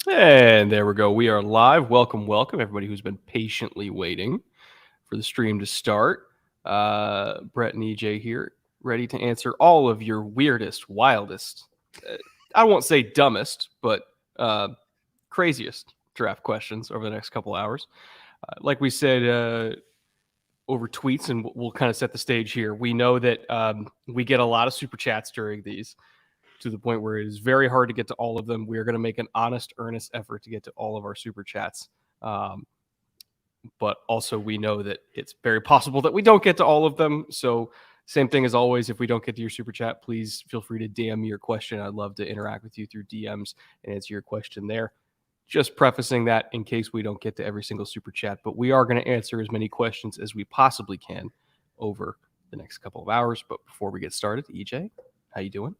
And there we go. We are live. Welcome, everybody who's been patiently waiting for the stream to start. Brett and EJ here, ready to answer all of your weirdest, wildest, I won't say dumbest, but craziest draft questions over the next couple hours. Like we said over tweets, and we'll kind of set the stage here. We know that we get a lot of super chats during these, to the point where it is very hard to get to all of them. We are going to make an honest, earnest effort to get to all of our super chats. But also we know that it's very possible that we don't get to all of them. So same thing as always, if we don't get to your super chat, please feel free to DM me your question. I'd love to interact with you through DMs and answer your question there. Just prefacing that in case we don't get to every single super chat, but we are going to answer as many questions as we possibly can over the next couple of hours. But before we get started, EJ, how you doing?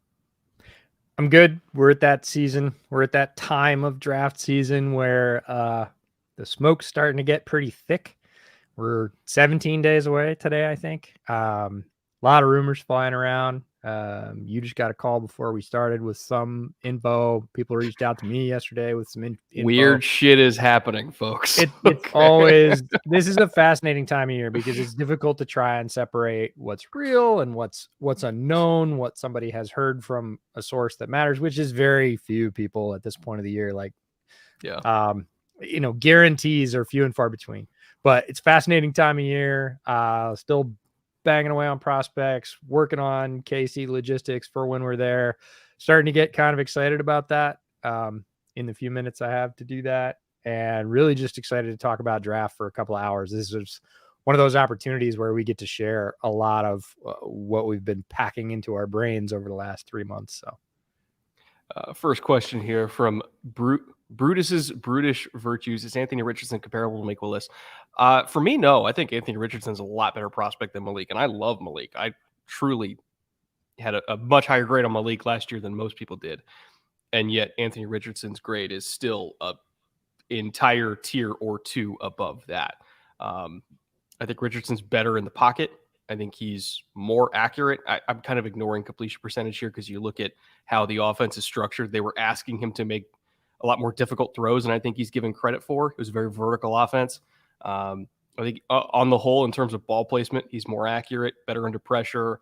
I'm good. We're at that season. We're at that time of draft season where the smoke's starting to get pretty thick. We're 17 days away today, I think. A lot of rumors flying around. You just got a call before we started with some info. People reached out to me yesterday with some info. Weird shit is happening, folks. It's always, this is a fascinating time of year because it's difficult to try and separate what's real and what's unknown, what somebody has heard from a source that matters, which is very few people at this point of the year. Like, guarantees are few and far between, but it's a fascinating time of year. Still banging away on prospects, working on KC logistics for when we're there, starting to get kind of excited about that in the few minutes I have to do that, and really just excited to talk about draft for a couple of hours. This is one of those opportunities where we get to share a lot of what we've been packing into our brains over the last 3 months. So first question here from Brutus's Brutish Virtues. Is Anthony Richardson comparable to Malik Willis? For me, no. I think Anthony Richardson's a lot better prospect than Malik, and I love Malik. I truly had a much higher grade on Malik last year than most people did, and yet Anthony Richardson's grade is still a entire tier or two above that. I think Richardson's better in the pocket. I think he's more accurate. I'm kind of ignoring completion percentage here because you look at how the offense is structured. They were asking him to make a lot more difficult throws, and I think he's given credit for. It was a very vertical offense. I think on the whole, in terms of ball placement, he's more accurate, better under pressure.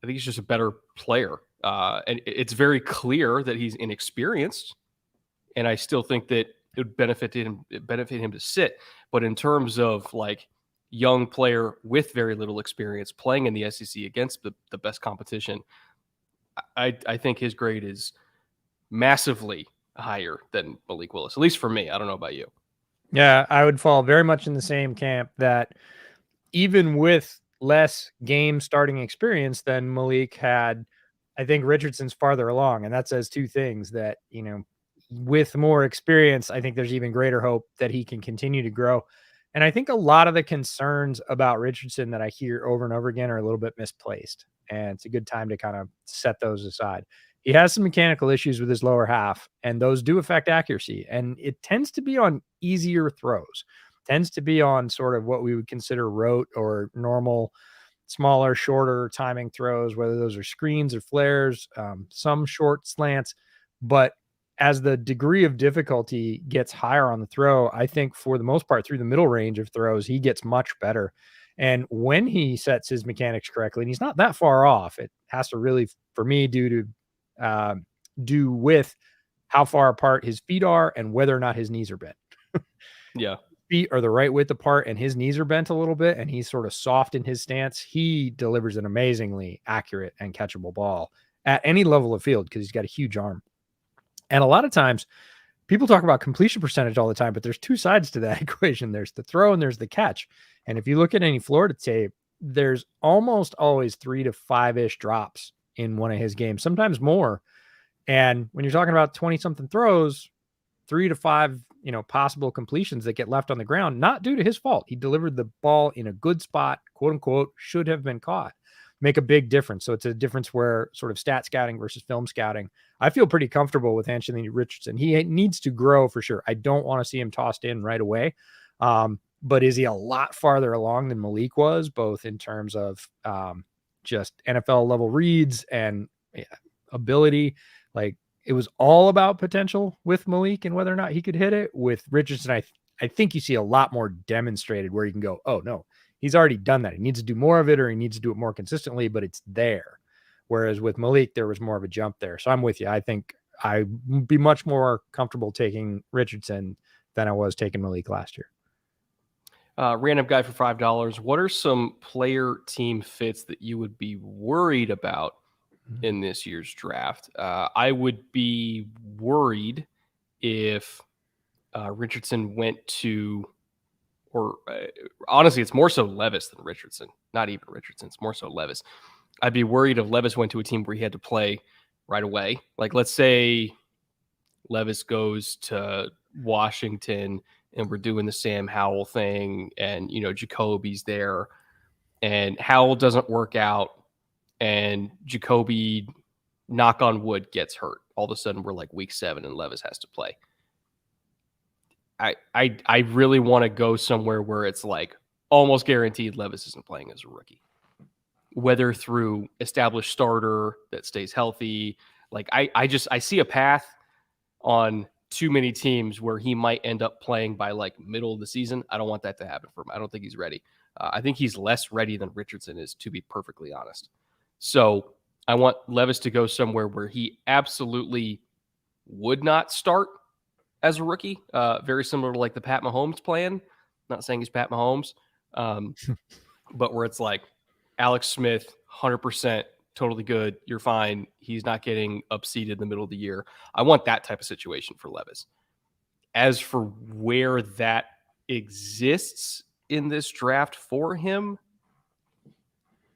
I think he's just a better player. And it's very clear that he's inexperienced, and I still think that it would benefit him to sit. But in terms of like young player with very little experience playing in the SEC against the best competition, I think his grade is massively higher than Malik Willis, at least for me. I don't know about you. Yeah, I would fall very much in the same camp that even with less game starting experience than Malik had, I think Richardson's farther along. And that says two things: that, with more experience, I think there's even greater hope that he can continue to grow. And I think a lot of the concerns about Richardson that I hear over and over again are a little bit misplaced. And it's a good time to kind of set those aside. He has some mechanical issues with his lower half, and those do affect accuracy. And it tends to be on easier throws, tends to be on sort of what we would consider rote or normal, smaller, shorter timing throws, whether those are screens or flares, some short slants. But as the degree of difficulty gets higher on the throw, I think for the most part through the middle range of throws, he gets much better. And when he sets his mechanics correctly, and he's not that far off, it has to really, for me, do with how far apart his feet are and whether or not his knees are bent. Yeah. Feet are the right width apart and his knees are bent a little bit and he's sort of soft in his stance. He delivers an amazingly accurate and catchable ball at any level of field because he's got a huge arm. And a lot of times people talk about completion percentage all the time, but there's two sides to that equation. There's the throw and there's the catch. And if you look at any Florida tape, there's almost always 3 to 5-ish drops in one of his games, sometimes more. And when you're talking about 20-something throws, 3 to 5, possible completions that get left on the ground, not due to his fault. He delivered the ball in a good spot, quote unquote, should have been caught, make a big difference. So it's a difference where sort of stat scouting versus film scouting. I feel pretty comfortable with Anthony Richardson. He needs to grow for sure. I don't want to see him tossed in right away. But is he a lot farther along than Malik was, both in terms of just NFL level reads and ability? Like, it was all about potential with Malik and whether or not he could hit it. With Richardson, I think you see a lot more demonstrated where you can go, oh no, he's already done that. He needs to do more of it, or he needs to do it more consistently, but it's there. Whereas with Malik, there was more of a jump there. So I'm with you. I think I'd be much more comfortable taking Richardson than I was taking Malik last year. Random guy for $5. What are some player team fits that you would be worried about in this year's draft? I would be worried if Richardson went to, or honestly, it's more so Levis than Richardson. Not even Richardson. It's more so Levis. I'd be worried if Levis went to a team where he had to play right away. Like, let's say Levis goes to Washington and we're doing the Sam Howell thing, and, you know, Jacoby's there, and Howell doesn't work out, and Jacoby, knock on wood, gets hurt. All of a sudden, we're like week 7 and Levis has to play. I really want to go somewhere where it's like almost guaranteed Levis isn't playing as a rookie, whether through established starter that stays healthy. Like, I see a path on too many teams where he might end up playing by like middle of the season. I don't want that to happen for him. I don't think he's ready. I think he's less ready than Richardson is, to be perfectly honest. So I want Levis to go somewhere where he absolutely would not start as a rookie. Very similar to like the Pat Mahomes plan. Not saying he's Pat Mahomes, but where it's like Alex Smith, 100%, totally good. You're fine. He's not getting upseated in the middle of the year. I want that type of situation for Levis. As for where that exists in this draft for him,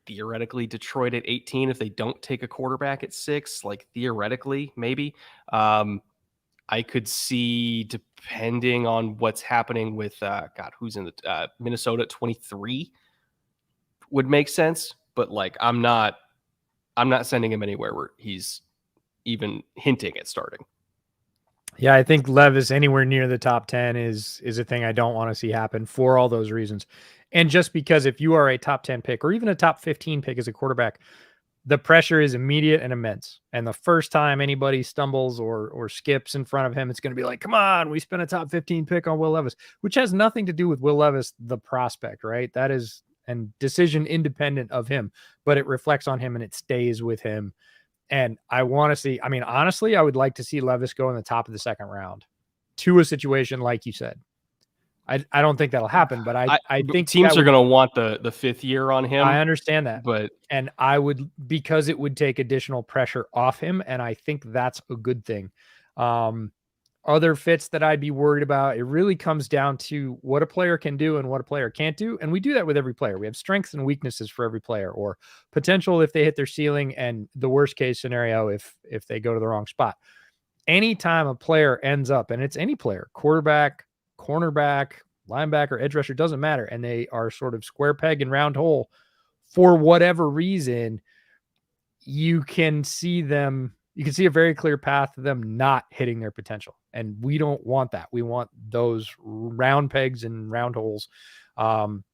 theoretically Detroit at 18, if they don't take a quarterback at 6, like theoretically, maybe. I could see, depending on what's happening with, who's in the Minnesota at 23 would make sense. But like, I'm not sending him anywhere where he's even hinting at starting. Yeah, I think Levis anywhere near the top 10 is a thing I don't want to see happen for all those reasons. And just because if you are a top 10 pick or even a top 15 pick as a quarterback, the pressure is immediate and immense. And the first time anybody stumbles or skips in front of him, it's going to be like, come on, we spent a top 15 pick on Will Levis, which has nothing to do with Will Levis, the prospect, right? That is a decision independent of him, but it reflects on him and it stays with him. And I want to see, I mean, honestly, I would like to see Levis go in the top of the second round to a situation like you said. I don't think that'll happen, but I think teams are going to want the 5th year on him. I understand that, but I would, because it would take additional pressure off him, and I think that's a good thing. Other fits that I'd be worried about, it really comes down to what a player can do and what a player can't do, and we do that with every player. We have strengths and weaknesses for every player, or potential if they hit their ceiling, and the worst case scenario if they go to the wrong spot. Anytime a player ends up, and it's any player, quarterback, cornerback, linebacker, edge rusher, doesn't matter, and they are sort of square peg and round hole for whatever reason, you can see a very clear path to them not hitting their potential. And we don't want that. We want those round pegs and round holes. And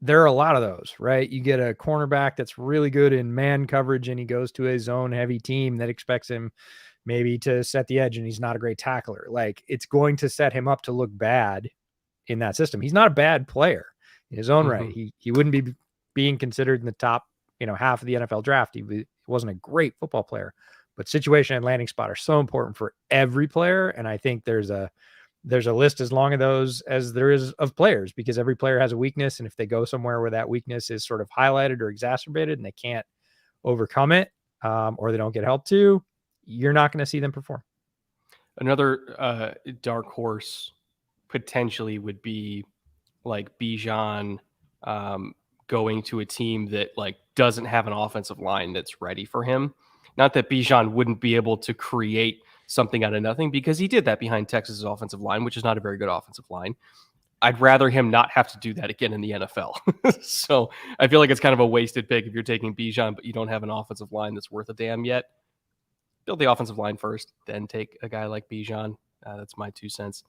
there are a lot of those, right? You get a cornerback that's really good in man coverage and he goes to a zone heavy team that expects him maybe to set the edge and he's not a great tackler. Like, it's going to set him up to look bad in that system. He's not a bad player in his own right. He wouldn't be being considered in the top, half of the NFL draft. He wasn't a great football player, but situation and landing spot are so important for every player. And I think there's a list as long of those as there is of players, because every player has a weakness. And if they go somewhere where that weakness is sort of highlighted or exacerbated and they can't overcome it, or they don't get help to, you're not going to see them perform. Another dark horse potentially would be like Bijan going to a team that like doesn't have an offensive line that's ready for him. Not that Bijan wouldn't be able to create something out of nothing, because he did that behind Texas's offensive line, which is not a very good offensive line. I'd rather him not have to do that again in the NFL. So I feel like it's kind of a wasted pick if you're taking Bijan, but you don't have an offensive line that's worth a damn yet. Build the offensive line first, then take a guy like Bijan. That's my 2 cents.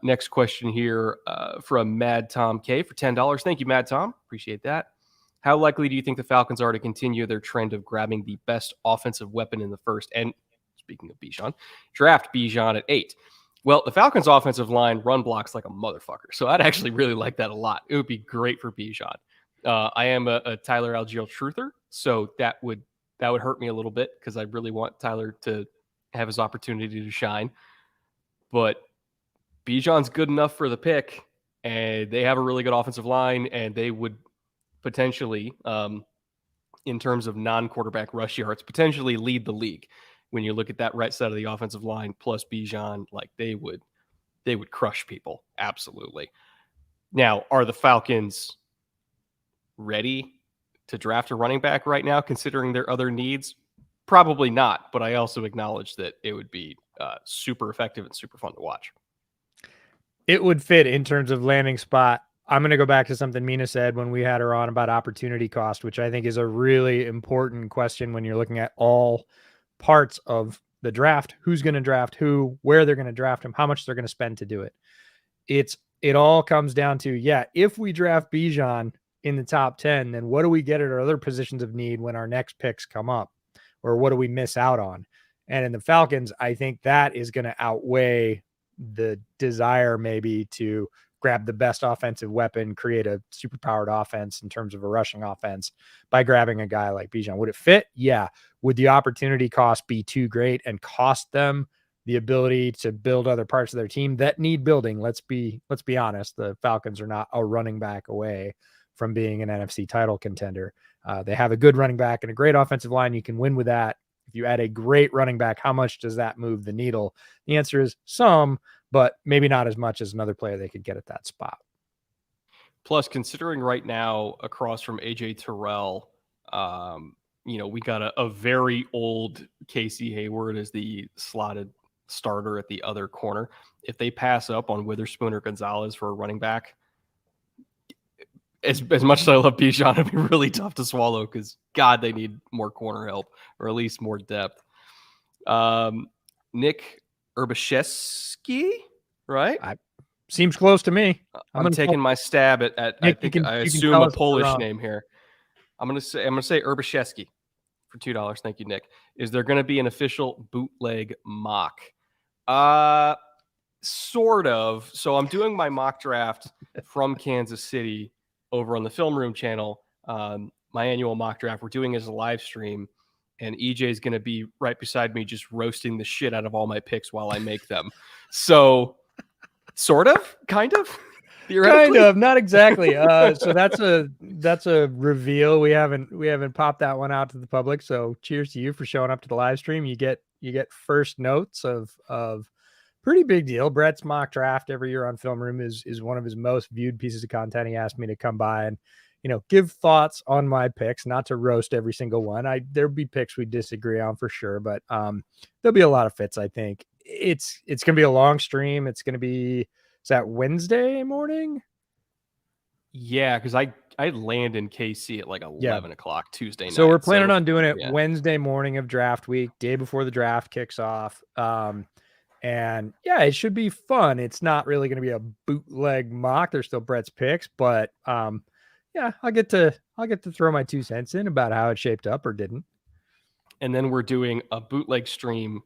Next question here from Mad Tom K for $10. Thank you, Mad Tom. Appreciate that. How likely do you think the Falcons are to continue their trend of grabbing the best offensive weapon in the first? And speaking of Bijan, draft Bijan at 8. Well, the Falcons' offensive line run blocks like a motherfucker, so I'd actually really like that a lot. It would be great for Bijan. I am a Tyler Algiel truther, so that would hurt me a little bit because I really want Tyler to have his opportunity to shine. But Bijan's good enough for the pick, and they have a really good offensive line, and they would potentially, in terms of non-quarterback rush yards, potentially lead the league. When you look at that right side of the offensive line plus Bijan, like they would crush people. Absolutely. Now, are the Falcons ready to draft a running back right now, considering their other needs? Probably not, but I also acknowledge that it would be super effective and super fun to watch. It would fit in terms of landing spot. I'm going to go back to something Mina said when we had her on about opportunity cost, which I think is a really important question when you're looking at all parts of the draft. Who's going to draft who, where they're going to draft him, how much they're going to spend to do it. It all comes down to, if we draft Bijan in the top 10, then what do we get at our other positions of need when our next picks come up? Or what do we miss out on? And in the Falcons, I think that is going to outweigh the desire maybe to grab the best offensive weapon, create a superpowered offense in terms of a rushing offense by grabbing a guy like Bijan. Would it fit? Yeah. Would the opportunity cost be too great and cost them the ability to build other parts of their team that need building? Let's be honest. The Falcons are not a running back away from being an NFC title contender. They have a good running back and a great offensive line. You can win with that. If you add a great running back, how much does that move the needle? The answer is some, but maybe not as much as another player they could get at that spot. Plus, considering right now across from AJ Terrell, we got a very old Casey Hayward as the slotted starter at the other corner. If they pass up on Witherspoon or Gonzalez for a running back, as much as I love Bijan, it'd be really tough to swallow because, God, they need more corner help or at least more depth. Nick Urbashevsky, right? Seems close to me. I'm taking my stab at Nick, I assume a Polish name here. I'm gonna say Urbashevsky for $2. Thank you, Nick. Is there going to be an official bootleg mock? Sort of. So I'm doing my mock draft from Kansas City over on the Film Room channel. My annual mock draft. We're doing it as a live stream, and EJ is going to be right beside me, just roasting the shit out of all my picks while I make them. So, sort of, kind of, kind of, not exactly. So that's a reveal. We haven't popped that one out to the public. So cheers to you for showing up to the live stream. You get first notes of pretty big deal. Brett's mock draft every year on Film Room is one of his most viewed pieces of content. He asked me to come by and give thoughts on my picks, not to roast every single one. There'll be picks we disagree on for sure, but there'll be a lot of fits. I think it's gonna be a long stream. It's gonna be, is that Wednesday morning? Yeah, because I land in KC at like 11 o'clock Tuesday night. So we're planning on doing it Wednesday morning of draft week, day before the draft kicks off. And it should be fun. It's not really going to be a bootleg mock. There's still Brett's picks, but I'll get to throw my 2 cents in about how it shaped up or didn't. And then we're doing a bootleg stream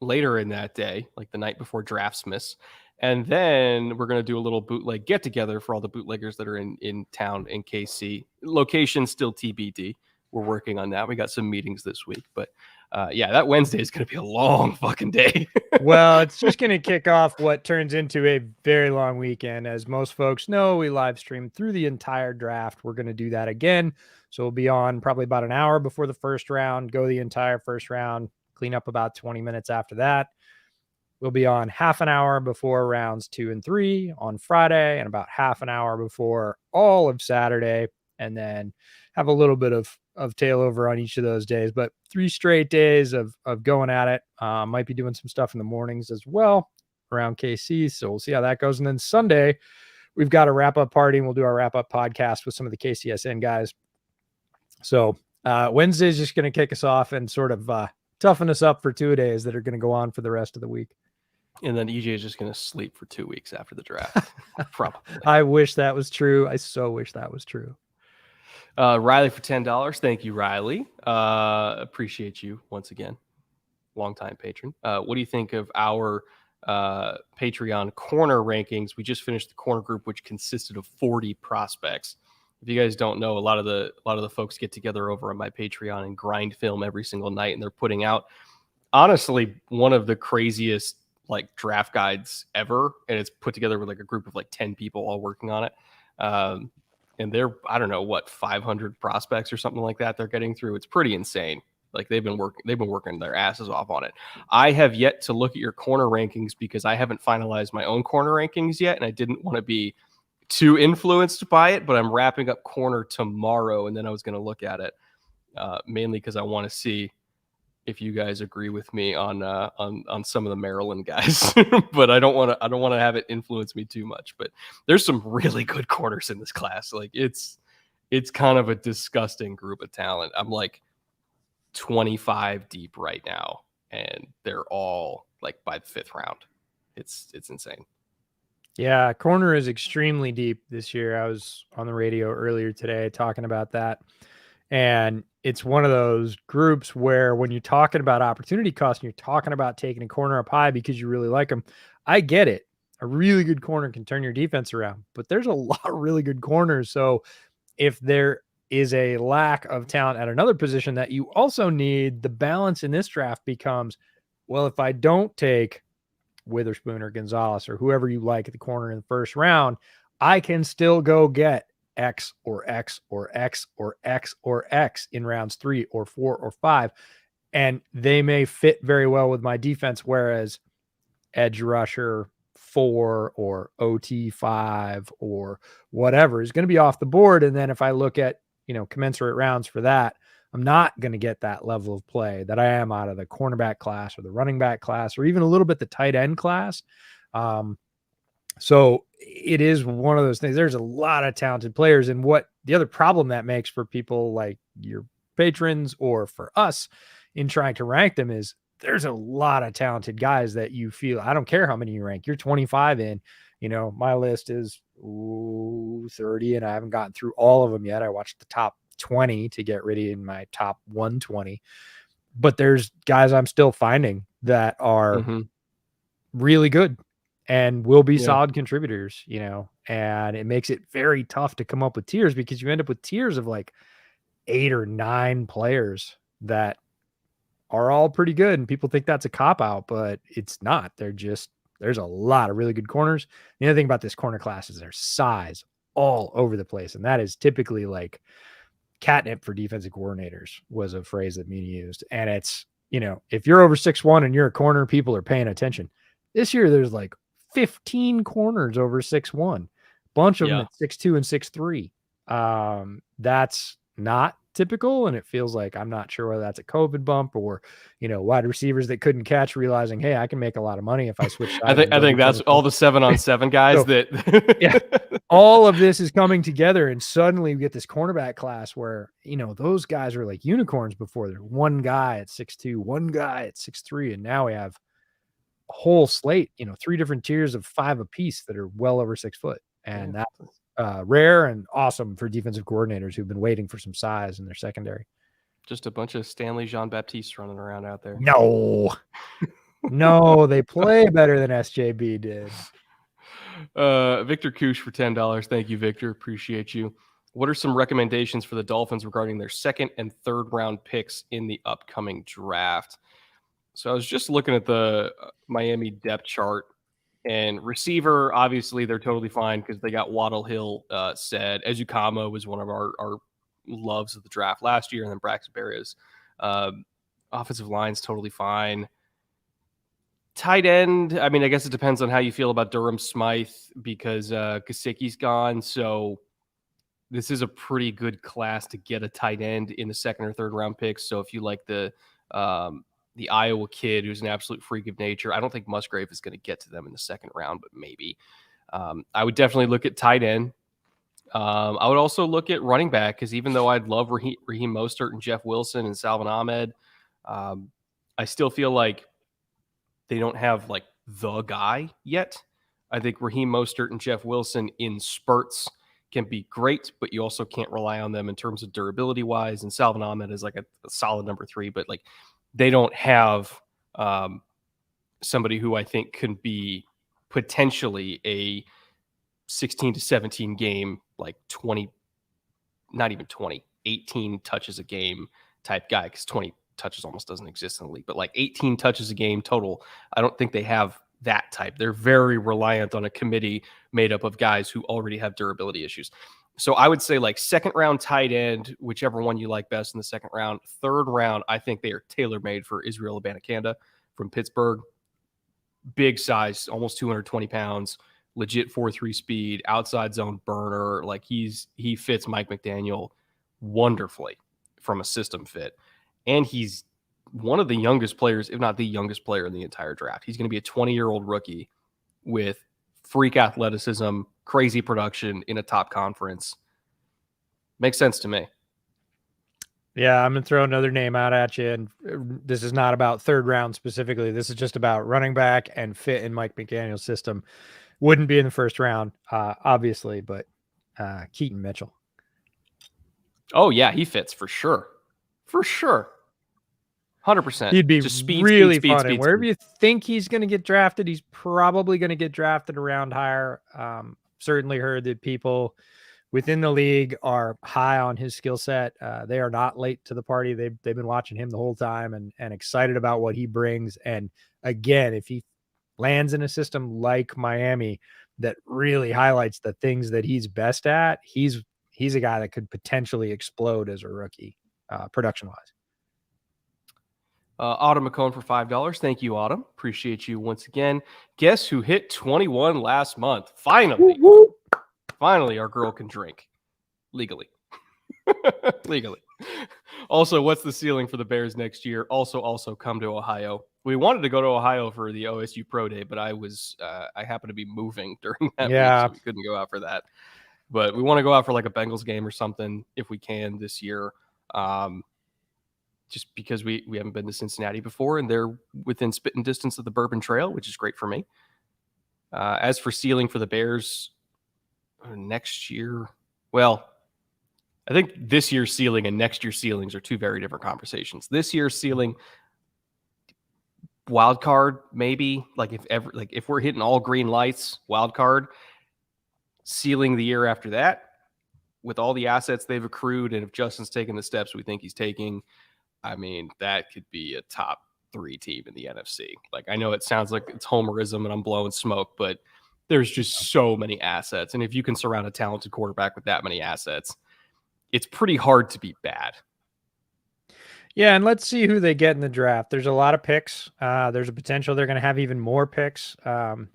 later in that day, like the night before Draftsmas. And then we're going to do a little bootleg get together for all the bootleggers that are in town in KC. Location still TBD. We're working on that. We got some meetings this week, but that Wednesday is going to be a long fucking day. Well, it's just going to kick off what turns into a very long weekend. As most folks know, we live stream through the entire draft. We're going to do that again. So we'll be on probably about an hour before the first round, go the entire first round, clean up about 20 minutes after that. We'll be on half an hour before rounds 2 and 3 on Friday, and about half an hour before all of Saturday, and then have a little bit of tailover on each of those days. But 3 straight days of going at it. Might be doing some stuff in the mornings as well around KC. So we'll see how that goes. And then Sunday, we've got a wrap-up party, and we'll do our wrap-up podcast with some of the KCSN guys. So Wednesday is just going to kick us off and sort of toughen us up for 2 days that are going to go on for the rest of the week. And then EJ is just going to sleep for 2 weeks after the draft. Probably. I wish that was true. I so wish that was true. Riley for $10. Thank you, Riley. Appreciate you once again. Longtime patron. What do you think of our Patreon corner rankings? We just finished the corner group, which consisted of 40 prospects. If you guys don't know, a lot of the folks get together over on my Patreon and grind film every single night, and they're putting out honestly one of the craziest like draft guides ever, and it's put together with like a group of like 10 people all working on it. And they're, I don't know what, 500 prospects or something like that they're getting through. It's pretty insane. Like they've been working their asses off on it. I have yet to look at your corner rankings because I haven't finalized my own corner rankings yet, and I didn't want to be too influenced by it. But I'm wrapping up corner tomorrow, and then I was going to look at it mainly because I want to see if you guys agree with me on some of the Maryland guys. But I don't want to have it influence me too much. But there's some really good corners in this class. Like it's kind of a disgusting group of talent. I'm like 25 deep right now, and they're all like by the 5th round. It's insane. Yeah, corner is extremely deep this year. I was on the radio earlier today talking about that. And it's one of those groups where when you're talking about opportunity cost and you're talking about taking a corner up high because you really like them, I get it. A really good corner can turn your defense around, but there's a lot of really good corners. So if there is a lack of talent at another position that you also need, the balance in this draft becomes, well, if I don't take Witherspoon or Gonzalez or whoever you like at the corner in the first round, I can still go get X or X or X or X or X in rounds 3 or 4 or 5. And they may fit very well with my defense. Whereas edge rusher 4 or OT 5 or whatever is going to be off the board. And then if I look at, commensurate rounds for that, I'm not going to get that level of play that I am out of the cornerback class or the running back class, or even a little bit the tight end class. So it is one of those things. There's a lot of talented players. And what the other problem that makes for people like your patrons or for us in trying to rank them is there's a lot of talented guys that you feel, I don't care how many you rank, you're 25 in, my list is 30 and I haven't gotten through all of them yet. I watched the top 20 to get ready in my top 120, but there's guys I'm still finding that are really good and will be solid contributors, and it makes it very tough to come up with tiers because you end up with tiers of like 8 or 9 players that are all pretty good. And people think that's a cop out, but it's not. There's a lot of really good corners. The other thing about this corner class is there's size all over the place. And that is typically like catnip for defensive coordinators was a phrase that Meany used. And it's, if you're over 6'1" and you're a corner, people are paying attention. This year, there's like 15 corners over 6'1", bunch of them at 6'2" and 6'3". That's not typical. And it feels like, I'm not sure whether that's a COVID bump or, wide receivers that couldn't catch realizing, hey, I can make a lot of money if I switch sides. I think that's all the 7-on-7 guys that all of this is coming together. And suddenly we get this cornerback class where, those guys are like unicorns before. There's one guy at 6'2", one guy at 6'3", and now we have a whole slate, 3 different tiers of 5 apiece that are well over 6 foot. And that's rare and awesome for defensive coordinators who've been waiting for some size in their secondary. Just a bunch of Stanley Jean-Baptiste running around out there. No, they play better than SJB did. Victor Kush for $10. Thank you, Victor. Appreciate you. What are some recommendations for the Dolphins regarding their 2nd and 3rd round picks in the upcoming draft? So I was just looking at the Miami depth chart, and receiver, obviously they're totally fine because they got Waddle Hill said. Ezukama was one of our loves of the draft last year, and then Braxton Berrios. Offensive line's totally fine. Tight end, I mean, I guess it depends on how you feel about Durham Smythe because Gesicki's gone. So this is a pretty good class to get a tight end in the 2nd or 3rd round picks. So if you like the Iowa kid who's an absolute freak of nature, I don't think Musgrave is going to get to them in the 2nd round, but maybe. I would definitely look at tight end. I would also look at running back because even though I'd love Raheem Mostert and Jeff Wilson and Salvon Ahmed, I still feel like they don't have like the guy yet. I think Raheem Mostert and Jeff Wilson in spurts can be great, but you also can't rely on them in terms of durability wise. And Salvin Ahmed is like a solid number 3, but like they don't have somebody who I think can be potentially a 16 to 17 game, like 20, not even 20, 18 touches a game type guy, because 20 touches almost doesn't exist in the league, but like 18 touches a game total. I don't think they have that type. They're very reliant on a committee made up of guys who already have durability issues. So I would say like second round tight end, whichever one you like best in the second round. Third round, I think they are tailor-made for Israel Abanikanda from Pittsburgh. Big size, almost 220 pounds, legit 4.3 speed, outside zone burner. Like he fits Mike McDaniel wonderfully from a system fit. And he's one of the youngest players, if not the youngest player in the entire draft. He's going to be a 20-year-old rookie with freak athleticism, crazy production in a top conference. Makes sense to me. Yeah, I'm going to throw another name out at you. And this is not about third round specifically. This is just about running back and fit in Mike McDaniel's system. Wouldn't be in the first round, obviously, but Keaton Mitchell. Oh, yeah, he fits for sure. For sure. 100%. He'd be just speed, really speed, fun. speed, And wherever speed. you think he's going to get drafted, he's probably going to get drafted around higher. Certainly heard that people within the league are high on his skill set. They are not late to the party. They've been watching him the whole time and excited about what he brings. And again, if he lands in a system like Miami that really highlights the things that he's best at, he's a guy that could potentially explode as a rookie, production-wise. Autumn McCone for $5. Thank you, Autumn. Appreciate you once again. Guess who hit 21 last month? Finally. Woo-woo. Finally, our girl can drink. Legally. Legally. Also, what's the ceiling for the Bears next year? Also come to Ohio. We wanted to go to Ohio for the OSU Pro Day, but I happened to be moving during that week, so we couldn't go out for that. But we want to go out for like a Bengals game or something if we can this year. Just because we haven't been to Cincinnati before, and they're within spitting distance of the Bourbon Trail, which is great for me. As for ceiling for the Bears next year, well, I think this year's ceiling and next year's ceilings are two very different conversations. This year's ceiling, wild card, maybe, like if we're hitting all green lights, wild card. Ceiling the year after that, with all the assets they've accrued, and if Justin's taking the steps we think he's taking, I mean, that could be a top 3 team in the NFC. Like, I know it sounds like it's homerism and I'm blowing smoke, but there's just so many assets. And if you can surround a talented quarterback with that many assets, it's pretty hard to be bad. Yeah, and let's see who they get in the draft. There's a lot of picks. There's a potential they're going to have even more picks.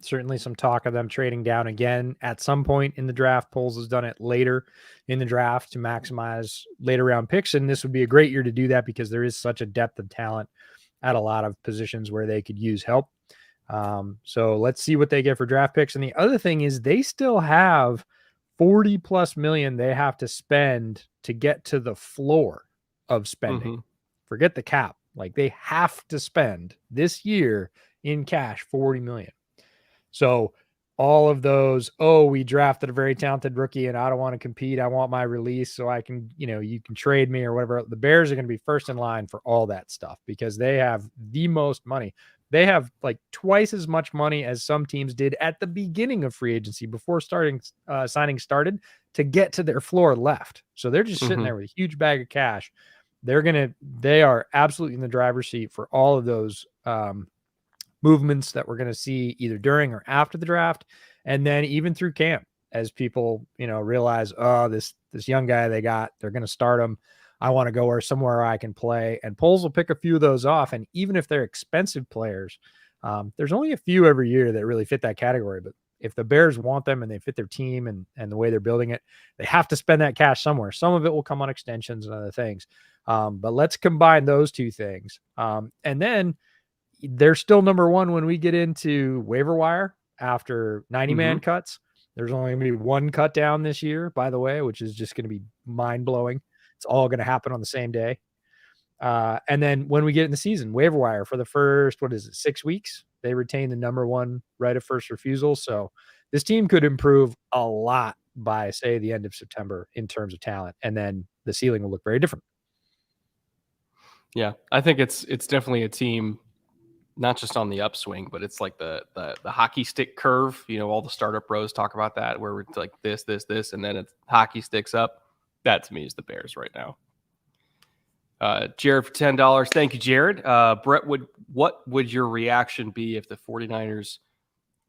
Certainly some talk of them trading down again at some point in the draft. Poles has done it later in the draft to maximize later round picks, and this would be a great year to do that because there is such a depth of talent at a lot of positions where they could use help. So let's see what they get for draft picks. And the other thing is they still have 40 plus million they have to spend to get to the floor of spending. Mm-hmm. Forget the cap. Like, they have to spend this year in cash 40 million. So all of those, we drafted a very talented rookie and I don't want to compete. I want my release so I can, you can trade me or whatever. The Bears are going to be first in line for all that stuff because they have the most money. They have like twice as much money as some teams did at the beginning of free agency before signing started to get to their floor left. So they're just sitting there with a huge bag of cash. They are absolutely in the driver's seat for all of those movements that we're going to see either during or after the draft. And then even through camp, as people, realize, this young guy they got, they're going to start him. I want to go somewhere I can play, and Poles will pick a few of those off. And even if they're expensive players, there's only a few every year that really fit that category. But if the Bears want them and they fit their team and the way they're building it, they have to spend that cash somewhere. Some of it will come on extensions and other things. But let's combine those two things. And then they're still number one when we get into waiver wire after 90-man cuts. There's only going to be one cut down this year, by the way, which is just going to be mind-blowing. It's all going to happen on the same day. And then when we get in the season, waiver wire for the first, 6 weeks, they retain the number one right of first refusal. So this team could improve a lot by, say, the end of September in terms of talent, and then the ceiling will look very different. Yeah, I think it's definitely a team not just on the upswing, but it's like the hockey stick curve. You know, all the startup bros talk about that, where it's like this, and then it's hockey sticks up. That to me is the Bears right now. Jared for $10. Thank you, Jared. Brett, what would your reaction be if the 49ers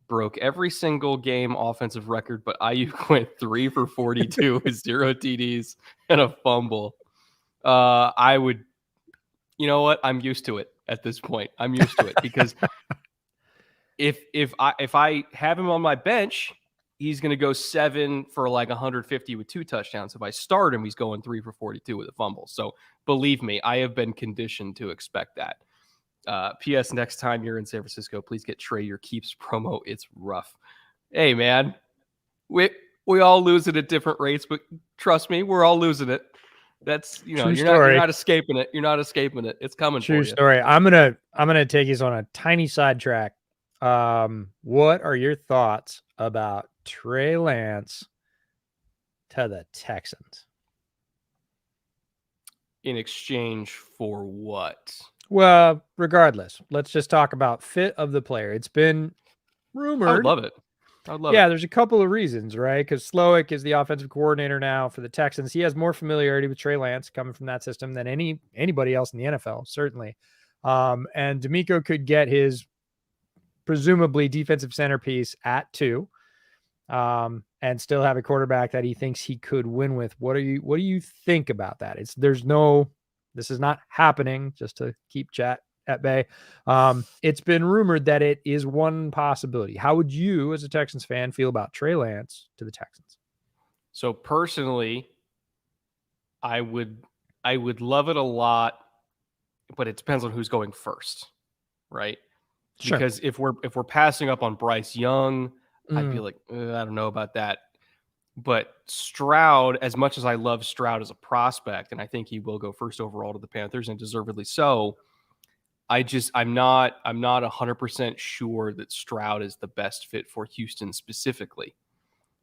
broke every single game offensive record, but Ayuk went 3 for 42 with 0 TDs and a fumble? I would, you know what? I'm used to it at this point. I'm used to it because if I have him on my bench, he's going to go 7 for like 150 with 2 touchdowns. If I start him, he's going 3 for 42 with a fumble. So believe me, I have been conditioned to expect that. P.S. Next time you're in San Francisco, please get Trey your keeps promo. It's rough. Hey man, we all lose it at different rates, but trust me, we're all losing it. That's, you know, you're not escaping it. You're not escaping it. It's coming for you. True story. I'm gonna take you on a tiny sidetrack. What are your thoughts about Trey Lance to the Texans? In exchange for what? Well, regardless, let's just talk about fit of the player. It's been rumored. I would love it. Yeah, there's a couple of reasons, right? Because Slowick is the offensive coordinator now for the Texans. He has more familiarity with Trey Lance coming from that system than anybody else in the NFL, certainly. And D'Amico could get his presumably defensive centerpiece at 2, and still have a quarterback that he thinks he could win with. What do you think about that? This is not happening, just to keep chat at bay. It's been rumored that it is one possibility. How would you, as a Texans fan, feel about Trey Lance to the Texans? So personally, I would love it a lot, but it depends on who's going first, right? Sure. Because if we're passing up on Bryce Young, I'd be like, I don't know about that. But Stroud, as much as I love Stroud as a prospect, and I think he will go first overall to the Panthers, and deservedly so, I'm not 100% sure that Stroud is the best fit for Houston specifically.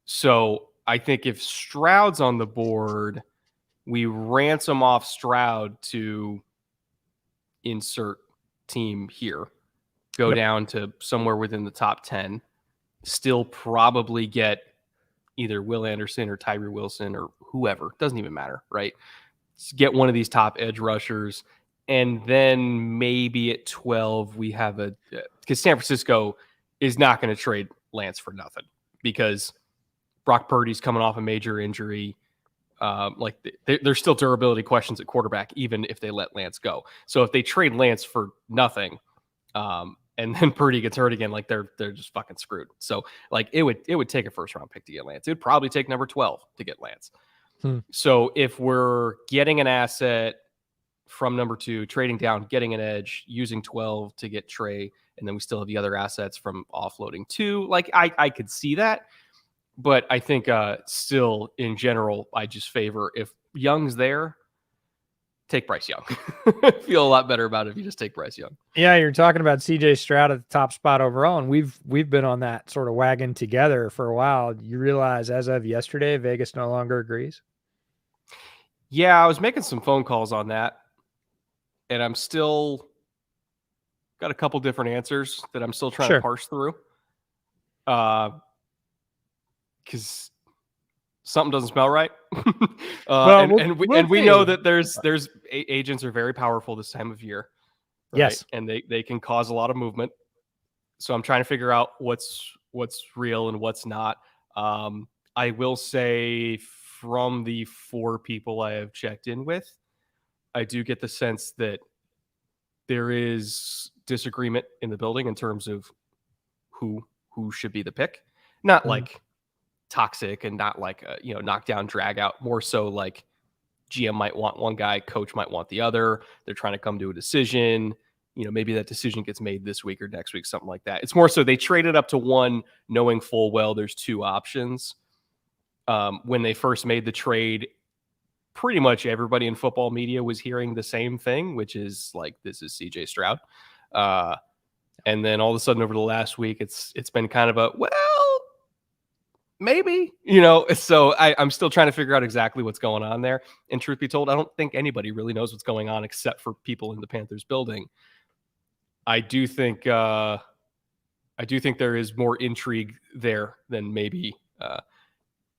So I think if Stroud's on the board, we ransom off Stroud to insert team here, go down to somewhere within the top 10, still probably get either Will Anderson or Tyree Wilson or whoever. Doesn't even matter, right? Get one of these top edge rushers. And then maybe at 12, we have because San Francisco is not going to trade Lance for nothing, because Brock Purdy's coming off a major injury. There's still durability questions at quarterback, even if they let Lance go. So if they trade Lance for nothing, and then Purdy gets hurt again, like they're just fucking screwed. So like it would take a first round pick to get Lance. It would probably take number 12 to get Lance. So if we're getting an asset from number 2, trading down, getting an edge, using 12 to get Trey, and then we still have the other assets from offloading 2, like I could see that. But I think still in general, I just favor, if Young's there, take Bryce Young. Feel a lot better about it if you just take Bryce Young. Yeah, you're talking about CJ Stroud at the top spot overall, and we've been on that sort of wagon together for a while. You realize as of yesterday, Vegas no longer agrees? Yeah, I was making some phone calls on that, and I'm still got a couple different answers that I'm still trying to parse through. Because something doesn't smell right. And we know that there's agents are very powerful this time of year. Right? Yes. And they can cause a lot of movement. So I'm trying to figure out what's real and what's not. I will say, from the 4 people I have checked in with, I do get the sense that there is disagreement in the building in terms of who should be the pick. Not like toxic and not like a, knockdown drag out, more so like GM might want one guy, coach might want the other. They're trying to come to a decision. Maybe that decision gets made this week or next week, something like that. It's more so they traded up to 1 knowing full well there's 2 options. When they first made the trade, pretty much everybody in football media was hearing the same thing, which is like, this is CJ Stroud. And then all of a sudden over the last week, it's been kind of a, well, maybe, so I'm still trying to figure out exactly what's going on there. And truth be told, I don't think anybody really knows what's going on except for people in the Panthers building. I do think there is more intrigue there than maybe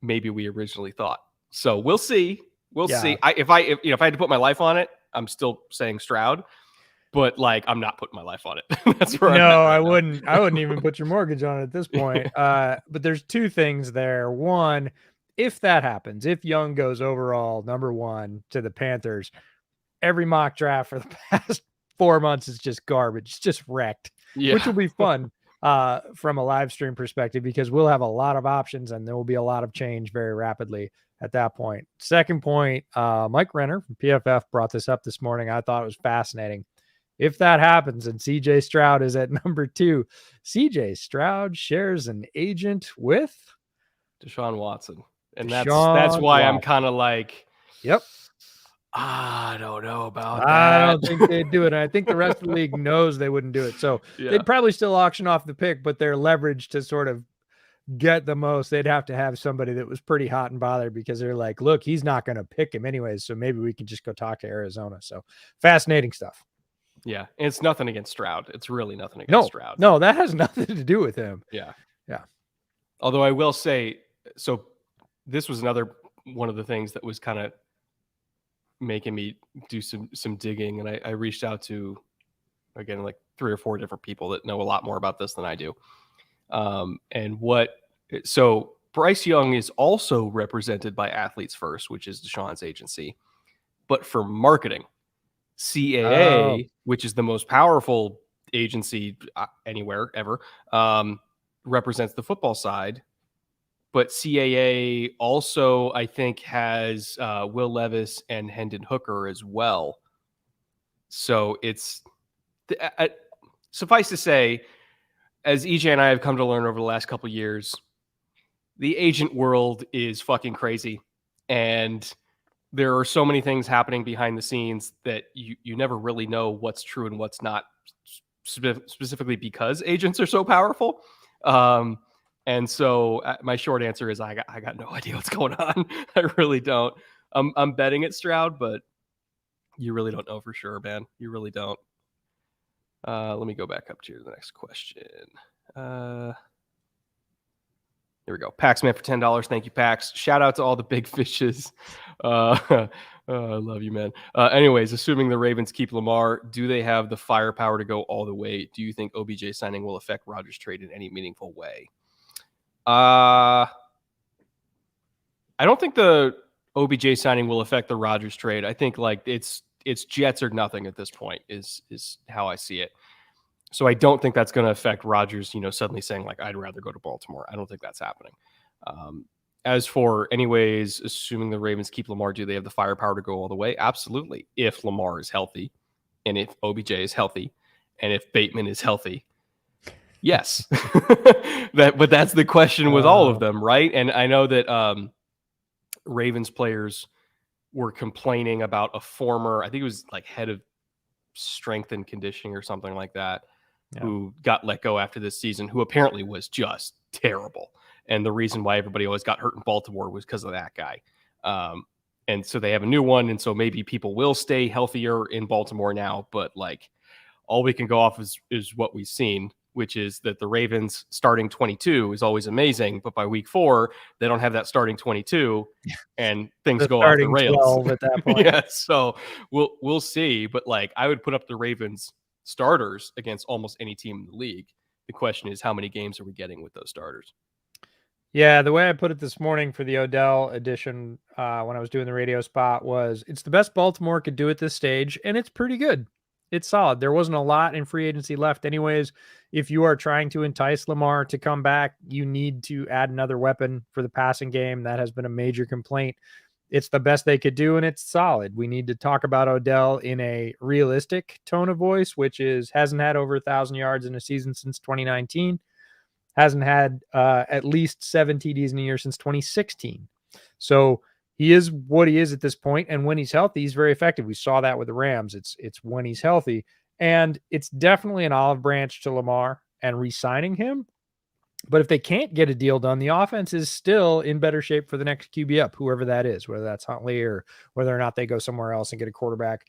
we originally thought. So we'll see. We'll see. If I had to put my life on it, I'm still saying Stroud, but like I'm not putting my life on it. That's where I wouldn't even put your mortgage on it at this point. But there's two things there. One, if that happens, if Young goes overall number 1 to the Panthers, every mock draft for the past 4 months is just garbage. It's just wrecked, which will be fun from a live stream perspective because we'll have a lot of options and there will be a lot of change very rapidly at that point. Second point, Mike Renner from PFF brought this up this morning. I thought it was fascinating. If that happens and CJ Stroud is at number 2, CJ Stroud shares an agent with Deshaun Watson. And that's why I'm kind of like, yep. I don't know about that. I don't think they'd do it. And I think the rest of the league knows they wouldn't do it. So they'd probably still auction off the pick, but their leverage to sort of get the most, they'd have to have somebody that was pretty hot and bothered because they're like, look, he's not going to pick him anyways. So maybe we can just go talk to Arizona. So fascinating stuff. Yeah. And it's nothing against Stroud. It's really nothing against Stroud. No, that has nothing to do with him. Yeah. Yeah. Although I will say, so this was another one of the things that was kind of making me do some digging. And I reached out to, again, like 3 or 4 different people that know a lot more about this than I do. So Bryce Young is also represented by Athletes First, which is Deshaun's agency, but for marketing, CAA, which is the most powerful agency anywhere ever, represents the football side. But CAA also, I think, has Will Levis and Hendon Hooker as well. So it's suffice to say, as EJ and I have come to learn over the last couple of years, the agent world is fucking crazy. And there are so many things happening behind the scenes that you never really know what's true and what's not, specifically because agents are so powerful. And so my short answer is I got no idea what's going on. I really don't. I'm betting it's Stroud, but you really don't know for sure, man. You really don't. Let me go back up to the next question. Here we go. Paxman for $10. Thank you, Pax. Shout out to all the big fishes. I love you, man. Anyways, assuming the Ravens keep Lamar, do they have the firepower to go all the way? Do you think OBJ signing will affect Rodgers' trade in any meaningful way? I don't think the OBJ signing will affect the Rodgers trade. I think like it's Jets or nothing at this point is how I see it. So I don't think that's going to affect Rodgers, suddenly saying like, I'd rather go to Baltimore. I don't think that's happening. As for anyways, assuming the Ravens keep Lamar, do they have the firepower to go all the way? Absolutely. If Lamar is healthy and if OBJ is healthy and if Bateman is healthy, yes. But that's the question with all of them, right? And I know that Ravens players were complaining about a former, I think it was like head of strength and conditioning or something like that, who got let go after this season, who apparently was just terrible. And the reason why everybody always got hurt in Baltimore was because of that guy. And so they have a new one. And so maybe people will stay healthier in Baltimore now, but like all we can go off is what we've seen, which is that the Ravens starting 22 is always amazing, but by week 4, they don't have that starting 22 and things go off the rails at that point. Yeah. So we'll see, but like I would put up the Ravens starters against almost any team in the league. The question is, how many games are we getting with those starters? Yeah, the way I put it this morning for the Odell edition when I was doing the radio spot was it's the best Baltimore could do at this stage, and it's pretty good. It's solid. There wasn't a lot in free agency left anyways. If you are trying to entice Lamar to come back, you need to add another weapon for the passing game. That has been a major complaint. It's the best they could do, and it's solid. We need to talk about Odell in a realistic tone of voice, which is hasn't had over 1,000 yards in a season since 2019. Hasn't had at least 7 TDs in a year since 2016. So he is what he is at this point, and when he's healthy, he's very effective. We saw that with the Rams. It's when he's healthy, and it's definitely an olive branch to Lamar and re-signing him. But if they can't get a deal done, the offense is still in better shape for the next QB up, whoever that is, whether that's Huntley or whether or not they go somewhere else and get a quarterback.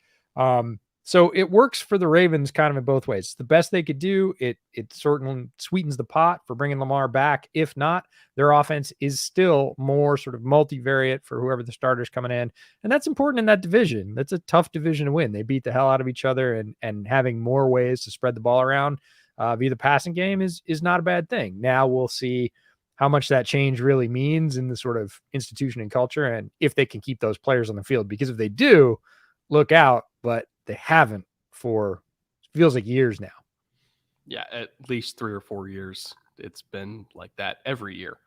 So it works for the Ravens kind of in both ways. It's the best they could do. It certainly sweetens the pot for bringing Lamar back. If not, their offense is still more sort of multivariate for whoever the starter's coming in. And that's important in that division. That's a tough division to win. They beat the hell out of each other, and having more ways to spread the ball around via the passing game is not a bad thing. Now we'll see how much that change really means in the sort of institution and culture, and if they can keep those players on the field. Because if they do, look out. But they haven't for feels like years now. Yeah, at least 3 or 4 years. It's been like that every year.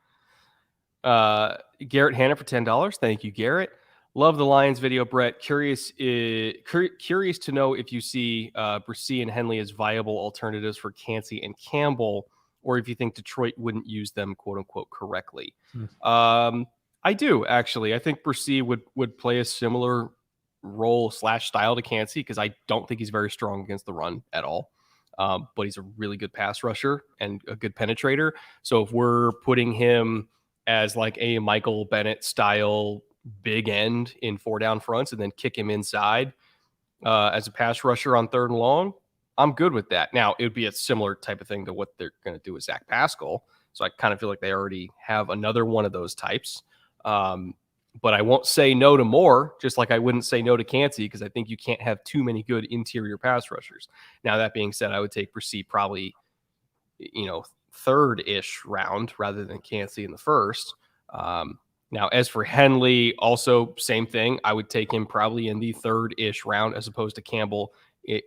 Garrett Hanna for $10. Thank you, Garrett. Love the Lions video, Brett. Curious to know if you see Bresee and Henley as viable alternatives for Kancey and Campbell, or if you think Detroit wouldn't use them, quote unquote, correctly. I do, actually. I think Bresee would play a similar role / style to Kancey, because I don't think he's very strong against the run at all. But he's a really good pass rusher and a good penetrator. So if we're putting him as like a Michael Bennett style big end in 4 down fronts and then kick him inside as a pass rusher on 3rd and long, I'm good with that. Now, it would be a similar type of thing to what they're going to do with Zach Pascal. So I kind of feel like they already have another one of those types. But I won't say no to more, just like I wouldn't say no to Kancey, because I think you can't have too many good interior pass rushers. Now, that being said, I would take Bresee probably, 3rd-ish round rather than Kancey in the 1st. Now, as for Henley, also same thing. I would take him probably in the 3rd-ish round as opposed to Campbell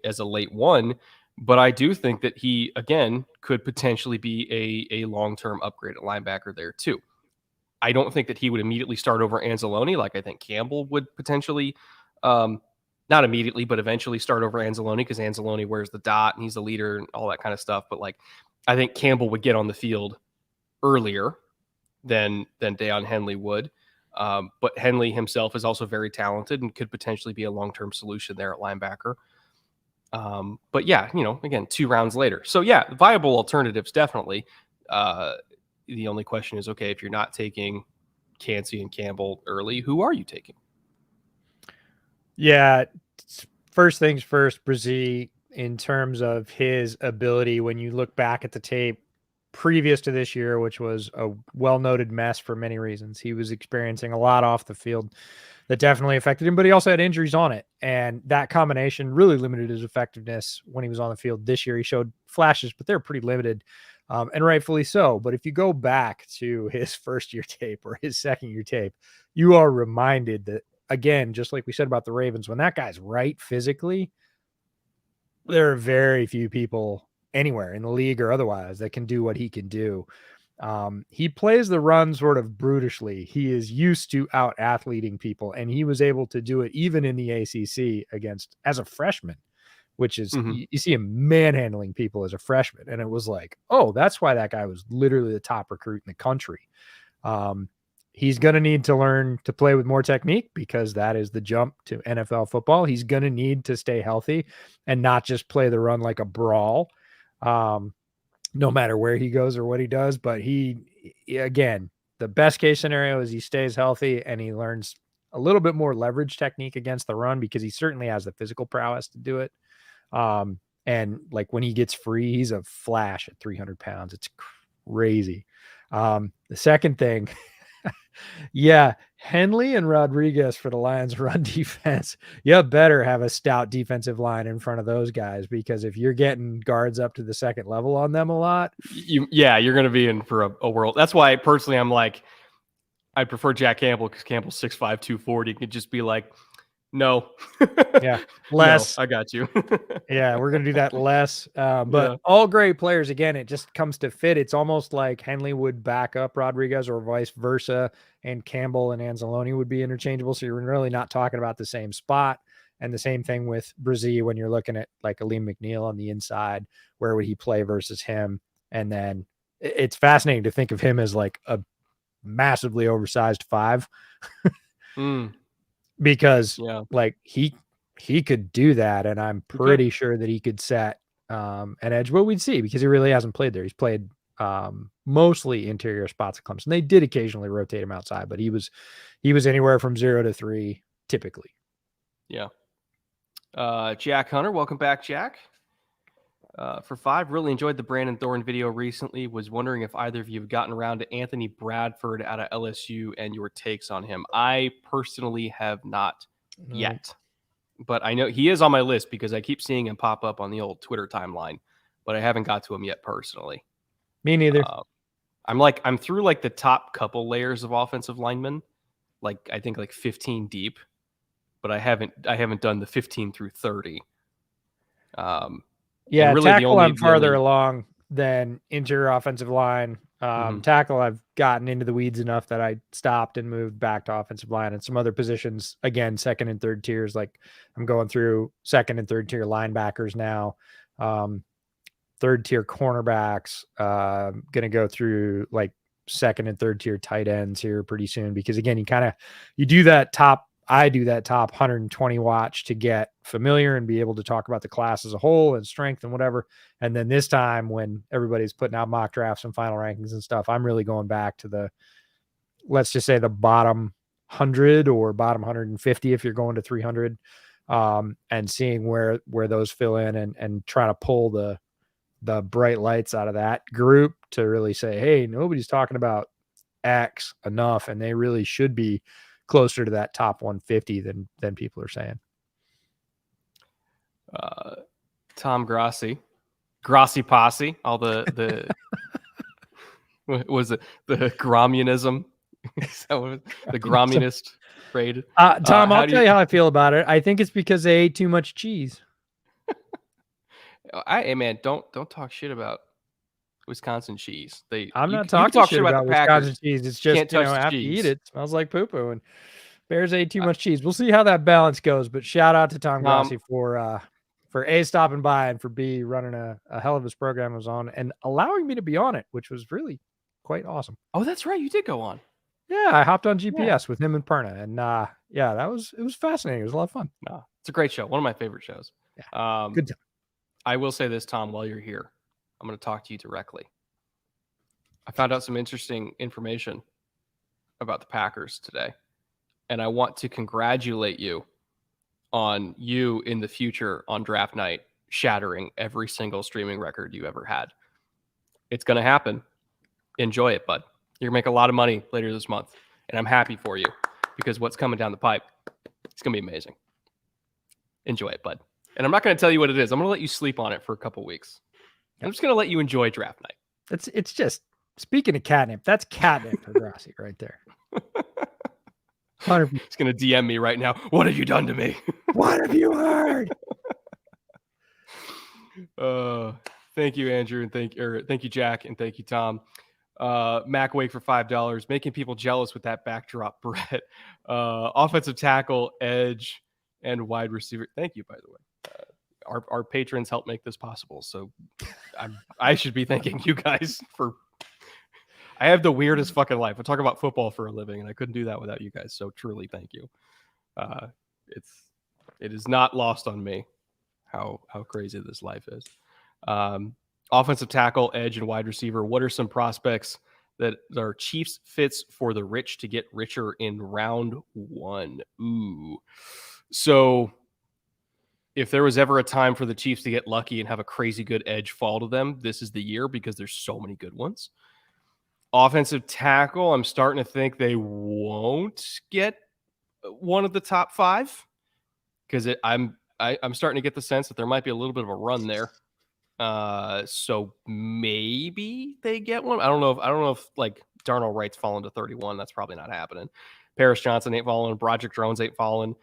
as a late 1. But I do think that he, again, could potentially be a long-term upgrade at linebacker there too. I don't think that he would immediately start over Anzalone like I think Campbell would potentially, not immediately, but eventually start over Anzalone, because Anzalone wears the dot and he's the leader and all that kind of stuff. But like, I think Campbell would get on the field earlier than Deion Henley would. But Henley himself is also very talented and could potentially be a long-term solution there at linebacker. But yeah, again, 2 rounds later. So yeah, viable alternatives, definitely. The only question is, okay, if you're not taking Kancey and Campbell early, who are you taking? Yeah, first things first, Bresee, in terms of his ability, when you look back at the tape previous to this year, which was a well-noted mess for many reasons, he was experiencing a lot off the field that definitely affected him, but he also had injuries on it. And that combination really limited his effectiveness when he was on the field. This year, he showed flashes, but they're pretty limited. And rightfully so. But if you go back to his 1st-year tape or his 2nd-year tape, you are reminded that, again, just like we said about the Ravens, when that guy's right physically, there are very few people anywhere in the league or otherwise that can do what he can do. He plays the run sort of brutishly. He is used to out-athleting people, and he was able to do it even in the ACC as a freshman, which is, you see him manhandling people as a freshman. And it was like, oh, that's why that guy was literally the top recruit in the country. He's going to need to learn to play with more technique, because that is the jump to NFL football. He's going to need to stay healthy and not just play the run like a brawl, no matter where he goes or what he does. But again, the best case scenario is he stays healthy and he learns a little bit more leverage technique against the run, because he certainly has the physical prowess to do it. And like when he gets free, he's a flash at 300 pounds. It's crazy. The second thing, yeah, Henley and Rodriguez for the Lions run defense. You better have a stout defensive line in front of those guys, because if you're getting guards up to the 2nd level on them a lot, you're going to be in for a world. That's why personally, I'm like, I prefer Jack Campbell, because Campbell's 6'5", 240. Could just be like, no. Yeah, less. No, I got you. Yeah, we're going to do that less. But all great players, again, it just comes to fit. It's almost like Henley would back up Rodriguez or vice versa, and Campbell and Anzalone would be interchangeable. So you're really not talking about the same spot. And the same thing with Bresee when you're looking at like Aleem McNeil on the inside. Where would he play versus him? And then it's fascinating to think of him as like a massively oversized 5. Because like he could do that, and I'm pretty sure that he could set an edge. But we'd see, because he really hasn't played there. He's played mostly interior spots at Clemson. They did occasionally rotate him outside, but he was anywhere from 0 to 3 typically. Yeah. Jack Hunter, welcome back, Jack. For 5, really enjoyed the Brandon Thorne video recently. Was wondering if either of you have gotten around to Anthony Bradford out of LSU and your takes on him. I personally have not yet, but I know he is on my list because I keep seeing him pop up on the old Twitter timeline, but I haven't got to him yet personally. Me neither. I'm through like the top couple layers of offensive linemen, like I think like 15 deep, but I haven't done the 15 through 30. Yeah, really tackle I'm farther along than interior offensive line. Tackle I've gotten into the weeds enough that I stopped and moved back to offensive line, and some other positions, again, second and third tiers. Like I'm going through second and third tier linebackers now, third tier cornerbacks, going to go through like second and third tier tight ends here pretty soon, because again, you do that top 120 watch to get familiar and be able to talk about the class as a whole and strength and whatever. And then this time when everybody's putting out mock drafts and final rankings and stuff, I'm really going back to let's just say the bottom 100 or bottom 150 if you're going to 300, and seeing where those fill in and trying to pull the bright lights out of that group to really say, hey, nobody's talking about X enough, and they really should be closer to that top 150 than people are saying. Tom Grassi Posse, all the was it the Grommunism? The Grommunist raid. Tom, I'll tell you how I feel about it. I think it's because they ate too much cheese. Hey man, don't talk shit about Wisconsin cheese. I'm not talking shit about Wisconsin cheese. It's just, after you eat it smells like poo-poo, and Bears ate too much cheese. We'll see how that balance goes, but shout out to Tom Grassi for A, stopping by, and for B, running a hell of his program was on and allowing me to be on it, which was really quite awesome. Oh, that's right. You did go on. Yeah, I hopped on GPS with him and Perna, and it was fascinating. It was a lot of fun. No, it's a great show. One of my favorite shows. Yeah, good time. I will say this, Tom, while you're here, I'm going to talk to you directly. I found out some interesting information about the Packers today, and I want to congratulate you on you in the future on draft night shattering every single streaming record you ever had. It's going to happen. Enjoy it, bud. You're going to make a lot of money later this month, and I'm happy for you because what's coming down the pipe, it's going to be amazing. Enjoy it, bud. And I'm not going to tell you what it is. I'm going to let you sleep on it for a couple weeks. I'm just going to let you enjoy draft night. It's just, speaking of catnip, that's catnip for Grassi right there. 100%. He's going to DM me right now. What have you done to me? What have you heard? Thank you, Andrew, and thank you, Jack, and thank you, Tom. Mac Wake for $5, making people jealous with that backdrop, Brett. Offensive tackle, edge, and wide receiver. Thank you, by the way. Our patrons help make this possible, so I should be thanking you guys for. I have the weirdest fucking life. I talk about football for a living, and I couldn't do that without you guys. So truly, thank you. It is not lost on me how crazy this life is. Offensive tackle, edge, and wide receiver. What are some prospects that are Chiefs fits for the rich to get richer in round 1? Ooh, so. If there was ever a time for the Chiefs to get lucky and have a crazy good edge fall to them, this is the year because there's so many good ones. Offensive tackle, I'm starting to think they won't get one of the top 5 because I'm starting to get the sense that there might be a little bit of a run there. So maybe they get one. I don't know if like Darnell Wright's fallen to 31. That's probably not happening. Paris Johnson ain't falling. Broderick Jones ain't falling.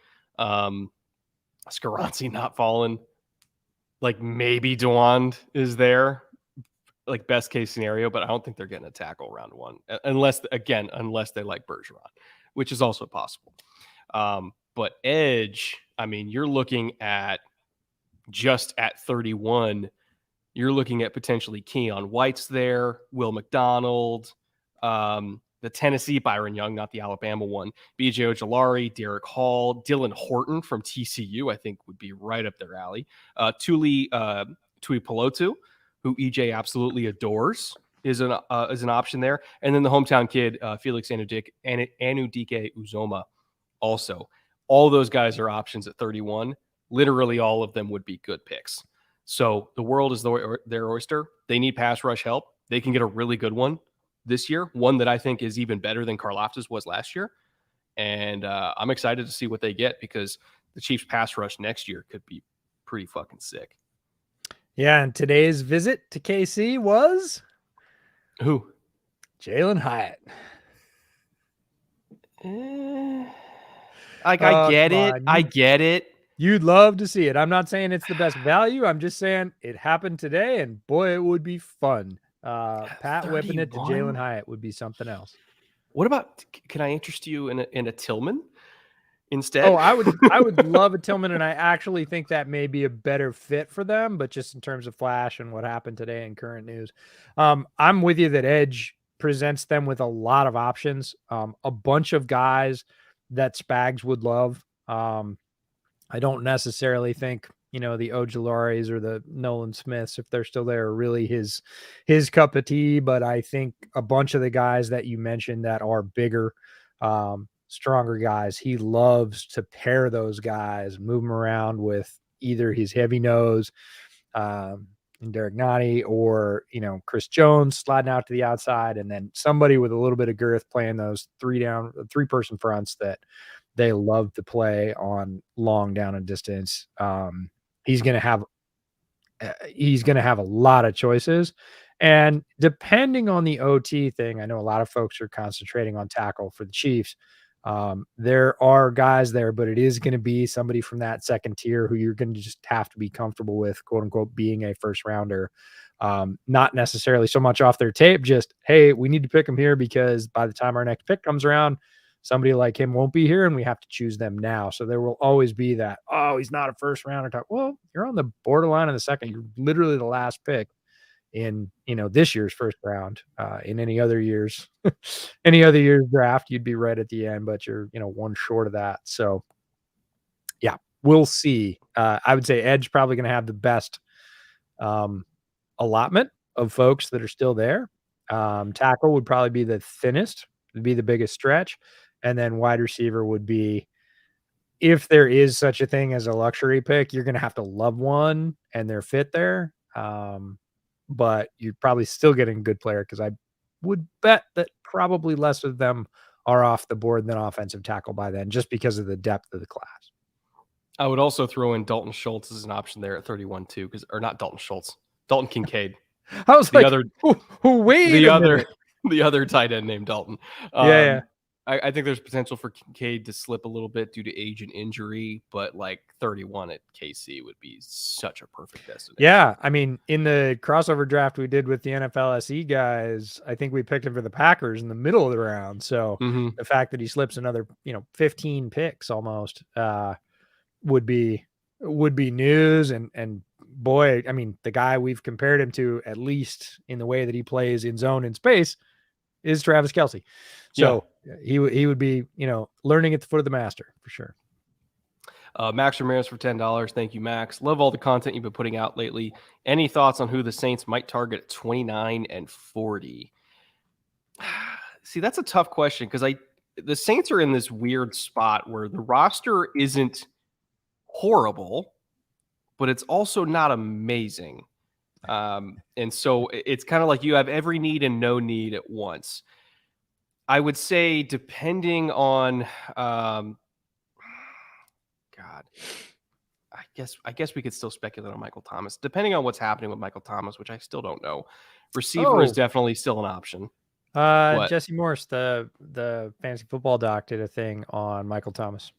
Skaranzi not falling. Like maybe Dewand is there, like best case scenario, but I don't think they're getting a tackle round 1 unless they like Bergeron, which is also possible. But edge, I mean, you're looking at just at 31, you're looking at potentially Keon White's there, Will McDonald, the Tennessee Byron Young, not the Alabama one, B.J. Ojolari, Derek Hall, Dylan Horton from TCU, I think would be right up their alley. Tuli Pelotu, who EJ absolutely adores. Tyler is an option there, and then the hometown kid Felix Anudike Uzoma also. All those guys are options at 31. Literally all of them would be good picks. So the world is their oyster. They need pass rush help. They can get a really good one this year, one that I think is even better than Karlaftis was last year. And I'm excited to see what they get because the Chiefs pass rush next year could be pretty fucking sick. Yeah, and today's visit to KC was who? Jalin Hyatt. I get it. I get it. You'd love to see it. I'm not saying it's the best value. I'm just saying it happened today, and boy, it would be fun. Pat whipping it to Jalin Hyatt would be something else. What about? Can I interest you in a Tillman instead? Oh, I would love a Tillman, and I actually think that may be a better fit for them. But just in terms of flash and what happened today in current news, I'm with you that Edge presents them with a lot of options, a bunch of guys that Spags would love. I don't necessarily think, the Ojularis or the Nolan Smiths, if they're still there, are really his cup of tea. But I think a bunch of the guys that you mentioned that are bigger, stronger guys, he loves to pair those guys, move them around with either his heavy nose, and Derek Nottie, or, Chris Jones sliding out to the outside, and then somebody with a little bit of girth playing those three-person fronts that they love to play on long down and distance. He's going to have a lot of choices. And depending on the OT thing, I know a lot of folks are concentrating on tackle for the Chiefs. There are guys there, but it is going to be somebody from that second tier who you're going to just have to be comfortable with, quote unquote, being a first rounder. Not necessarily so much off their tape, just, hey, we need to pick him here because by the time our next pick comes around, somebody like him won't be here and we have to choose them now. So there will always be that, oh, he's not a first rounder. Well, you're on the borderline of the second. You're literally the last pick in, this year's first round. In any other year's draft, you'd be right at the end, but you're, one short of that. So yeah, we'll see. I would say Edge probably going to have the best allotment of folks that are still there. Tackle would probably be the thinnest, would be the biggest stretch. And then wide receiver would be, if there is such a thing as a luxury pick, you're going to have to love one and they're fit there. But you're probably still getting a good player because I would bet that probably less of them are off the board than offensive tackle by then, just because of the depth of the class. I would also throw in Dalton Schultz as an option there at 31 too, or not Dalton Schultz, Dalton Kincaid. I was the other tight end named Dalton. Yeah. I think there's potential for Kincaid to slip a little bit due to age and injury, but like 31 at KC would be such a perfect destination. Yeah. I mean, in the crossover draft we did with the NFL SE guys, I think we picked him for the Packers in the middle of the round. So the fact that he slips another, 15 picks almost would be news. And boy, I mean, the guy we've compared him to, at least in the way that he plays in zone and space, is Travis Kelce. So he would be, learning at the foot of the master for sure. Max Ramirez for $10. Thank you, Max. Love all the content you've been putting out lately. Any thoughts on who the Saints might target at 29 and 40? See, that's a tough question because the Saints are in this weird spot where the roster isn't horrible, but it's also not amazing. And so it's kind of like you have every need and no need at once. I would say, depending on, God, I guess we could still speculate on Michael Thomas, depending on what's happening with Michael Thomas, which I still don't know. Receiver is definitely still an option. Jesse Morse, the fantasy football doc, did a thing on Michael Thomas.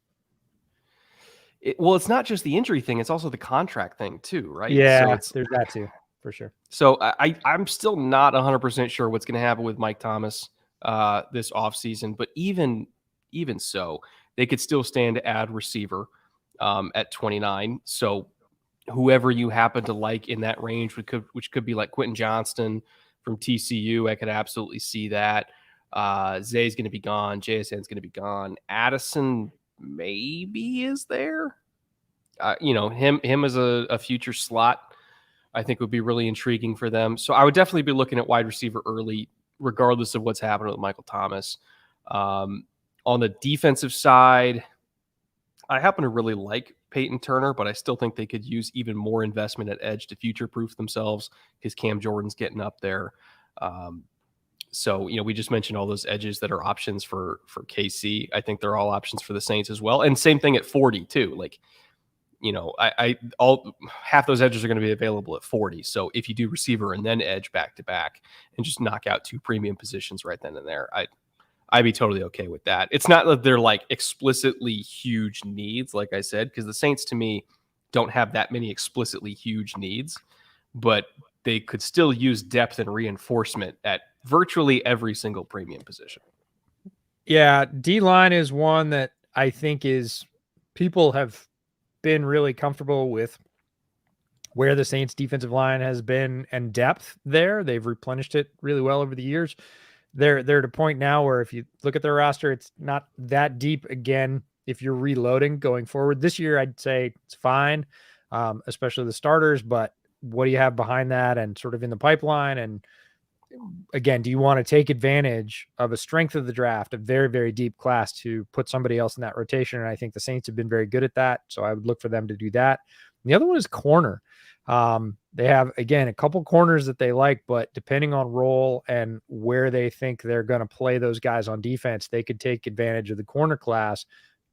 It's not just the injury thing; it's also the contract thing too, right? Yeah, so there's that too, for sure. So I'm still not 100% sure what's going to happen with Mike Thomas this offseason, but even so, they could still stand to add receiver at 29. So whoever you happen to like in that range, which could be like Quentin Johnston from TCU, I could absolutely see that. Zay's going to be gone. JSN's going to be gone. Addison maybe is there. Him as a future slot I think would be really intriguing for them. So I would definitely be looking at wide receiver early, regardless of what's happening with Michael Thomas. On the defensive side, I happen to really like Peyton Turner, but I still think they could use even more investment at edge to future-proof themselves because Cam Jordan's getting up there. So, we just mentioned all those edges that are options for KC. I think they're all options for the Saints as well. And same thing at 40 too. Like, all half those edges are going to be available at 40. So if you do receiver and then edge back to back and just knock out 2 premium positions right then and there, I'd be totally okay with that. It's not that they're like explicitly huge needs, like I said, because the Saints to me don't have that many explicitly huge needs, but they could still use depth and reinforcement at virtually every single premium position. Yeah, D-line is one that I think people have been really comfortable with where the Saints defensive line has been and depth there. They've replenished it really well over the years. They're at a point now where if you look at their roster, it's not that deep again. If you're reloading going forward this year, I'd say it's fine, especially the starters. But what do you have behind that and sort of in the pipeline? And again, do you want to take advantage of a strength of the draft, a very, very deep class to put somebody else in that rotation? And I think the Saints have been very good at that. So I would look for them to do that. And the other one is corner. They have, again, a couple corners that they like, but depending on role and where they think they're going to play those guys on defense, they could take advantage of the corner class.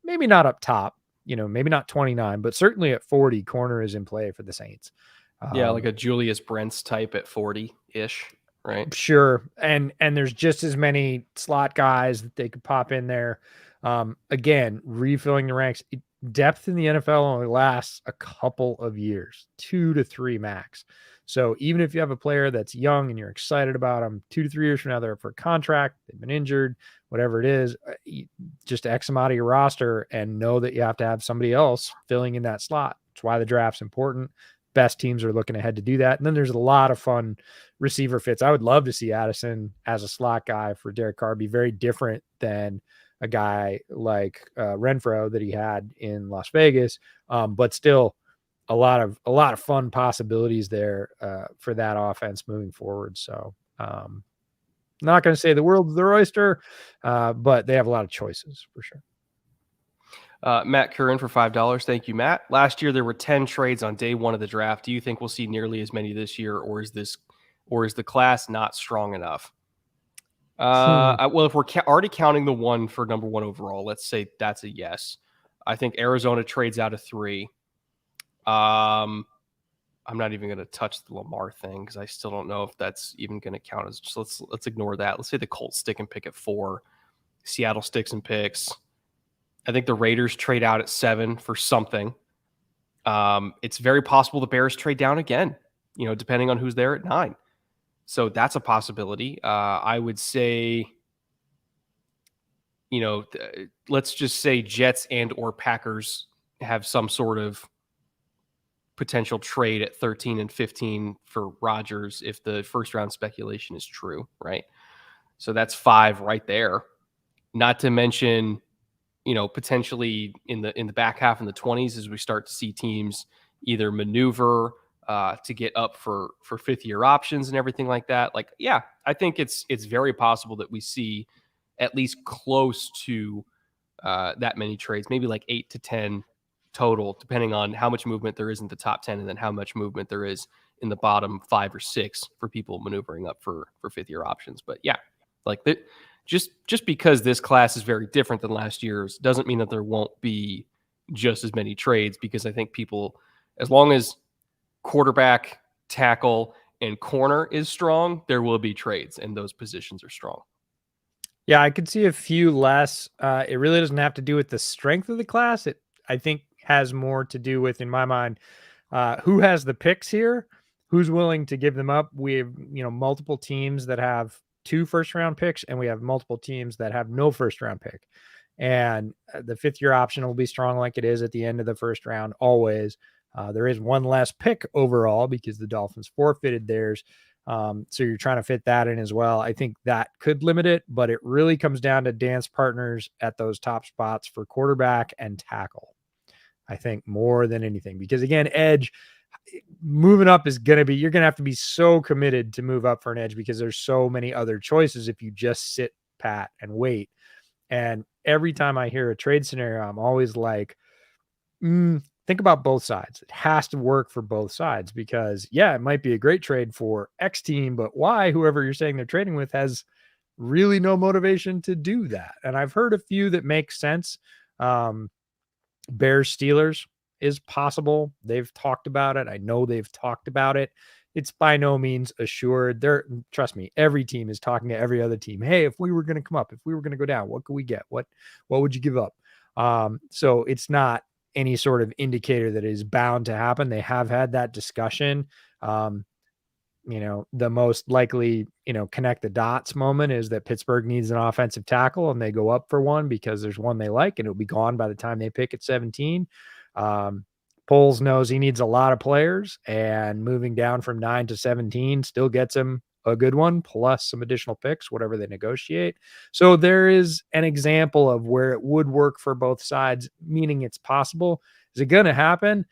Maybe not up top, maybe not 29, but certainly at 40, corner is in play for the Saints. Yeah, like a Julius Brents type at 40-ish. Right. Sure. And there's just as many slot guys that they could pop in there. Again, refilling the ranks. Depth in the NFL only lasts a couple of years, 2 to 3 max. So even if you have a player that's young and you're excited about them, 2 to 3 years from now, they're up for a contract, they've been injured, whatever it is, just X them out of your roster and know that you have to have somebody else filling in that slot. That's why the draft's important. Best teams are looking ahead to do that. And then there's a lot of fun receiver fits. I would love to see Addison as a slot guy for Derek Carr be very different than a guy like Renfro that he had in Las Vegas, but still a lot of fun possibilities there for that offense moving forward. So not going to say the world's their oyster, but they have a lot of choices for sure. Matt Curran for $5. Thank you, Matt. Last year, there were 10 trades on day one of the draft. Do you think we'll see nearly as many this year, or is the class not strong enough? Well, if we're already counting the one for number 1 overall, let's say that's a yes. I think Arizona trades out of 3. I'm not even going to touch the Lamar thing because I still don't know if that's even going to count as. Just let's ignore that. Let's say the Colts stick and pick at 4. Seattle sticks and picks. I think the Raiders trade out at 7 for something. It's very possible the Bears trade down again, depending on who's there at 9. So that's a possibility. I would say, let's just say Jets and or Packers have some sort of potential trade at 13 and 15 for Rodgers if the first round speculation is true, right? So that's 5 right there. Not to mention, potentially in the back half in the 20s as we start to see teams either maneuver to get up for 5th-year options and everything like that. Like, yeah, I think it's very possible that we see at least close to that many trades, maybe like 8 to 10 total, depending on how much movement there is in the top 10 and then how much movement there is in the bottom 5 or 6 for people maneuvering up for 5th-year options. But yeah, like that. Just because this class is very different than last year's doesn't mean that there won't be just as many trades, because I think people, as long as quarterback, tackle, and corner is strong, there will be trades, and those positions are strong. Yeah, I could see a few less. It really doesn't have to do with the strength of the class. It, I think, has more to do with, in my mind, who has the picks here, who's willing to give them up. We have, multiple teams that have 2 first-round picks, and we have multiple teams that have no first-round pick. And the 5th-year option will be strong like it is at the end of the first round always. There is one less pick overall because the Dolphins forfeited theirs. So you're trying to fit that in as well. I think that could limit it, but it really comes down to dance partners at those top spots for quarterback and tackle, I think, more than anything. Because, again, edge, moving up is going to be, you're going to have to be so committed to move up for an edge because there's so many other choices if you just sit pat and wait. And every time I hear a trade scenario, I'm always like, think about both sides. It has to work for both sides because, yeah, it might be a great trade for X team, but Y, whoever you're saying they're trading with, has really no motivation to do that. And I've heard a few that make sense. Bears Steelers is possible. They've talked about it. I know they've talked about it. It's by no means assured. Trust me, every team is talking to every other team. Hey, if we were going to come up, if we were going to go down, what could we get? What would you give up? So it's not any sort of indicator that is bound to happen. They have had that discussion. The most likely, connect the dots moment is that Pittsburgh needs an offensive tackle and they go up for one because there's one they like and it'll be gone by the time they pick at 17. Poles knows he needs a lot of players, and moving down from 9 to 17 still gets him a good one, plus some additional picks, whatever they negotiate. So there is an example of where it would work for both sides, meaning it's possible. Is it going to happen?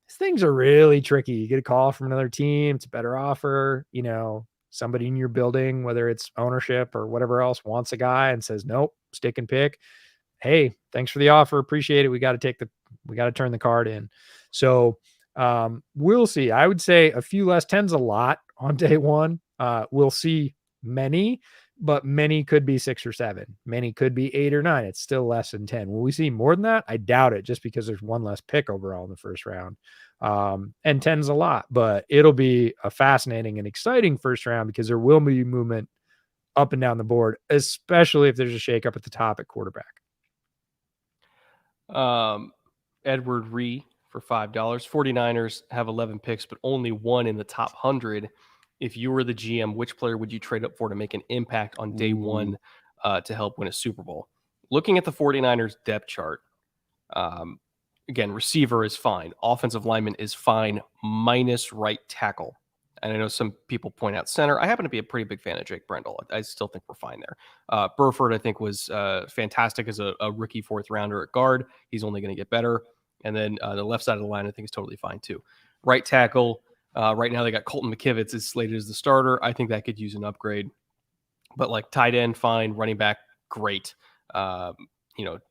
These things are really tricky. You get a call from another team, it's a better offer, somebody in your building, whether it's ownership or whatever else, wants a guy and says, nope, stick and pick. Hey, thanks for the offer. Appreciate it. We got to turn the card in. So we'll see. I would say a few less, 10's a lot on day one. We'll see many, but many could be 6 or 7. Many could be 8 or 9. It's still less than 10. Will we see more than that? I doubt it, just because there's one less pick overall in the first round. And 10's a lot, but it'll be a fascinating and exciting first round because there will be movement up and down the board, especially if there's a shakeup at the top at quarterback. Edward Ree for $5. 49ers have 11 picks, but only one in the top 100. If you were the GM, which player would you trade up for to make an impact on day one to help win a Super Bowl? Looking at the 49ers depth chart, again, receiver is fine. Offensive lineman is fine, minus right tackle. And I know some people point out center. I happen to be a pretty big fan of Jake Brendel. I still think we're fine there. Burford, I think, was fantastic as a rookie 4th rounder at guard. He's only going to get better. And then the left side of the line, I think, is totally fine too. Right tackle, right now they got Colton McKivitz is slated as the starter. I think that could use an upgrade. But like tight end, fine. Running back, great.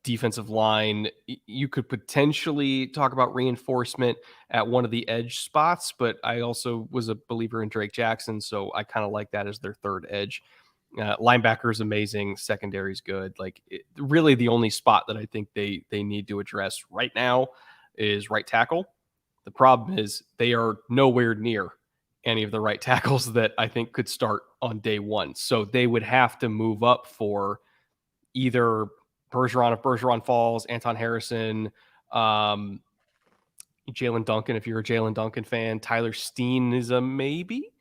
Defensive line, you could potentially talk about reinforcement at one of the edge spots, but I also was a believer in Drake Jackson, so I kind of like that as their third edge. Linebacker is amazing. Secondary is good. Really the only spot that I think they need to address right now is right tackle. The problem is they are nowhere near any of the right tackles that I think could start on day one. So they would have to move up for either Bergeron if Bergeron falls, Anton Harrison, Jalen Duncan if you're a Jalen Duncan fan. Tyler Steen is a maybe,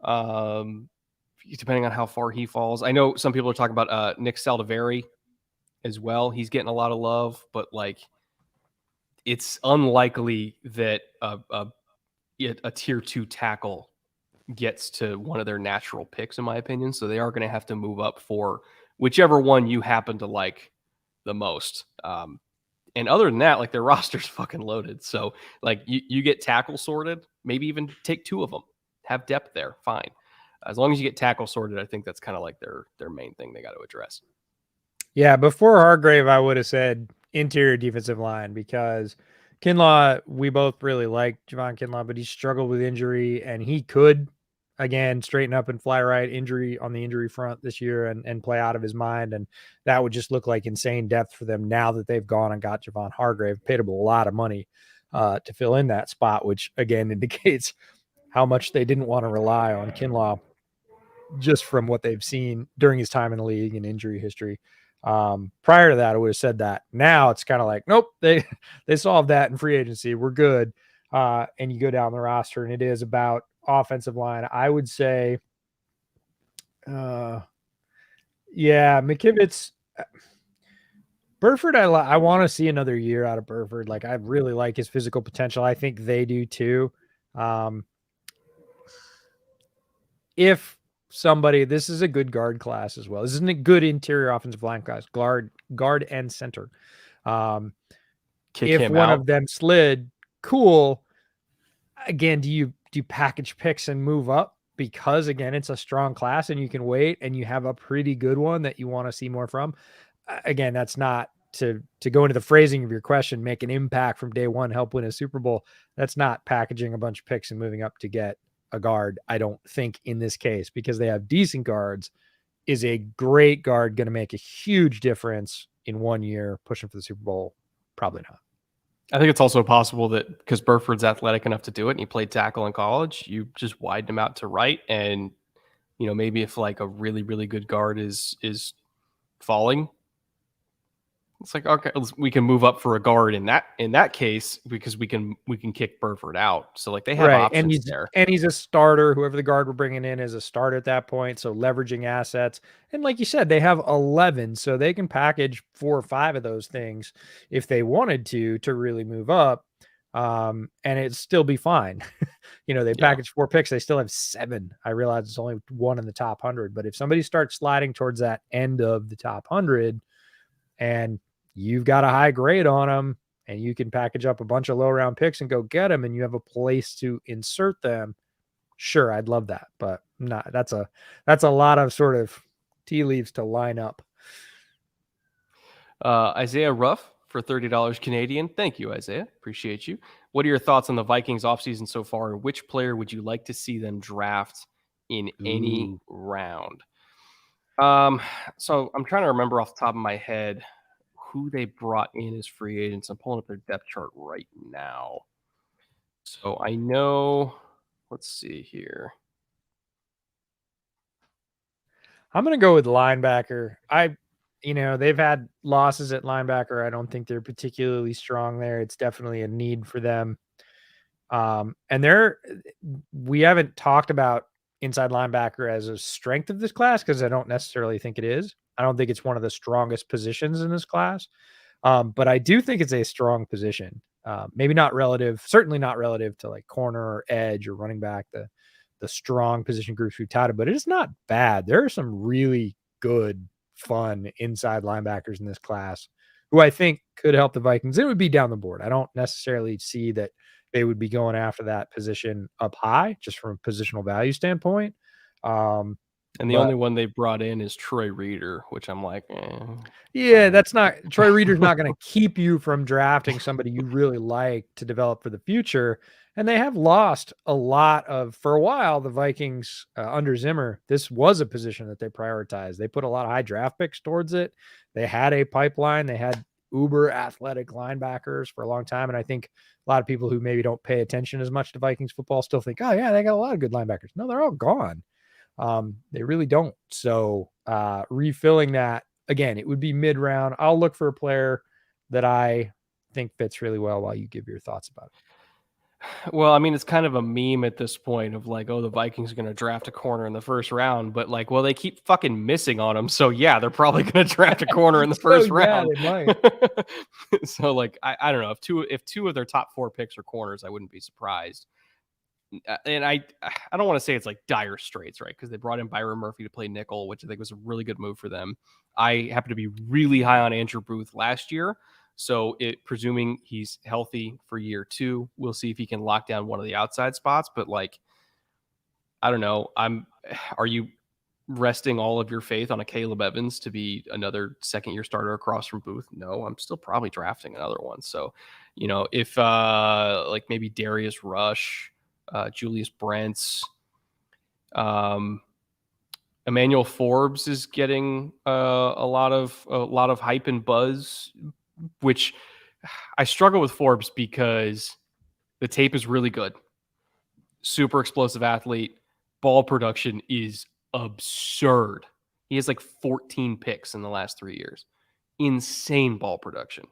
depending on how far he falls. I know some people are talking about Nick Saldiveri as well. He's getting a lot of love, but it's unlikely that a tier 2 tackle gets to one of their natural picks, in my opinion. So they are going to have to move up for whichever one you happen to like the most. And other than that, their roster's fucking loaded. So you get tackle sorted, maybe even take 2 of them, have depth there. Fine. As long as you get tackle sorted, I think that's kind of their main thing they got to address. Yeah. Before Hargrave, I would have said interior defensive line because Kinlaw, we both really like Javon Kinlaw, but he struggled with injury and he could again straighten up and fly right. Injury on the injury front this year and play out of his mind. And that would just look like insane depth for them now that they've gone and got Javon Hargrave, paid him a lot of money to fill in that spot, which again indicates how much they didn't want to rely on Kinlaw just from what they've seen during his time in the league and injury history. Prior to that, I would have said that. Now it's kind of like, nope, they solved that in free agency. We're good. And you go down the roster and it is about offensive line. I would say, McKivitz, Burford. I want to see another year out of Burford. I really like his physical potential. I think they do too. If somebody, this is a good guard class as well. This isn't a good interior offensive line class, guard and center. Kick if him one out. of them slid, cool. again, do you package picks and move up because again it's a strong class and you can wait and you have a pretty good one that you want to see more from? Again, that's not to go into the phrasing of your question, make an impact from day one, help win a Super Bowl. That's not packaging a bunch of picks and moving up to get a guard. I don't think in this case, because they have decent guards. Is a great guard going to make a huge difference in 1 year pushing for the Super Bowl? Probably not. I think it's also possible that because Burford's athletic enough to do it and he played tackle in college, you just widen him out to right. And, maybe if like a really, really good guard is falling, it's like, okay, we can move up for a guard in that case because we can kick Burford out. So like they have options there. And he's a starter. Whoever the guard we're bringing in is a starter at that point. So leveraging assets. And like you said, they have 11, so they can package 4 or 5 of those things if they wanted to really move up. And it'd still be fine. They package 4 picks. They still have 7. I realize it's only 1 in the top 100, but if somebody starts sliding towards that end of the top 100 and you've got a high grade on them and you can package up a bunch of low round picks and go get them and you have a place to insert them, sure, I'd love that. But not, that's a lot of sort of tea leaves to line up. Isaiah Ruff for $30 Canadian. Thank you, Isaiah. Appreciate you. What are your thoughts on the Vikings offseason so far? And which player would you like to see them draft in any round? So I'm trying to remember off the top of my head who they brought in as free agents. I'm pulling up their depth chart right now. So I know, let's see here. I'm going to go with linebacker. They've had losses at linebacker. I don't think they're particularly strong there. It's definitely a need for them. And we haven't talked about inside linebacker as a strength of this class because I don't necessarily think it is. I don't think it's one of the strongest positions in this class. But I do think it's a strong position. Maybe not relative, certainly not relative to like corner or edge or running back, the strong position groups we've touted, but it is not bad. There are some really good, fun inside linebackers in this class who I think could help the Vikings. It would be down the board. I don't necessarily see that they would be going after that position up high just from a positional value standpoint. And the only one they brought in is Troy Reeder, which I'm like, yeah, that's not Troy Reeder's not going to keep you from drafting somebody you really like to develop for the future. And they have lost a lot for a while, the Vikings under Zimmer. This was a position that they prioritized. They put a lot of high draft picks towards it. They had a pipeline. They had uber athletic linebackers for a long time. And I think a lot of people who maybe don't pay attention as much to Vikings football still think, oh yeah, they got a lot of good linebackers. No, they're all gone. They really don't. So refilling that again, it would be mid-round. I'll look for a player that I think fits really well while you give your thoughts about it. Well, I mean, it's kind of a meme at this point of like, oh, the Vikings are going to draft a corner in the first round, but like, well, they keep fucking missing on them. So yeah, they're probably going to draft a corner in the first round. So like, I don't know if two of their top 4 picks are corners, I wouldn't be surprised. And I don't want to say it's like dire straits, right? Because they brought in Byron Murphy to play nickel, which I think was a really good move for them. I happen to be really high on Andrew Booth last year. So presuming he's healthy for year 2, we'll see if he can lock down one of the outside spots. But like, I don't know. Are you resting all of your faith on a Caleb Evans to be another second-year starter across from Booth? No, I'm still probably drafting another one. So, if like maybe Darius Rush, Julius Brents, Emmanuel Forbes is getting a lot of hype and buzz, which I struggle with Forbes because the tape is really good. Super explosive athlete. Ball production is absurd. He has like 14 picks in the last 3 years. Insane ball production.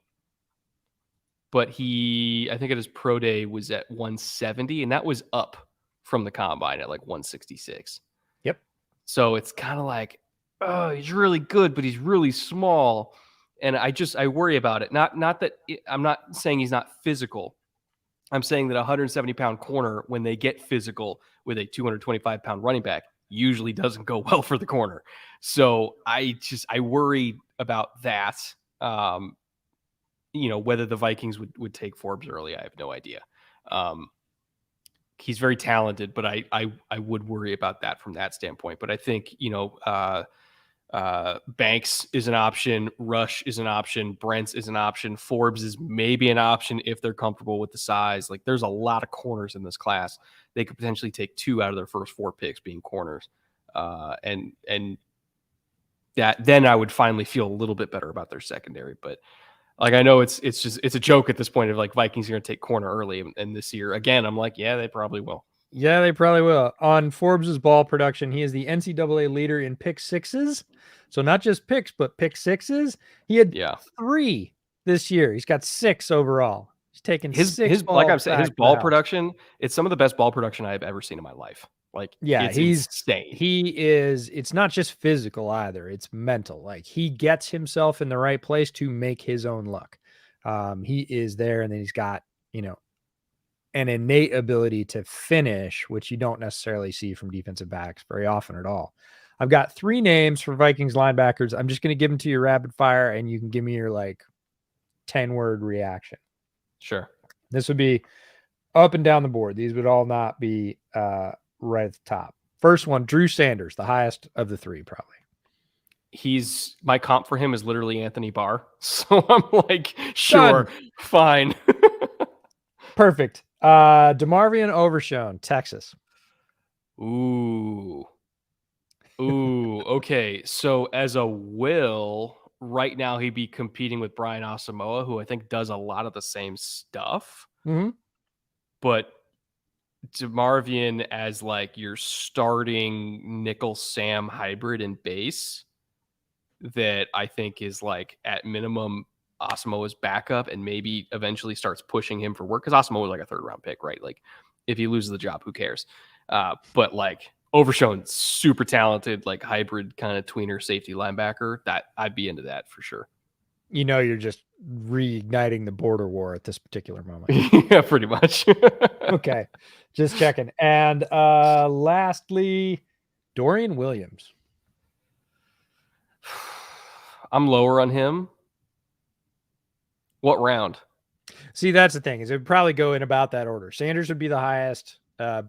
But I think at his pro day was at 170, and that was up from the combine at like 166. Yep. So it's kind of like, oh, he's really good, but he's really small. And I worry about it. Not that I'm not saying he's not physical. I'm saying that a 170-pound corner, when they get physical with a 225-pound running back, usually doesn't go well for the corner. So I worry about that. Whether the Vikings would take Forbes early, I have no idea. he's very talented, but I would worry about that from that standpoint. But I think, Banks is an option. Rush is an option. Brents is an option. Forbes is maybe an option if they're comfortable with the size. Like, there's a lot of corners in this class. They could potentially take 2 out of their first 4 picks being corners. And that then I would finally feel a little bit better about their secondary. But like, I know it's a joke at this point of like Vikings are going to take corner early. And this year, again, I'm like, yeah, they probably will. Yeah, they probably will. On Forbes's ball production, he is the NCAA leader in pick sixes. So not just picks, but pick sixes. He had 3 this year. He's got 6 overall. He's taken his balls like I'm saying, his ball back. production. It's some of the best ball production I've ever seen in my life. Like, yeah, he's insane. It's not just physical either. It's mental. Like, he gets himself in the right place to make his own luck. He is there, and then he's got, an innate ability to finish, which you don't necessarily see from defensive backs very often at all. I've got 3 names for Vikings linebackers. I'm just going to give them to you rapid fire, and you can give me your 10-word reaction. Sure. This would be up and down the board. These would all not be right at the top. First one, Drew Sanders, the highest of the 3, probably. My comp for him is literally Anthony Barr. So I'm like, sure, fine. Perfect. DeMarvion Overshown, Texas. Ooh. Okay. So as a will, right now he'd be competing with Brian Asamoah, who I think does a lot of the same stuff. Mm-hmm. But DeMarvion as your starting nickel Sam hybrid in base, that I think is at minimum Asamoah's backup, and maybe eventually starts pushing him for work, because Asamoah was a 3rd-round pick, right? If he loses the job, who cares? But Overshown, super talented, hybrid kind of tweener safety linebacker. That I'd be into that for sure. You're just reigniting the border war at this particular moment. Yeah, pretty much. Okay, just checking. And lastly, Dorian Williams. I'm lower on him. What round? See, that's the thing, is it would probably go in about that order. Sanders would be the highest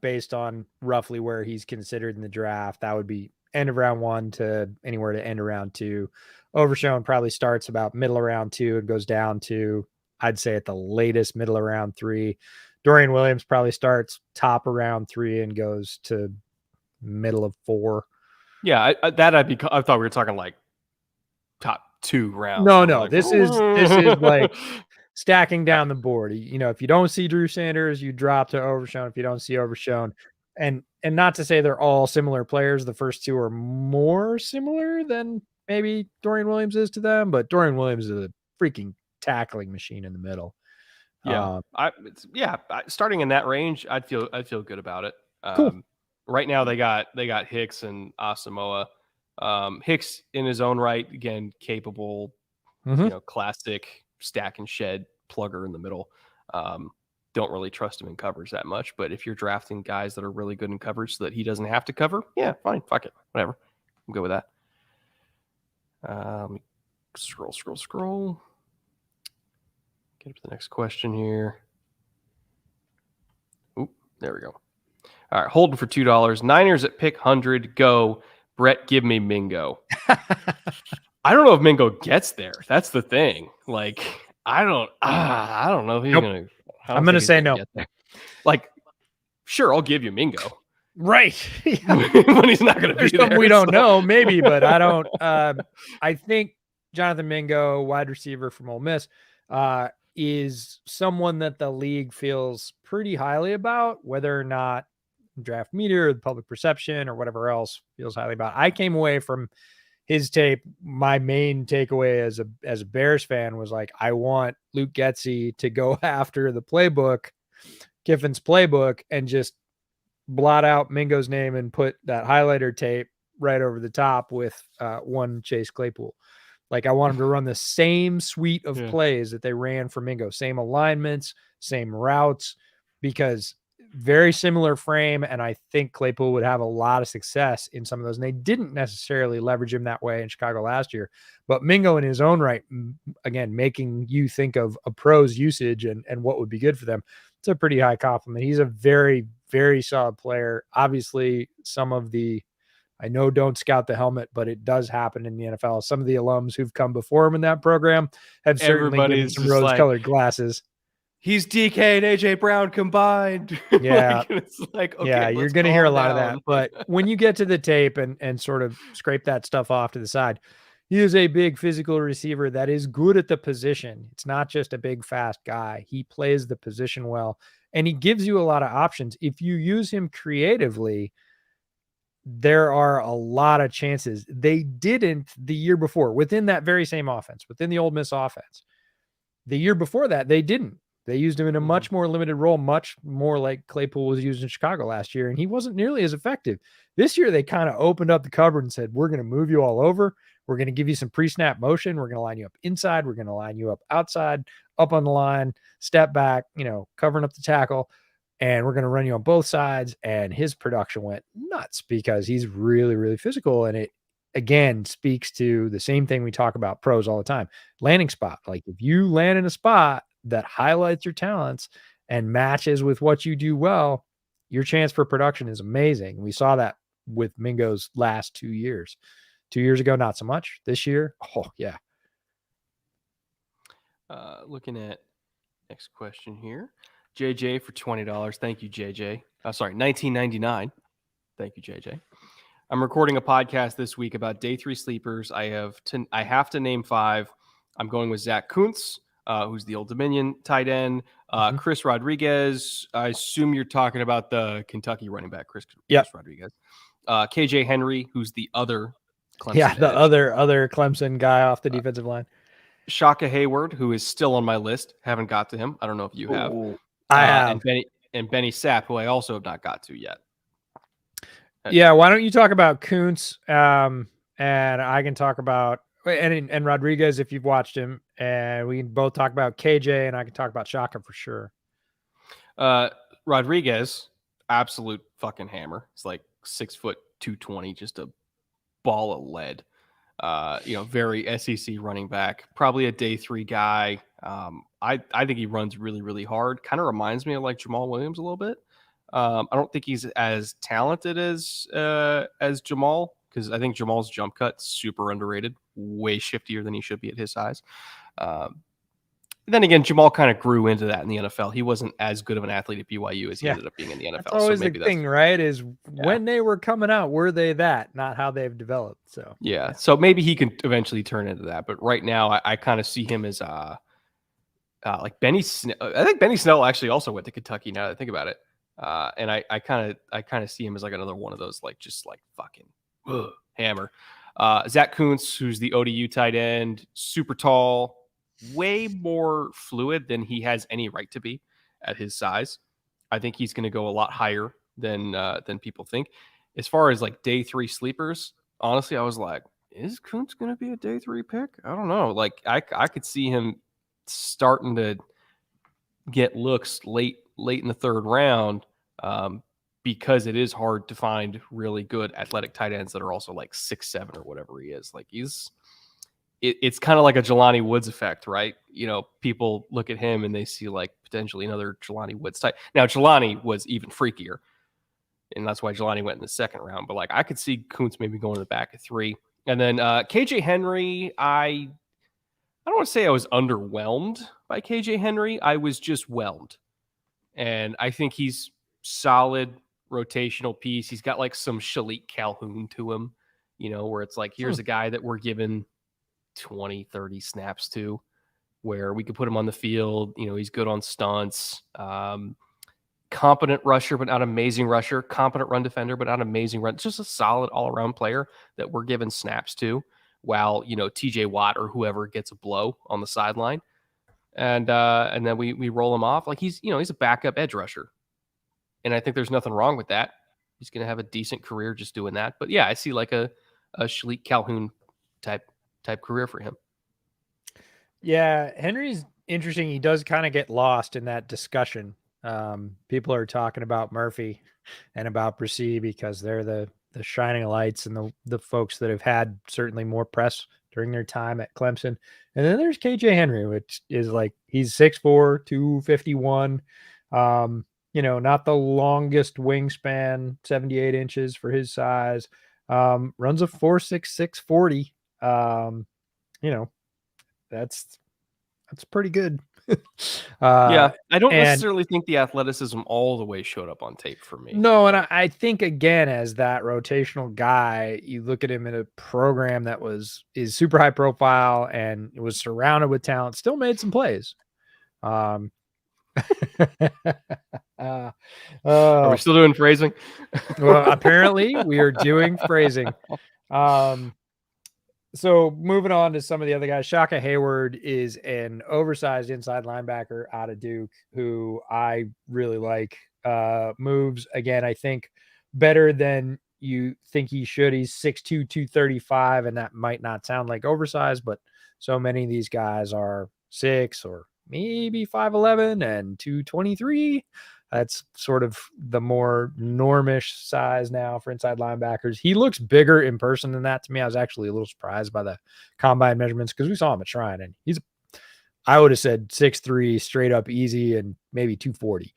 based on roughly where he's considered in the draft. That would be end of round 1 to anywhere to end of round 2. Overshown probably starts about middle of round 2 and goes down to, I'd say at the latest, middle of round 3. Dorian Williams probably starts top of round 3 and goes to middle of 4. Yeah, I thought we were talking top 2 rounds. No, this is stacking down the board. If you don't see Drew Sanders, you drop to Overshown. If you don't see Overshown, and not to say they're all similar players, the first 2 are more similar than maybe Dorian Williams is to them, but Dorian Williams is a freaking tackling machine in the middle. Yeah, starting in that range, I'd feel good about it. Cool. Right now they got Hicks and Asamoah. Hicks in his own right, again, capable, classic stack and shed plugger in the middle. Don't really trust him in coverage that much, but if you're drafting guys that are really good in coverage so that he doesn't have to cover, yeah, fine, fuck it, whatever. I'm good with that. Scroll. Get up to the next question here. Oop, there we go. All right, holding for $2. Niners at pick 100. Go. Brett, give me Mingo. I don't know if Mingo gets there. That's the thing. I don't know if he's going to. I'm going to say no. Sure, I'll give you Mingo. Right. When he's not going to be there. We don't know, maybe, but I don't. I think Jonathan Mingo, wide receiver from Ole Miss, is someone that the league feels pretty highly about, whether or not draft media or the public perception or whatever else feels highly about. I came away from his tape. My main takeaway as a Bears fan was I want Luke Getsy to go after the playbook, Kiffin's playbook, and just blot out Mingo's name and put that highlighter tape right over the top with one Chase Claypool. I want him to run the same suite of plays that they ran for Mingo, same alignments, same routes, because very similar frame, and I think Claypool would have a lot of success in some of those. And they didn't necessarily leverage him that way in Chicago last year, but Mingo in his own right, again, making you think of a pro's usage and what would be good for them. it's a pretty high compliment. He's a very, very solid player. Obviously, some of the, I know don't scout the helmet, but it does happen in the NFL. Some of the alums who've come before him in that program have certainly given Everybody's some just like, rose-colored glasses. he's DK and AJ Brown combined. Yeah. Like, it's like, okay, Yeah, you're let's going to hear a calm lot of down. that. But when you get to the tape and sort of scrape that stuff off to the side, he is a big physical receiver that is good at the position. It's not just a big, fast guy. He plays the position well, and he gives you a lot of options. If you use him creatively, there are a lot of chances. They didn't the year before within that very same offense, within the Ole Miss offense. The year before that, they didn't. They used him in a much more limited role, much more like Claypool was used in Chicago last year, and he wasn't nearly as effective. This year, they kind of opened up the cupboard and said, we're going to move you all over. We're going to give you some pre-snap motion. We're going to line you up inside. We're going to line you up outside, up on the line, step back, covering up the tackle, and we're going to run you on both sides. And his production went nuts because he's really, really physical, and it, again, speaks to the same thing we talk about pros all the time. Landing spot. Like if you land in a spot that highlights your talents and matches with what you do well, your chance for production is amazing. We saw that with Mingo's last 2 years. 2 years ago, not so much. This year, oh yeah. Looking at next question here. JJ for $20. Thank you, JJ. Sorry, $19.99. Thank you, JJ. I'm recording a podcast this week about day 3 sleepers. I have to name 5. I'm going with Zach Kuntz, who's the Old Dominion tight end. Chris Rodriguez. I assume you're talking about the Kentucky running back, Chris Rodriguez. KJ Henry, who's the other Clemson edge. other Clemson guy off the defensive line. Shaka Hayward, who is still on my list. Haven't got to him. I don't know if you have. I have. And Benny Sapp, who I also have not got to yet. Yeah, why don't you talk about Kuntz, and I can talk about and Rodriguez if you've watched him, and we can both talk about KJ, and I can talk about Shaka for sure. Rodriguez, absolute fucking hammer. It's like 6 foot 220, just a ball of lead. Very SEC running back, probably a day 3 guy. I think he runs really, really hard. Kind of reminds me of like Jamal Williams a little bit. I don't think he's as talented as Jamal, because I think Jamal's jump cut's super underrated, way shiftier than he should be at his size. Then again, Jamal kind of grew into that in the NFL. He wasn't as good of an athlete at BYU as he ended up being in the NFL. That's always the thing, right? Is when they were coming out, were they that? Not how they've developed. So yeah. So maybe he can eventually turn into that. But right now, I kind of see him as like Benny. I think Benny Snell actually also went to Kentucky. Now that I think about it, and I kind of see him as like another one of those like just like fucking hammer. Zach Kuntz, who's the ODU tight end, super tall. Way more fluid than he has any right to be at his size. I think he's going to go a lot higher than people think. As far as like day 3 sleepers, honestly, I was like, is Kuntz going to be a day 3 pick? I don't know. Like I could see him starting to get looks late in the 3rd round, because it is hard to find really good athletic tight ends that are also like 6'7" or whatever he is. Like it's kind of like a Jelani Woods effect, right? People look at him and they see like potentially another Jelani Woods type. Now, Jelani was even freakier, and that's why Jelani went in the 2nd round. But like I could see Kuntz maybe going to the back of 3. And then KJ Henry, I don't want to say I was underwhelmed by KJ Henry. I was just whelmed. And I think he's solid rotational piece. He's got like some Shalik Calhoun to him, where it's like, here's a guy that we're given 20, 30 snaps to, where we could put him on the field. He's good on stunts, competent rusher, but not amazing rusher, competent run defender, but not amazing run. Just a solid all around player that we're given snaps to, while, TJ Watt or whoever gets a blow on the sideline. And then we roll him off. Like he's a backup edge rusher. And I think there's nothing wrong with that. He's going to have a decent career just doing that. But yeah, I see like a Shalik Calhoun type career for him. Yeah, Henry's interesting. He does kind of get lost in that discussion. People are talking about Murphy and about Bresee because they're the shining lights and the folks that have had certainly more press during their time at Clemson. And then there's KJ Henry, which is like he's 6'4", 251. Not the longest wingspan, 78 inches for his size. Runs a 4.66 40. That's pretty good. Yeah, I don't And necessarily think the athleticism all the way showed up on tape for me. no, and I think again, as that rotational guy, you look at him in a program that is super high profile and was surrounded with talent, still made some plays. Uh, Are we oh, still doing phrasing? well, apparently we are doing phrasing. So moving on to some of the other guys, Shaka Hayward is an oversized inside linebacker out of Duke who I really like. Moves again, I think better than you think he should. He's 6'2", 235, and that might not sound like oversized, but so many of these guys are 6 or maybe 5'11" and 223. That's sort of the more normish size now for inside linebackers. He looks bigger in person than that to me. I was actually a little surprised by the combine measurements because we saw him at Shrine, and I would have said 6'3", straight up easy, and maybe 240.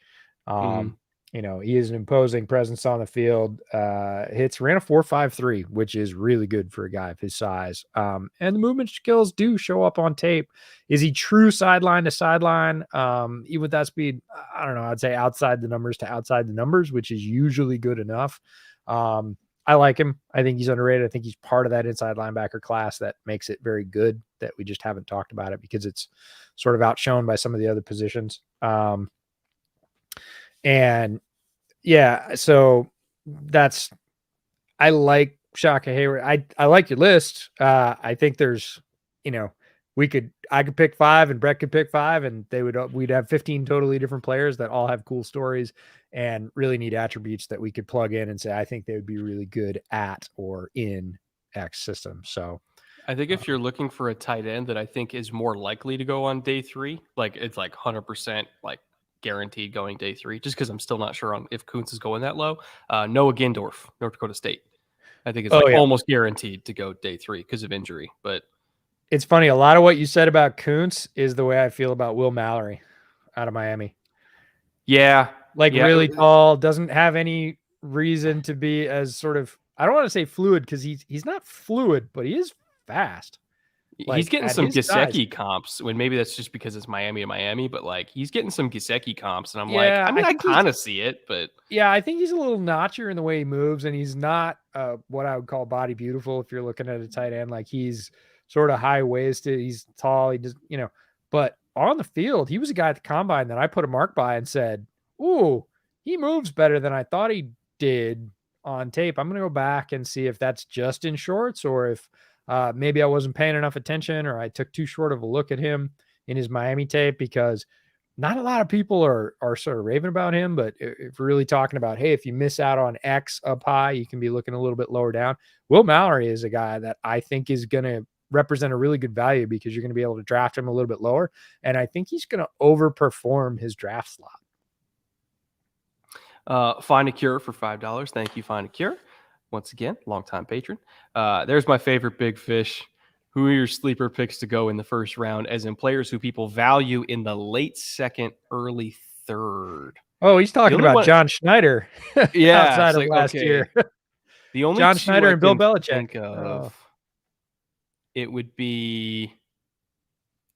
He is an imposing presence on the field. Ran a 4.53, which is really good for a guy of his size. And the movement skills do show up on tape. Is he true sideline to sideline? Even with that speed, I don't know. I'd say outside the numbers to outside the numbers, which is usually good enough. I like him. I think he's underrated. I think he's part of that inside linebacker class that makes it very good, that we just haven't talked about it because it's sort of outshone by some of the other positions. And yeah, so I like Shaka Hayward. I like your list. I think there's, I could pick 5 and Brett could pick 5, and we'd have 15 totally different players that all have cool stories and really neat attributes that we could plug in and say, I think they would be really good at or in X system. So I think if you're looking for a tight end that I think is more likely to go on day 3, like it's like 100% like guaranteed going day 3, just because I'm still not sure on if Kuntz is going that low. Noah Gindorf, North Dakota State. I think it's almost guaranteed to go day 3 because of injury. But it's funny. A lot of what you said about Kuntz is the way I feel about Will Mallory out of Miami. Yeah. Really tall, doesn't have any reason to be as sort of, I don't want to say fluid because he's not fluid, but he is fast. He's getting some Gesicki comps, when maybe that's just because it's Miami to Miami, but like he's getting some Gesicki comps, and I kind of see it, but yeah, I think he's a little notchier in the way he moves, and he's not what I would call body beautiful. If you're looking at a tight end, like he's sort of high waisted, he's tall, he just but on the field, he was a guy at the combine that I put a mark by and said, "Ooh, he moves better than I thought he did on tape." I'm gonna go back and see if that's just in shorts or if maybe I wasn't paying enough attention or I took too short of a look at him in his Miami tape, because not a lot of people are sort of raving about him. But if we're really talking about, hey, if you miss out on X up high, you can be looking a little bit lower down. Will Mallory is a guy that I think is going to represent a really good value because you're going to be able to draft him a little bit lower. And I think he's going to overperform his draft slot. Find a Cure for $5. Thank you, Find a Cure. Once again, longtime patron. There's my favorite big fish. Who are your sleeper picks to go in the first round, as in players who people value in the late second, early third? Oh, he's talking about John Schneider. Yeah, outside of last year. The only John Schneider and Bill Belichick. It would be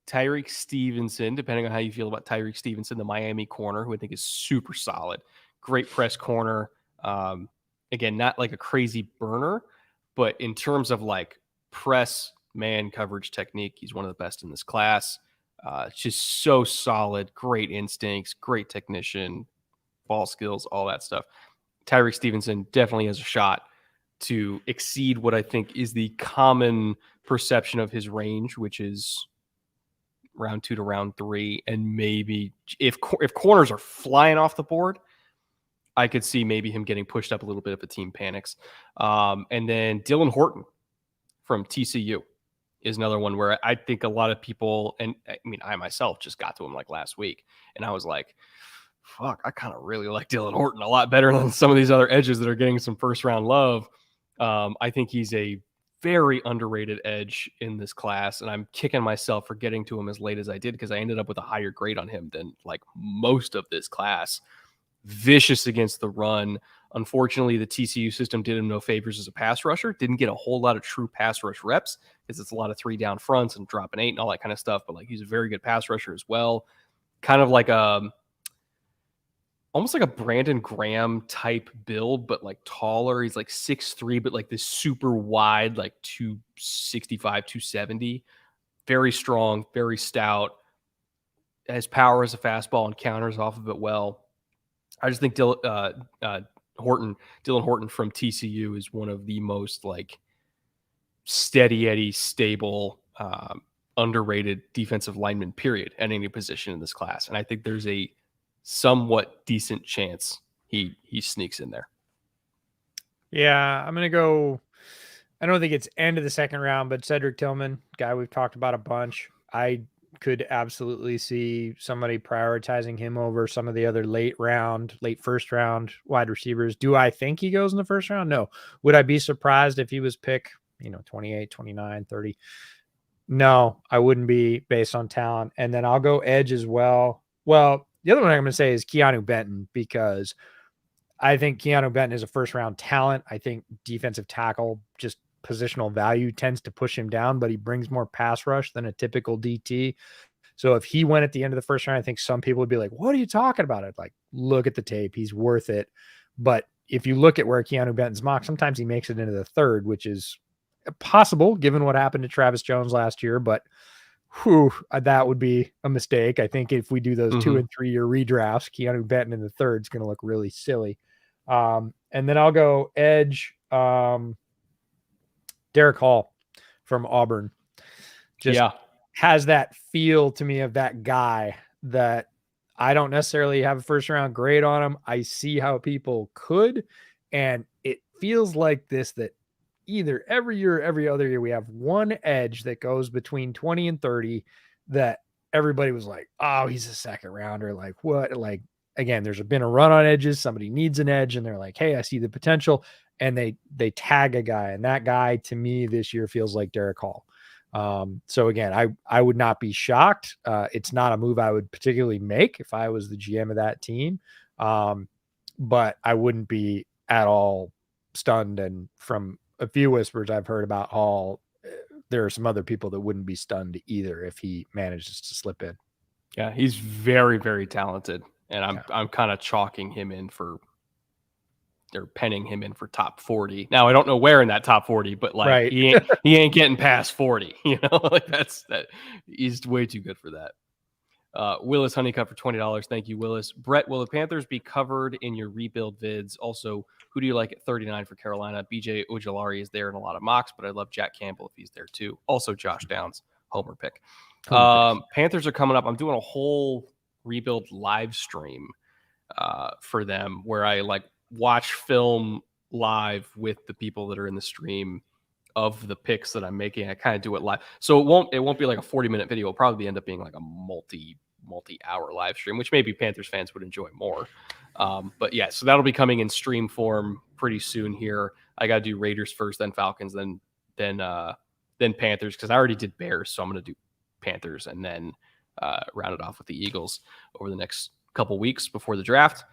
Tyreek Stevenson, depending on how you feel about Tyreek Stevenson, the Miami corner, who I think is super solid. Great press corner. Again, not like a crazy burner, but in terms of like press man coverage technique, he's one of the best in this class. Just so solid, great instincts, great technician, ball skills, all that stuff. Tyreek Stevenson definitely has a shot to exceed what I think is the common perception of his range, which is round 2 to round 3. And maybe if corners are flying off the board, I could see maybe him getting pushed up a little bit if a team panics. And then Dylan Horton from TCU is another one where I think a lot of people, and I mean, I myself just got to him like last week, and I was like, fuck, I kind of really like Dylan Horton a lot better than some of these other edges that are getting some first round love. I think he's a very underrated edge in this class, and I'm kicking myself for getting to him as late as I did because I ended up with a higher grade on him than like most of this class. Vicious against the run. Unfortunately, the TCU system did him no favors as a pass rusher. Didn't get a whole lot of true pass rush reps because it's a lot of 3 down fronts and dropping 8 and all that kind of stuff. But like he's a very good pass rusher as well. Kind of like almost like a Brandon Graham type build, but like taller. He's like 6'3", but like this super wide, like 265, 270. Very strong, very stout. Has power as a fastball and counters off of it well. I just think Dylan Horton from TCU is one of the most like steady Eddie, stable, underrated defensive lineman, period, at any position in this class. And I think there's a somewhat decent chance he sneaks in there. Yeah, I'm gonna go. I don't think it's end of the second round, but Cedric Tillman, guy we've talked about a bunch. I could absolutely see somebody prioritizing him over some of the other late first round wide receivers. Do I think he goes in the first round? No. Would I be surprised if he was pick, 28, 29, 30? No, I wouldn't be based on talent. And then I'll go edge as well. Well, the other one I'm going to say is Keanu Benton, because I think Keanu Benton is a first round talent. I think defensive tackle, just positional value, tends to push him down, but he brings more pass rush than a typical DT. So if he went at the end of the first round, I think some people would be like, what are you talking about? I'd like, look at the tape. He's worth it. But if you look at where Keanu Benton's mocked, sometimes he makes it into the third, which is possible given what happened to Travis Jones last year. But that would be a mistake. I think if we do those 2 and 3 year redrafts, Keanu Benton in the third is going to look really silly. And then I'll go edge. Derek Hall from Auburn just has that feel to me of that guy that I don't necessarily have a first round grade on him. I see how people could, and it feels like this, that either every year or every other year we have one edge that goes between 20 and 30 that everybody was like, oh, he's a second rounder. Like what? Like, again, there's been a run on edges. Somebody needs an edge and they're like, hey, I see the potential. And they tag a guy, and that guy to me this year feels like Derek Hall. So again, I would not be shocked. It's not a move I would particularly make if I was the GM of that team. But I wouldn't be at all stunned. And from a few whispers I've heard about Hall, there are some other people that wouldn't be stunned either if he manages to slip in. Yeah, he's very, very talented. And I'm kind of chalking him in for, they're penning him in for top 40. Now I don't know where in that top 40, but like right. he ain't getting past 40. Like that. He's way too good for that. Willis Honeycutt for $20. Thank you, Willis. Brett, will the Panthers be covered in your rebuild vids? Also, who do you like at 39 for Carolina? BJ Ojulari is there in a lot of mocks, but I love Jack Campbell if he's there too. Also, Josh Downs, homer pick. Panthers are coming up. I'm doing a whole rebuild live stream for them where I like watch film live with the people that are in the stream of the picks that I'm making. I kind of do it live. So it won't be like a 40-minute video. It'll probably end up being like a multi-hour live stream, which maybe Panthers fans would enjoy more. But yeah, so that'll be coming in stream form pretty soon here. I got to do Raiders first, then Falcons, then Panthers, because I already did Bears. So I'm going to do Panthers and then round it off with the Eagles over the next couple weeks before the draft.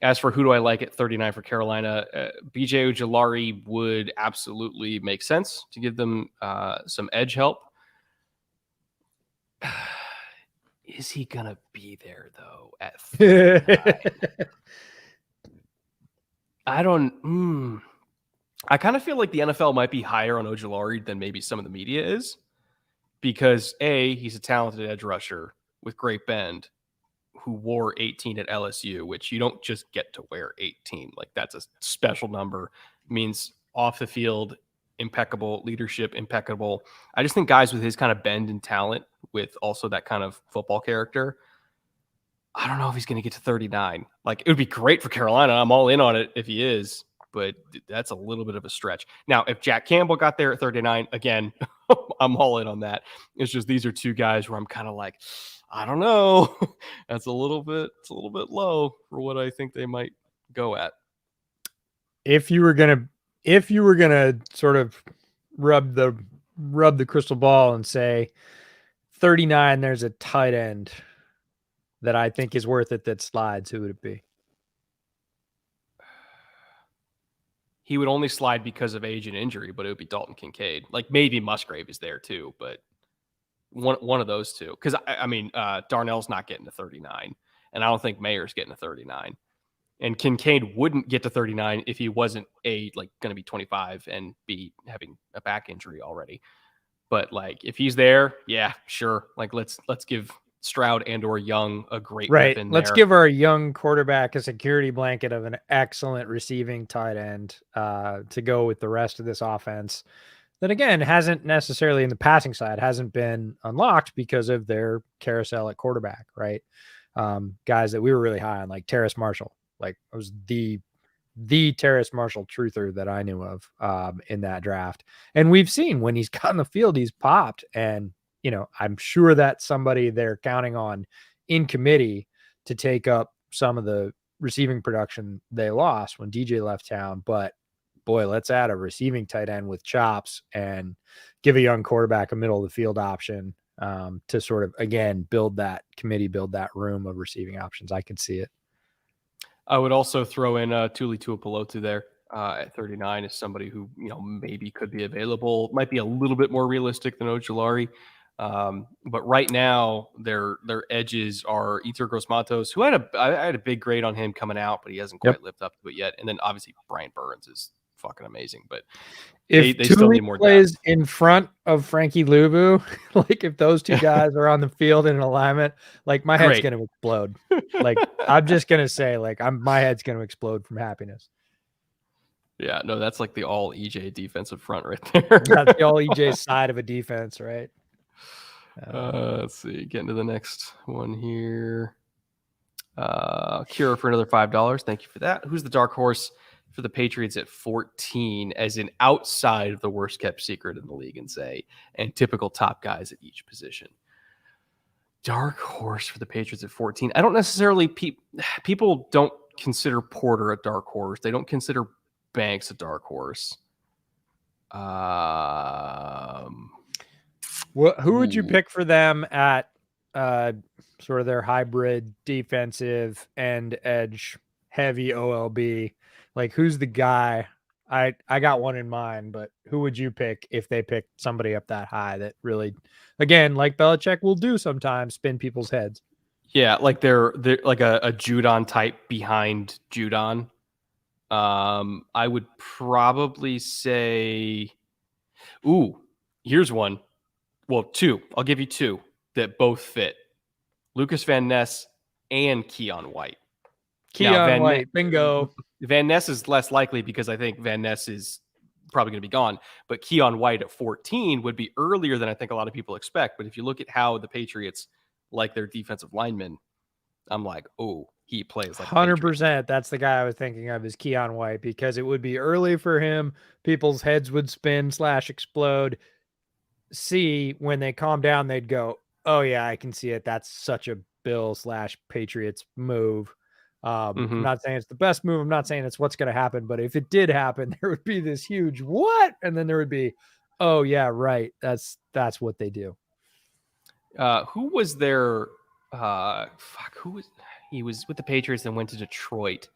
As for who do I like at 39 for Carolina, BJ Ojulari would absolutely make sense to give them some edge help. Is he going to be there, though, at 39? I kind of feel like the NFL might be higher on Ojulari than maybe some of the media is, because A, he's a talented edge rusher with great bend, who wore 18 at LSU, which you don't just get to wear 18. Like that's a special number. It means off the field, impeccable leadership, impeccable. I just think guys with his kind of bend and talent with also that kind of football character, I don't know if he's going to get to 39. Like it would be great for Carolina. I'm all in on it if he is, but that's a little bit of a stretch. Now, if Jack Campbell got there at 39, again, I'm all in on that. It's just, these are two guys where I'm kind of like, I don't know. It's a little bit low for what I think they might go at. If you were gonna sort of rub the crystal ball and say 39, there's a tight end that I think is worth it that slides, who would it be? He would only slide because of age and injury, but it would be Dalton Kincaid. Like maybe Musgrave is there too, but one of those two. Because I mean, Darnell's not getting to 39, and I don't think Mayer's getting to 39. And Kincaid wouldn't get to 39 if he wasn't going to be 25 and be having a back injury already. But like if he's there, yeah, sure. Like let's give Stroud and or Young a great weapon. Let's give our young quarterback a security blanket of an excellent receiving tight end to go with the rest of this offense. That again hasn't necessarily in the passing side hasn't been unlocked because of their carousel at quarterback, right? Guys that we were really high on, like Terrace Marshall. Like it was the Terrace Marshall truther that I knew of in that draft. And we've seen when he's got in the field, he's popped. And, you know, I'm sure that's somebody they're counting on in committee to take up some of the receiving production they lost when DJ left town. But boy, let's add a receiving tight end with chops and give a young quarterback a middle of the field option to sort of, again, build that room of receiving options. I can see it. I would also throw in Tuli Tuipulotu there at 39 as somebody who, you know, maybe could be available. Might be a little bit more realistic than Ojulari. But right now, their edges are Ether Gross-Matos, who I had a big grade on him coming out, but he hasn't quite lived up to it yet. And then obviously Brian Burns is fucking amazing. But if they still need more plays depth in front of Frankie Luvu, like if those two guys are on the field in alignment, like my head's going to explode. Like I'm just going to say, like my head's going to explode from happiness. Yeah, no, that's like the all EJ defensive front right there. That's the all EJ side of a defense, right? Let's see. Getting to the next one here. Cure for another $5. Thank you for that. Who's the dark horse for the Patriots at 14 as an outside of the worst kept secret in the league and typical top guys at each position? Dark horse for the Patriots at 14. I don't necessarily people don't consider Porter a dark horse. They don't consider Banks a dark horse. Who would you pick for them at sort of their hybrid defensive and edge heavy OLB? Like, who's the guy? I got one in mind, but who would you pick if they picked somebody up that high that really, again, like Belichick will do sometimes, spin people's heads? Yeah, like they're like a Judon type behind Judon. I would probably say, here's one. Well, two. I'll give you two that both fit. Lucas Van Ness and Keon White. Keon White, bingo. Van Ness is less likely because I think Van Ness is probably going to be gone. But Keon White at 14 would be earlier than I think a lot of people expect. But if you look at how the Patriots like their defensive linemen, I'm like, oh, he plays like 100%. That's the guy I was thinking of is Keon White because it would be early for him. People's heads would spin / explode. When they calm down, they'd go, oh yeah, I can see it. That's such a Bill / Patriots move. I'm not saying it's the best move. I'm not saying it's what's going to happen, but if it did happen, there would be this huge what? And then there would be, oh yeah, right. That's what they do. Who was their he was with the Patriots and went to Detroit,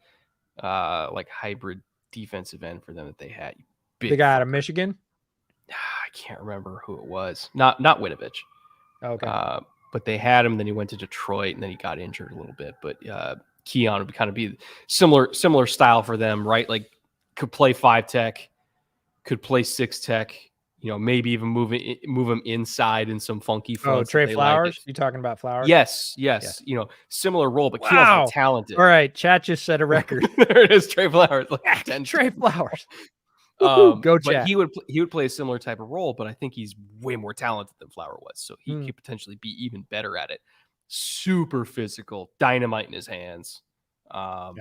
like hybrid defensive end for them that they had. The guy out of Michigan? I can't remember who it was. Not Winovich. Okay. But they had him, then he went to Detroit, and then he got injured a little bit. But Keon would kind of be similar style for them, right? Like could play 5 tech, could play 6 tech. You know, maybe even move him inside in some funky fronts. Oh, Trey Flowers? You talking about Flowers? Yes. Yeah. You know, similar role, but Keon's talented. All right, chat just set a record. There it is, Trey Flowers. Like Trey Flowers. Go chat. He would play a similar type of role, but I think he's way more talented than Flower was, so he could potentially be even better at it. Super physical, dynamite in his hands. All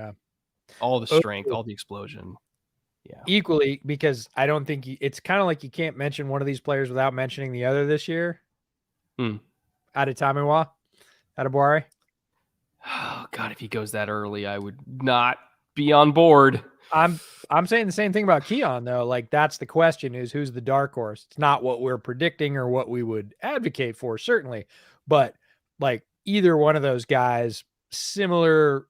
the strength, all the explosion. Yeah. Equally, because I don't think it's kind of like you can't mention one of these players without mentioning the other this year. Adetomiwa, Adebawore. Oh God, if he goes that early, I would not be on board. I'm saying the same thing about Keon though. Like that's the question: is who's the dark horse? It's not what we're predicting or what we would advocate for, certainly, but like either one of those guys, similar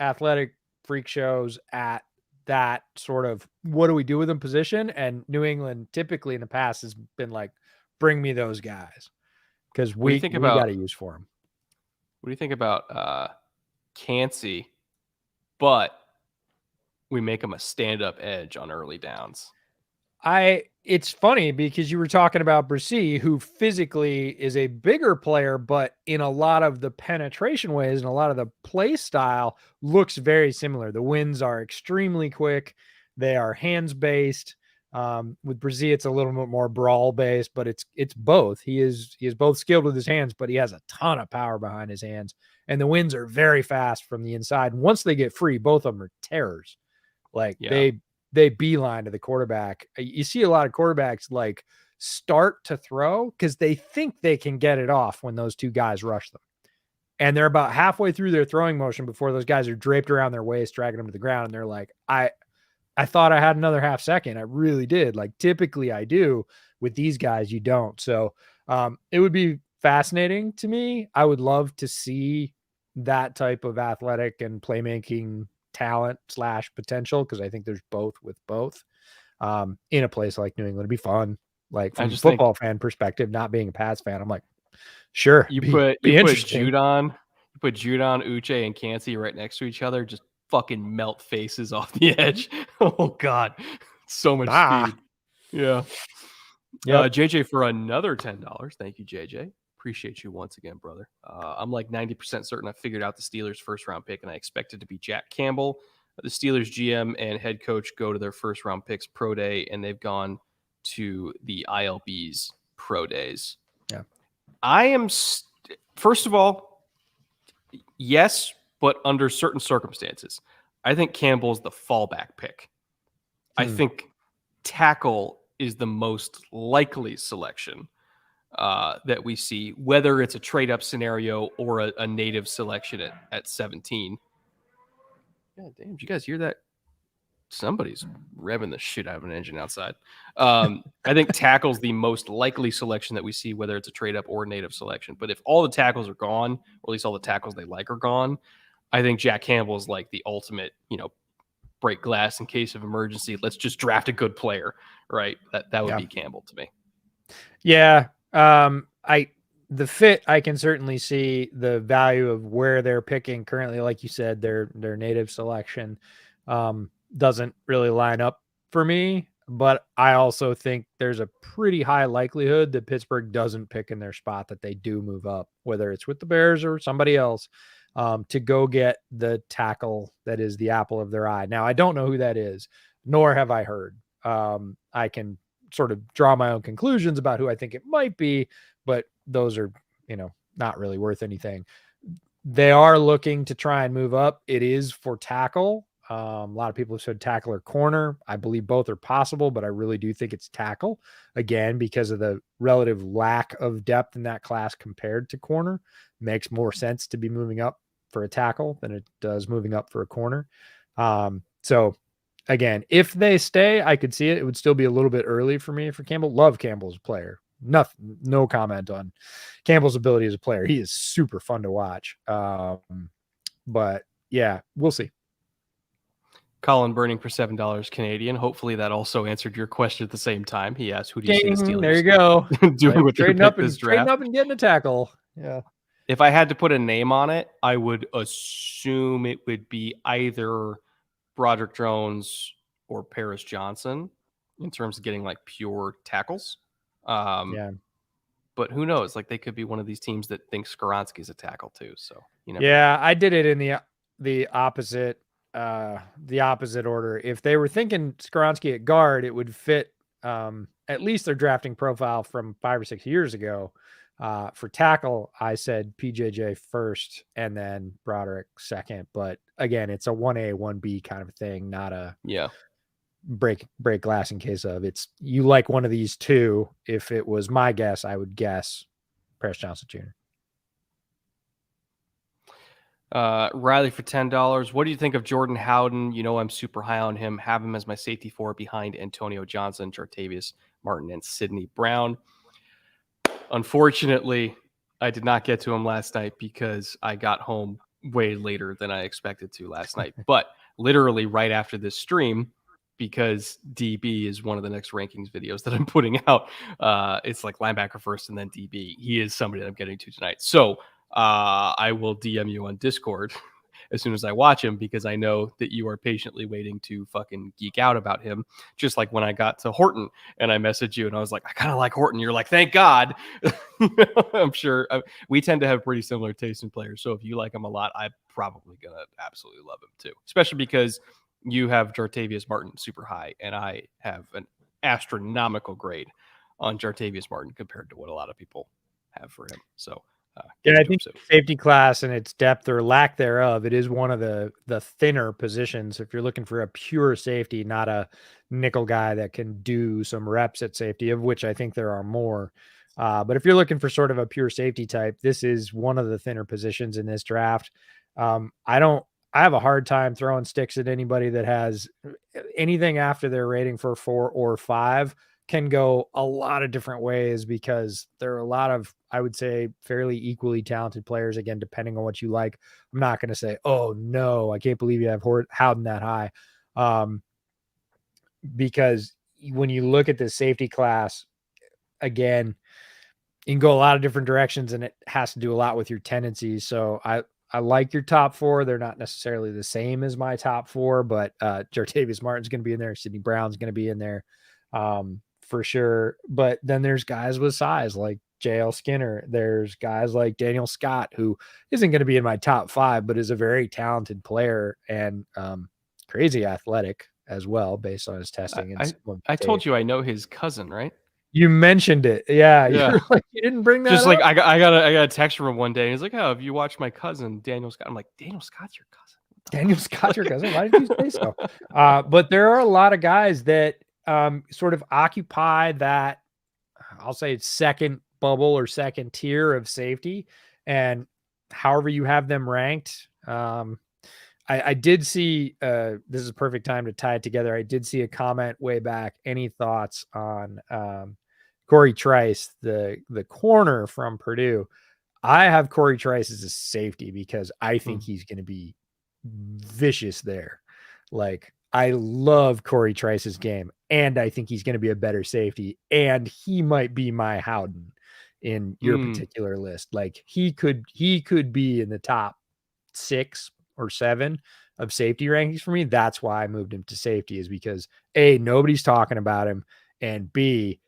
athletic freak shows at that sort of what do we do with them position. And New England typically in the past has been like, bring me those guys because we got to use for them. What do you think about Cansey, but we make him a stand-up edge on early downs? It's funny because you were talking about Bresee, who physically is a bigger player, but in a lot of the penetration ways and a lot of the play style looks very similar. The wins are extremely quick. They are hands based. With Bresee, it's a little bit more brawl based, but it's both. He is both skilled with his hands, but he has a ton of power behind his hands. And the wins are very fast from the inside. And once they get free, both of them are terrors. Like they beeline to the quarterback. You see a lot of quarterbacks like start to throw because they think they can get it off when those two guys rush them. And they're about halfway through their throwing motion before those guys are draped around their waist, dragging them to the ground. And they're like, I thought I had another half second. I really did. Like typically I do. With these guys, you don't. So it would be fascinating to me. I would love to see that type of athletic and playmaking talent / potential, because I think there's both with both in a place like New England. It'd be fun. Like from a football fan perspective, not being a Pats fan, I'm like, sure. You put Judon, Uche, and Cansey right next to each other, just fucking melt faces off the edge. Oh God, so much speed. Yeah. JJ for another $10. Thank you, JJ. Appreciate you once again, brother. I'm like 90% certain I figured out the Steelers' first-round pick, and I expect it to be Jack Campbell. The Steelers GM and head coach go to their first-round picks pro day, and they've gone to the ILB's pro days. Yeah. I am, first of all, yes, but under certain circumstances. I think Campbell's the fallback pick. I think tackle is the most likely selection that we see, whether it's a trade-up scenario or a native selection at 17. God damn, did you guys hear that? Somebody's revving the shit out of an engine outside. I think tackle's the most likely selection that we see, whether it's a trade-up or a native selection. But if all the tackles are gone, or at least all the tackles they like are gone, I think Jack Campbell is like the ultimate, break glass in case of emergency. Let's just draft a good player, right? That would be Campbell to me. Yeah. The fit, I can certainly see the value of where they're picking currently. Like you said, their native selection doesn't really line up for me, but I also think there's a pretty high likelihood that Pittsburgh doesn't pick in their spot, that they do move up, whether it's with the Bears or somebody else, to go get the tackle that is the apple of their eye. Now, I don't know who that is, nor have I heard. I can sort of draw my own conclusions about who I think it might be, but those are, not really worth anything. They are looking to try and move up. It is for tackle. A lot of people have said tackle or corner. I believe both are possible, but I really do think it's tackle, again, because of the relative lack of depth in that class compared to corner. Makes more sense to be moving up for a tackle than it does moving up for a corner. So again, if they stay, I could see it. It would still be a little bit early for me for Campbell. Love Campbell as a player. No comment on Campbell's ability as a player. He is super fun to watch. But yeah, we'll see. Colin Burning for $7 Canadian. Hopefully that also answered your question at the same time. He asked, who do you see the Steelers? There you go. doing with trading up and getting a tackle. Yeah. If I had to put a name on it, I would assume it would be either Broderick Jones or Paris Johnson in terms of getting like pure tackles. But who knows? Like they could be one of these teams that thinks Skoronski is a tackle too. So I did it in the opposite order. If they were thinking Skoronski at guard, it would fit at least their drafting profile from 5 or 6 years ago. For tackle, I said PJJ first and then Broderick second. But again, it's a 1A, 1B kind of thing, not a break glass in case of. It's you like one of these two. If it was my guess, I would guess Paris Johnson Jr. Riley for $10. What do you think of Jordan Howden? You know I'm super high on him. Have him as my safety 4 behind Antonio Johnson, Jartavius Martin, and Sidney Brown. Unfortunately, I did not get to him last night because I got home way later than I expected to last night. But literally right after this stream, because DB is one of the next rankings videos that I'm putting out. It's like linebacker first and then DB. He is somebody that I'm getting to tonight. So I will DM you on Discord as soon as I watch him because I know that you are patiently waiting to fucking geek out about him. Just like when I got to Horton and I messaged you and I was like, I kind of like Horton. You're like, thank God. I'm sure we tend to have pretty similar taste in players. So if you like him a lot, I'm probably going to absolutely love him too, especially because you have Jartavius Martin super high and I have an astronomical grade on Jartavius Martin compared to what a lot of people have for him. So yeah, I think safety class and its depth or lack thereof, it is one of the thinner positions. If you're looking for a pure safety, not a nickel guy that can do some reps at safety, of which I think there are more. But if you're looking for sort of a pure safety type, this is one of the thinner positions in this draft. I have a hard time throwing sticks at anybody that has anything after their rating for 4 or 5 can go a lot of different ways because there are a lot of, I would say, fairly equally talented players. Again, depending on what you like, I'm not going to say, oh no, I can't believe you have Howden that high. Because when you look at the safety class, again, you can go a lot of different directions and it has to do a lot with your tendencies. So I like your top 4. They're not necessarily the same as my top 4, but Jartavius Martin's going to be in there. Sidney Brown's going to be in there. For sure. But then there's guys with size like JL Skinner. There's guys like Daniel Scott, who isn't going to be in my top 5, but is a very talented player and crazy athletic as well, based on his testing. I told you I know his cousin, right? You mentioned it. Yeah. You're like, you didn't bring that just up? like I got a text from him one day and he's like, oh, have you watched my cousin Daniel Scott? I'm like, Daniel Scott's your cousin. Daniel Scott's your cousin. Why did you say so? But there are a lot of guys that sort of occupy that, I'll say, second bubble or second tier of safety. And however you have them ranked, I did see, this is a perfect time to tie it together. I did see a comment way back. Any thoughts on Corey Trice, the corner from Purdue? I have Corey Trice as a safety because I think he's going to be vicious there. Like, I love Corey Trice's game, and I think he's going to be a better safety, and he might be my Howden in your particular list. Like, he could be in the top 6 or 7 of safety rankings for me. That's why I moved him to safety, is because A, nobody's talking about him, and B,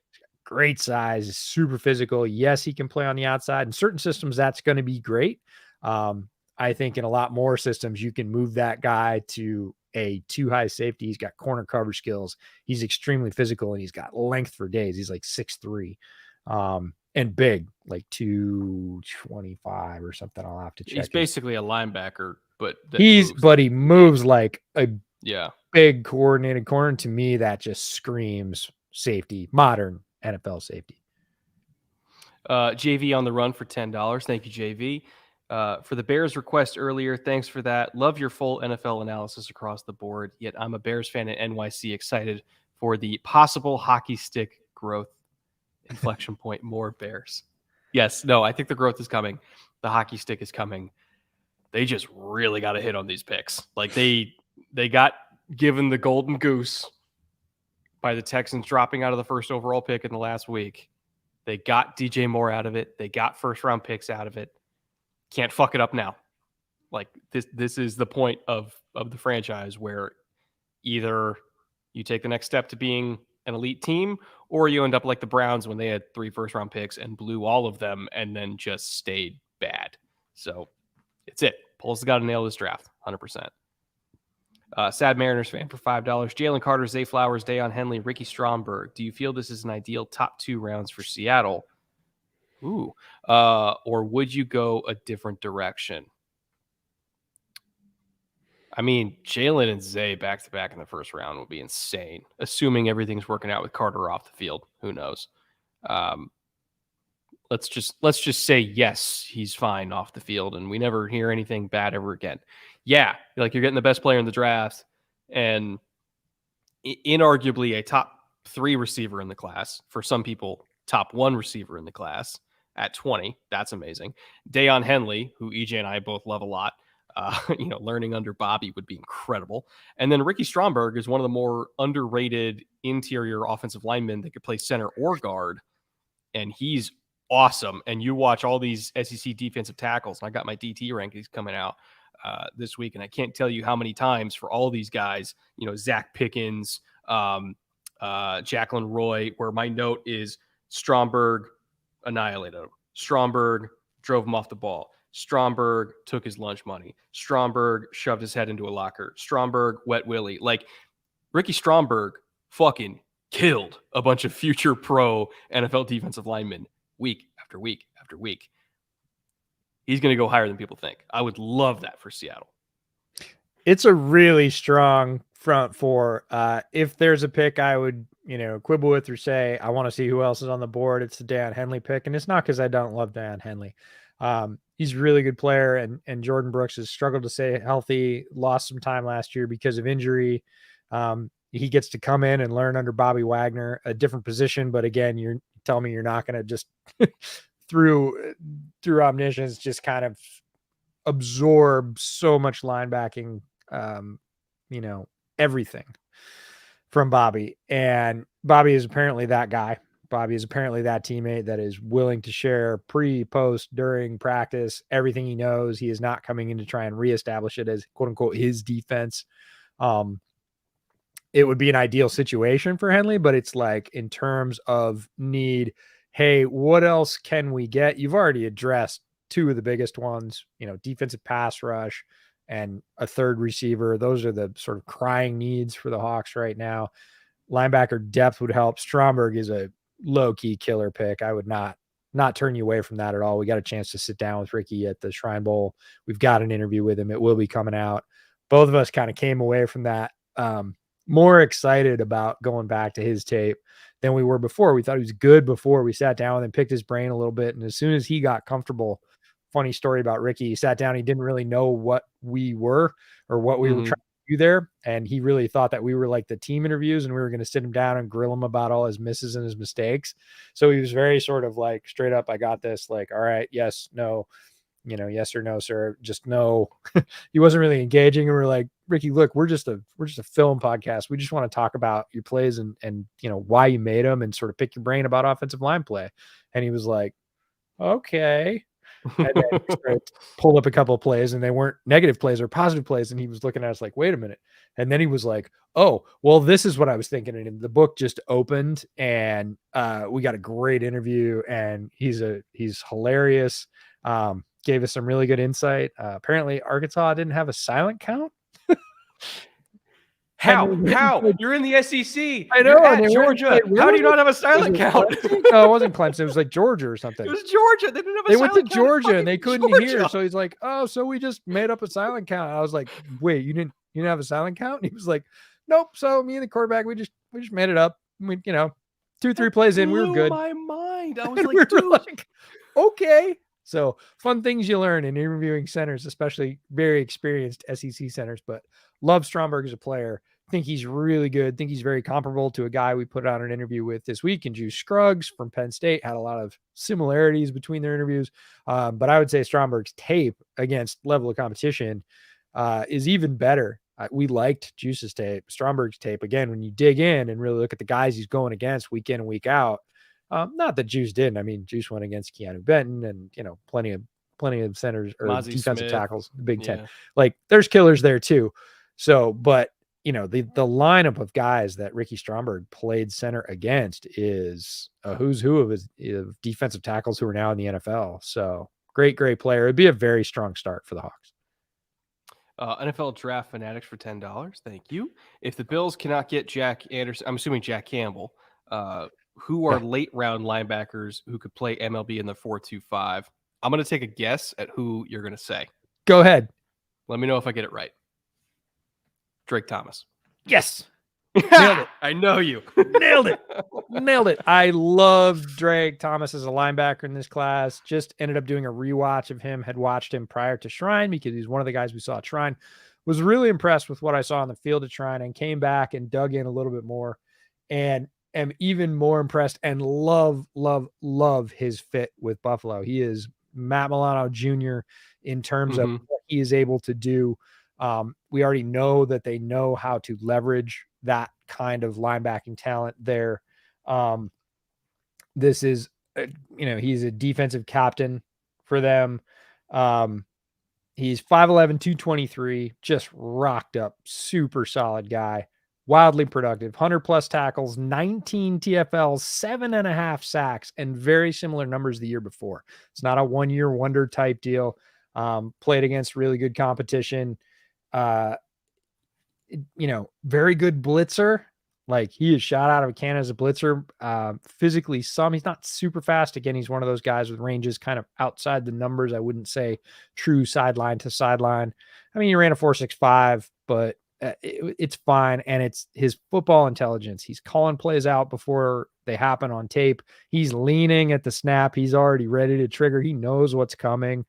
great size, is super physical. Yes, he can play on the outside. In certain systems, that's going to be great. I think in a lot more systems, you can move that guy to a 2 high safety. He's got corner cover skills. He's extremely physical and he's got length for days. He's like 6'3", and big, like 225 or something. I'll have to check. He's basically a linebacker, but he moves like a yeah big coordinated corner. And to me, that just screams safety, modern NFL safety. JV on the run for $10. Thank you, JV. For the Bears request earlier, thanks for that. Love your full NFL analysis across the board. Yet I'm a Bears fan at NYC, excited for the possible hockey stick growth inflection point. More Bears. Yes, no, I think the growth is coming. The hockey stick is coming. They just really got to hit on these picks. Like they got given the golden goose by the Texans dropping out of the first overall pick in the last week. They got DJ Moore out of it. They got first round picks out of it. Can't fuck it up now. Like this is the point of the franchise where either you take the next step to being an elite team, or you end up like the Browns when they had 3 first round picks and blew all of them and then just stayed bad. So it's it. Poles got to nail this draft 100%. Sad Mariners fan for $5. Jalen Carter, Zay Flowers, Dayon Henley, Ricky Stromberg. Do you feel this is an ideal top 2 rounds for Seattle? Ooh. Or would you go a different direction? I mean, Jalen and Zay back-to-back in the first round would be insane, assuming everything's working out with Carter off the field. Who knows? let's just say yes, he's fine off the field, and we never hear anything bad ever again. Yeah, like you're getting the best player in the draft, and inarguably a top 3 receiver in the class. For some people, top 1 receiver in the class at 20. That's amazing. Deion Henley, who EJ and I both love a lot. Learning under Bobby would be incredible. And then Ricky Stromberg is one of the more underrated interior offensive linemen that could play center or guard. And he's awesome. And you watch all these SEC defensive tackles. And I got my DT rankings coming out this week, and I can't tell you how many times for all these guys, Zach Pickens, Jacqueline Roy, where my note is Stromberg annihilated him. Stromberg drove him off the ball. Stromberg took his lunch money. Stromberg shoved his head into a locker. Stromberg wet willy. Like Ricky Stromberg fucking killed a bunch of future pro NFL defensive linemen week after week after week. He's going to go higher than people think. I would love that for Seattle. It's a really strong front four. If there's a pick I would, quibble with or say, I want to see who else is on the board, it's the Deion Henley pick. And it's not because I don't love Deion Henley. He's a really good player, and Jordan Brooks has struggled to stay healthy, lost some time last year because of injury. He gets to come in and learn under Bobby Wagner, a different position. But again, you're telling me you're not going to just through omniscience just kind of absorb so much linebacking, everything from Bobby. And Bobby is apparently that guy. Bobby is apparently that teammate that is willing to share pre, post, during practice, everything he knows. He is not coming in to try and reestablish it as quote unquote his defense. It would be an ideal situation for Henley, but it's like in terms of need, hey, what else can we get? You've already addressed 2 of the biggest ones, defensive pass rush and a third receiver. Those are the sort of crying needs for the Hawks right now. Linebacker depth would help. Stromberg is a low-key killer pick. I would not turn you away from that at all. We got a chance to sit down with Ricky at the Shrine Bowl. We've got an interview with him. It will be coming out. Both of us kind of came away from that more excited about going back to his tape than we were before. We thought he was good before we sat down and picked his brain a little bit. And as soon as he got comfortable, funny story about Ricky, he sat down, he didn't really know what we were or what we were trying to do there. And he really thought that we were like the team interviews and we were going to sit him down and grill him about all his misses and his mistakes. So he was very sort of like straight up, I got this, like, all right, yes, no, yes or no, sir, just no. He wasn't really engaging. And we're like, Ricky, look, we're just a film podcast. We just want to talk about your plays and why you made them and sort of pick your brain about offensive line play. And he was like, okay. And then he pulled up a couple of plays and they weren't negative plays or positive plays. And he was looking at us like, wait a minute. And then he was like, oh, well, this is what I was thinking. And the book just opened and we got a great interview and he's hilarious. Gave us some really good insight. Apparently Arkansas didn't have a silent count. How? You're in the SEC. I know. You're at Georgia. How do you not have a silent count? No, it wasn't Clemson. It was like Georgia or something. It was Georgia. They didn't have a They silent went to count. Georgia and they couldn't Georgia. hear. So he's like, oh, so we just made up a silent count. I was like, wait, you didn't have a silent count? And he was like, nope. So me and the quarterback, we just made it up. We, 2-3 plays in, we were good. My mind. I was And like, we were dude. like, okay. So fun things you learn in interviewing centers, especially very experienced SEC centers, but love Stromberg as a player. Think he's really good. Think he's very comparable to a guy we put out an interview with this week, and Juice Scruggs from Penn State. Had a lot of similarities between their interviews. But I would say Stromberg's tape against level of competition is even better. We liked Juice's tape. Stromberg's tape, again, when you dig in and really look at the guys he's going against week in and week out, not that Juice didn't. I mean, Juice went against Keanu Benton and, plenty of centers or Mozzie defensive Smith. tackles, the Big Ten. Yeah. Like there's killers there too. So, but the lineup of guys that Ricky Stromberg played center against is a who's who of defensive tackles who are now in the NFL. So great player. It'd be a very strong start for the Hawks. NFL Draft Fanatics for $10. Thank you. If the Bills cannot get Jack Anderson, I'm assuming Jack Campbell, who are late round linebackers who could play MLB in the 4-2-5? I'm going to take a guess at who you're going to say. Go ahead. Let me know if I get it right. Drake Thomas. Yes. Nailed it. I know you. Nailed it. Nailed it. I loved Drake Thomas as a linebacker in this class. Just ended up doing a rewatch of him. Had watched him prior to Shrine because he's one of the guys we saw at Shrine. Was really impressed with what I saw on the field at Shrine and came back and dug in a little bit more and am even more impressed and love his fit with Buffalo. He is Matt Milano Jr. in terms of what he is able to do. We already know that they know how to leverage that kind of linebacking talent there. This is, he's a defensive captain for them. He's 5'11", 223, just rocked up, super solid guy, wildly productive, 100+ tackles, 19 TFLs, 7.5 sacks, and very similar numbers the year before. It's not a one-year wonder type deal. Played against really good competition. Very good blitzer. Like, he is shot out of a cannon as a blitzer. Physically, he's not super fast. Again, he's one of those guys with ranges kind of outside the numbers. I wouldn't say true sideline to sideline. I mean, he ran a 4.65, but it's fine. And it's his football intelligence. He's calling plays out before they happen on tape. He's leaning at the snap. He's already ready to trigger. He knows what's coming.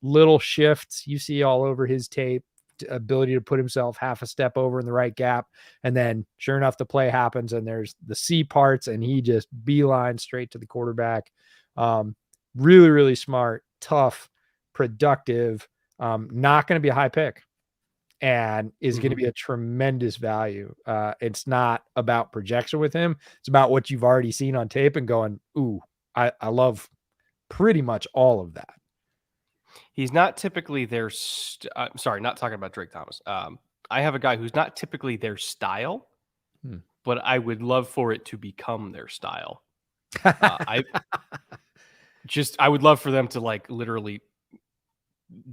Little shifts you see all over his tape. Ability to put himself half a step over in the right gap, and then sure enough the play happens and there's the C parts and he just beeline straight to the quarterback. Really smart, tough, productive, not going to be a high pick and is going to be a tremendous value. It's not about projection with him. It's about what you've already seen on tape and going, ooh, I love pretty much all of that. He's not typically their sorry, not talking about Drake Thomas. I have a guy who's not typically their style, but I would love for it to become their style. I would love for them to like literally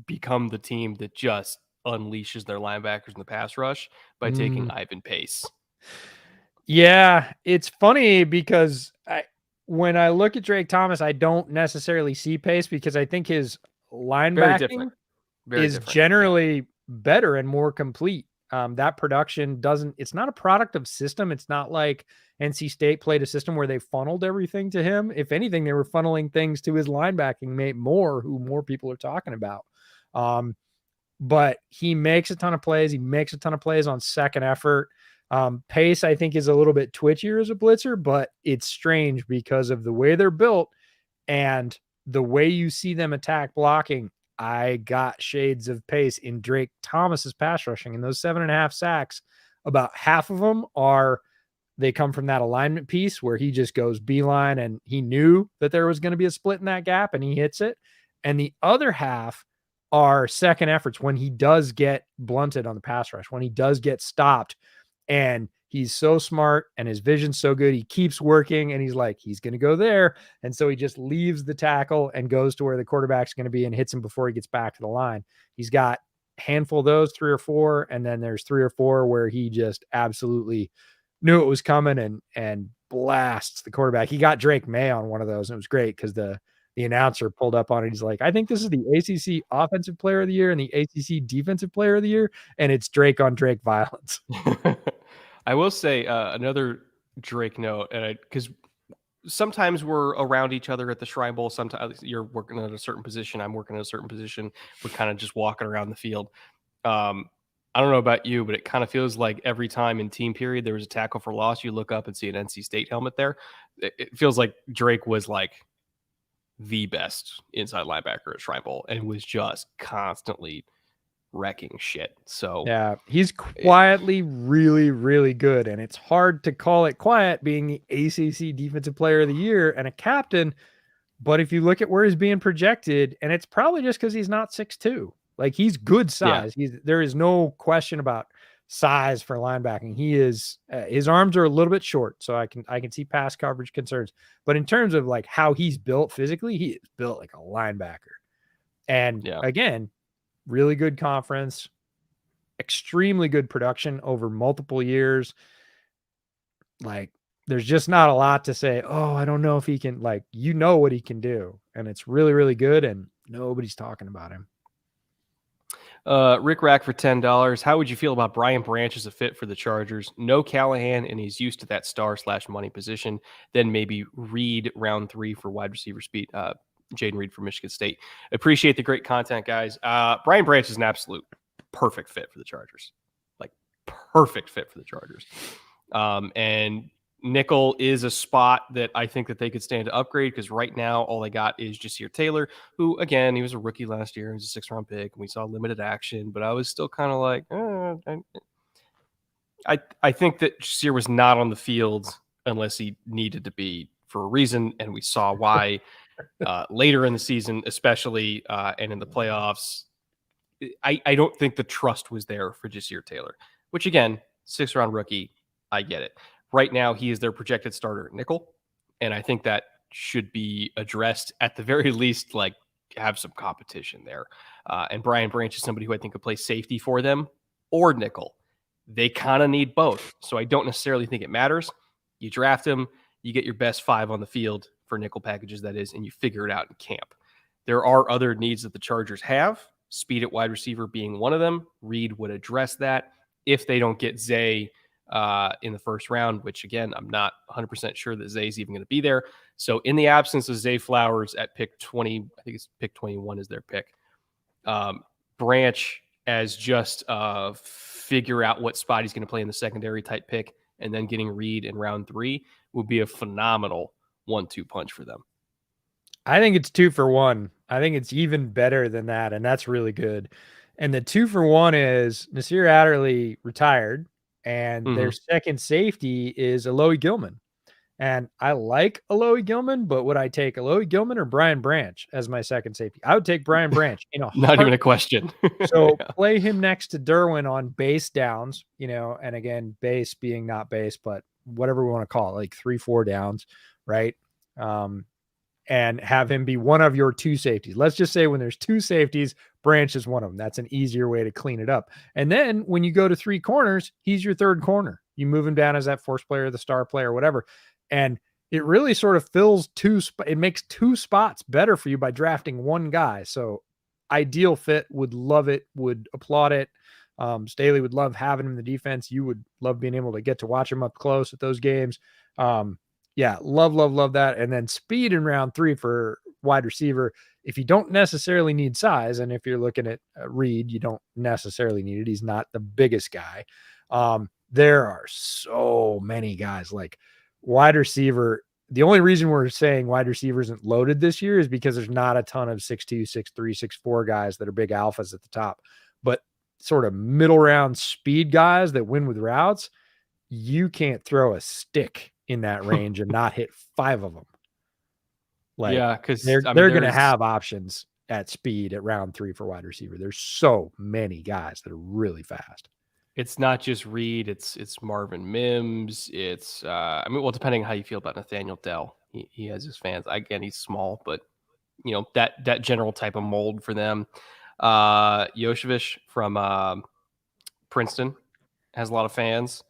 become the team that just unleashes their linebackers in the pass rush by taking Ivan Pace. Yeah, it's funny because when I look at Drake Thomas, I don't necessarily see Pace because I think his linebacking is generally better and more complete. That production it's not a product of system. It's not like NC State played a system where they funneled everything to him. If anything, they were funneling things to his linebacking mate who more people are talking about. But he makes a ton of plays. He makes a ton of plays on second effort. Pace, I think, is a little bit twitchier as a blitzer, but it's strange because of the way they're built and the way you see them attack blocking. I got shades of Pace in Drake Thomas's pass rushing, and those 7.5 sacks, about half of them they come from that alignment piece where he just goes beeline and he knew that there was going to be a split in that gap and he hits it. And the other half are second efforts when he does get blunted on the pass rush, when he does get stopped. And he's so smart and his vision's so good. He keeps working and he's going to go there. And so he just leaves the tackle and goes to where the quarterback's going to be and hits him before he gets back to the line. He's got a handful of those, 3 or 4. And then there's 3 or 4 where he just absolutely knew it was coming and blasts the quarterback. He got Drake May on one of those. And it was great because the announcer pulled up on it. He's like, I think this is the ACC Offensive Player of the Year and the ACC Defensive Player of the Year. And it's Drake on Drake violence. I will say another Drake note, because sometimes we're around each other at the Shrine Bowl. Sometimes you're working at a certain position. I'm working at a certain position. We're kind of just walking around the field. I don't know about you, but it kind of feels like every time in team period there was a tackle for loss, you look up and see an NC State helmet there. It feels like Drake was like the best inside linebacker at Shrine Bowl and was just constantly wrecking shit. So yeah, he's quietly really, really good. And it's hard to call it quiet being the ACC Defensive Player of the Year and a captain. But if you look at where he's being projected, and it's probably just because he's not 6'2", like he's good size. Yeah. There is no question about size for linebacking. He is his arms are a little bit short, so I can see pass coverage concerns. But in terms of like how he's built physically, he is built like a linebacker. And again, really good conference, extremely good production over multiple years. Like, there's just not a lot to say, oh, I don't know if he can, like, what he can do. And it's really, really good. And nobody's talking about him. Rick Rack for $10. How would you feel about Brian Branch as a fit for the Chargers? No Callahan, and he's used to that star/money position. Then maybe Reed round 3 for wide receiver speed. Jaden Reed from Michigan State. Appreciate the great content, guys. Brian Branch is an absolute perfect fit for the Chargers. Like, perfect fit for the Chargers. And nickel is a spot that I think that they could stand to upgrade, because right now all they got is Jasir Taylor, who, again, he was a rookie last year. He was a 6th-round pick, and we saw limited action, but I was still kind of like, I think that Jasir was not on the field unless he needed to be for a reason, and we saw why later in the season, especially, and in the playoffs. I don't think the trust was there for Jasir Taylor, which, again, 6th-round rookie, I get it. Right now, he is their projected starter at nickel, and I think that should be addressed at the very least, like, have some competition there. And Brian Branch is somebody who I think could play safety for them or nickel. They kind of need both, so I don't necessarily think it matters. You draft him, you get your best 5 on the field for nickel packages, that is, and you figure it out in camp. There are other needs that the Chargers have, speed at wide receiver being one of them. Reed would address that if they don't get Zay in the first round, which, again, I'm not 100% sure that Zay's even going to be there. So in the absence of Zay Flowers at pick 20, I think it's pick 21 is their pick. Branch as just figure out what spot he's going to play in the secondary type pick, and then getting Reed in round 3 would be a phenomenal 1-2 punch for them. I think it's 2 for 1. I think it's even better than that, and that's really good. And the 2 for 1 is Nasir Adderley retired, and their second safety is Alohi Gilman. And I like Alohi Gilman, but would I take Alohi Gilman or Brian Branch as my second safety? I would take Brian Branch in a Not even a question. So play him next to Derwin on base downs, and again, base being not base, but whatever we want to call it, like 3-4 downs, right? And have him be one of your 2 safeties. Let's just say when there's 2 safeties, Branch is one of them. That's an easier way to clean it up. And then when you go to 3 corners, he's your 3rd corner. You move him down as that force player, the star player, whatever. And it really sort of fills it makes 2 spots better for you by drafting 1 guy. So ideal fit, would love it, would applaud it. Staley would love having him in the defense. You would love being able to get to watch him up close at those games. Yeah, love that. And then speed in round 3 for wide receiver. If you don't necessarily need size, and if you're looking at Reed, you don't necessarily need it. He's not the biggest guy. There are so many guys like wide receiver. The only reason we're saying wide receiver isn't loaded this year is because there's not a ton of 6'2", 6'3", 6'4 guys that are big alphas at the top. But sort of middle round speed guys that win with routes, you can't throw a stick in that range and not hit 5 of them. Like, yeah, because they're going to have options at speed at round 3 for wide receiver. There's so many guys that are really fast. It's not just Reed. It's Marvin Mims. It's depending on how you feel about Nathaniel Dell. He has his fans. Again, he's small, but that general type of mold for them. Yoshevich from Princeton has a lot of fans.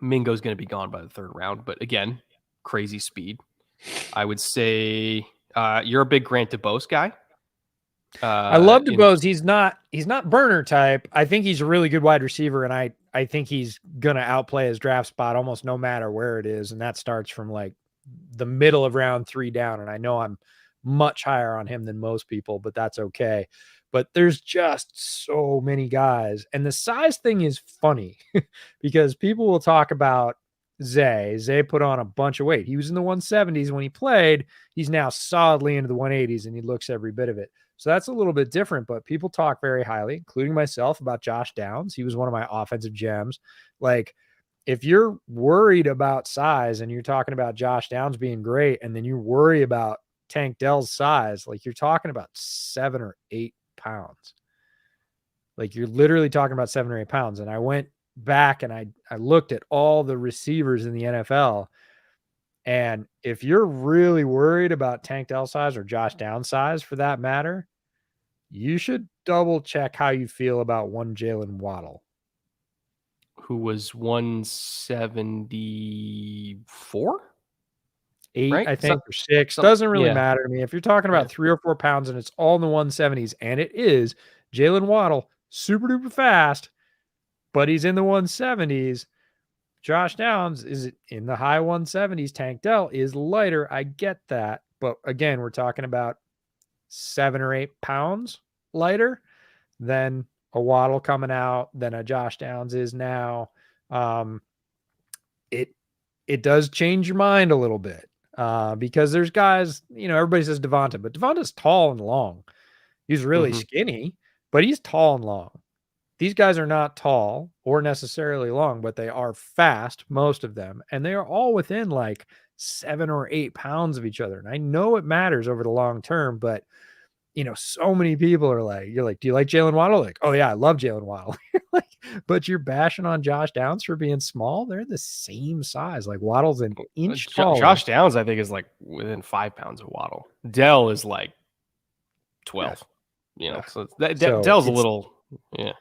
Mingo's going to be gone by the 3rd round, but again, crazy speed. I would say you're a big Grant DuBose guy. I love DuBose. He's not burner type. I think he's a really good wide receiver, and I think he's going to outplay his draft spot almost no matter where it is, and that starts from like the middle of round 3 down, and I know I'm much higher on him than most people, but that's okay. But there's just so many guys. And the size thing is funny because people will talk about Zay. Zay put on a bunch of weight. He was in the 170s when he played. He's now solidly into the 180s, and he looks every bit of it. So that's a little bit different, but people talk very highly, including myself, about Josh Downs. He was one of my offensive gems. Like, if you're worried about size and you're talking about Josh Downs being great, and then you worry about Tank Dell's size, like, you're talking about 7 or 8 pounds. Like, you're literally talking about 7 or 8 pounds. And I went back and I looked at all the receivers in the NFL. And if you're really worried about Tank Dell size or Josh Downs size for that matter, you should double check how you feel about one Jalen Waddle, who was 174. 8, right? I think, or 6. Some Doesn't really yeah, matter to me. If you're talking yeah. about 3 or 4 pounds and it's all in the 170s, and it is, Jalen Waddle, super duper fast, but he's in the 170s. Josh Downs is in the high 170s. Tank Dell is lighter. I get that. But again, we're talking about 7 or 8 pounds lighter than a Waddle coming out, than a Josh Downs is now. Um, it it does change your mind a little bit because there's guys, everybody says Devonta, but Devonta's tall and long. He's really Mhm. skinny, but he's tall and long. These guys are not tall or necessarily long, but they are fast, most of them, and they are all within like 7 or 8 pounds of each other. And I know it matters over the long term, but so many people are like, you're like, do you like Jalen Waddle? Like, oh yeah, I love Jalen Waddle. Like, but you're bashing on Josh Downs for being small. They're the same size. Like Waddle's an inch taller. Josh Downs, I think, is like within 5 pounds of Waddle. Dell is like Yeah. 12. Yeah. So So Dell's a it's little, yeah.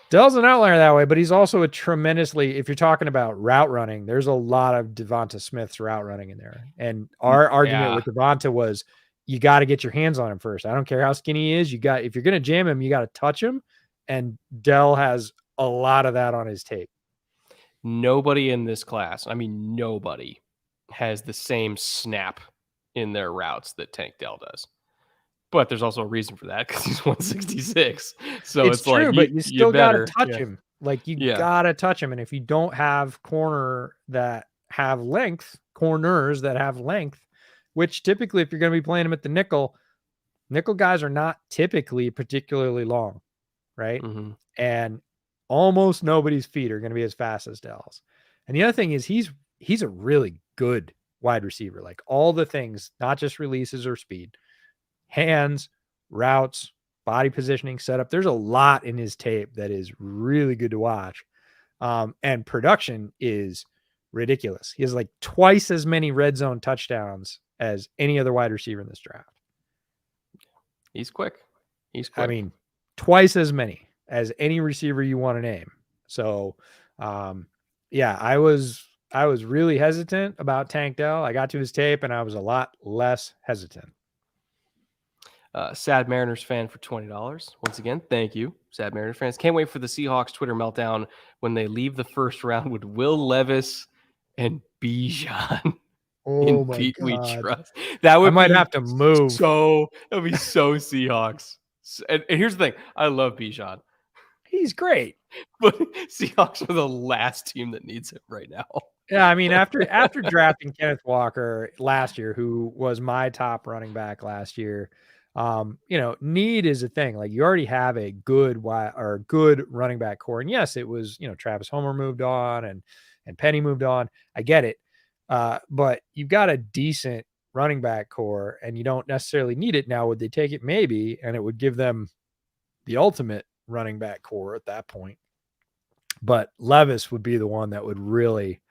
Dell's an outlier that way, but he's also a tremendously, if you're talking about route running, there's a lot of Devonta Smith's route running in there. And our argument Yeah. with Devonta was you got to get your hands on him first. I don't care how skinny he is. If you're going to jam him, you got to touch him. And Dell has a lot of that on his tape. Nobody in this class, I mean, nobody has the same snap in their routes that Tank Dell does. But there's also a reason for that because he's 166. So It's it's like true, but you still got to touch yeah. him. Like you Yeah. got to touch him. And if you don't have corners that have length, which typically if you're going to be playing him at the nickel guys are not typically particularly long, right? Mm-hmm. And almost nobody's feet are going to be as fast as Dell's. And the other thing is he's a really good wide receiver. Like all the things, not just releases or speed, hands, routes, body positioning, setup. There's a lot in his tape that is really good to watch. And production is ridiculous. He has like twice as many red zone touchdowns as any other wide receiver in this draft. He's quick. I mean, twice as many as any receiver you want to name. So, yeah, I was really hesitant about Tank Dell. I got to his tape and I was a lot less hesitant. Sad Mariners fan for $20. Once again, thank you, Sad Mariners fans. Can't wait for the Seahawks Twitter meltdown when they leave the first round with Will Levis and Bijan. Oh my God. We trust. That would I might have to move. That'd be so Seahawks. And here's the thing. I love Bijan. He's great. But Seahawks are the last team that needs him right now. Yeah, I mean, after drafting Kenneth Walker last year, who was my top running back last year, need is a thing. Like you already have a good running back core. And yes, it was, Travis Homer moved on and Penny moved on. I get it. But you've got a decent running back core and you don't necessarily need it now. Would they take it? Maybe. And it would give them the ultimate running back core at that point. But Levis would be the one that would really,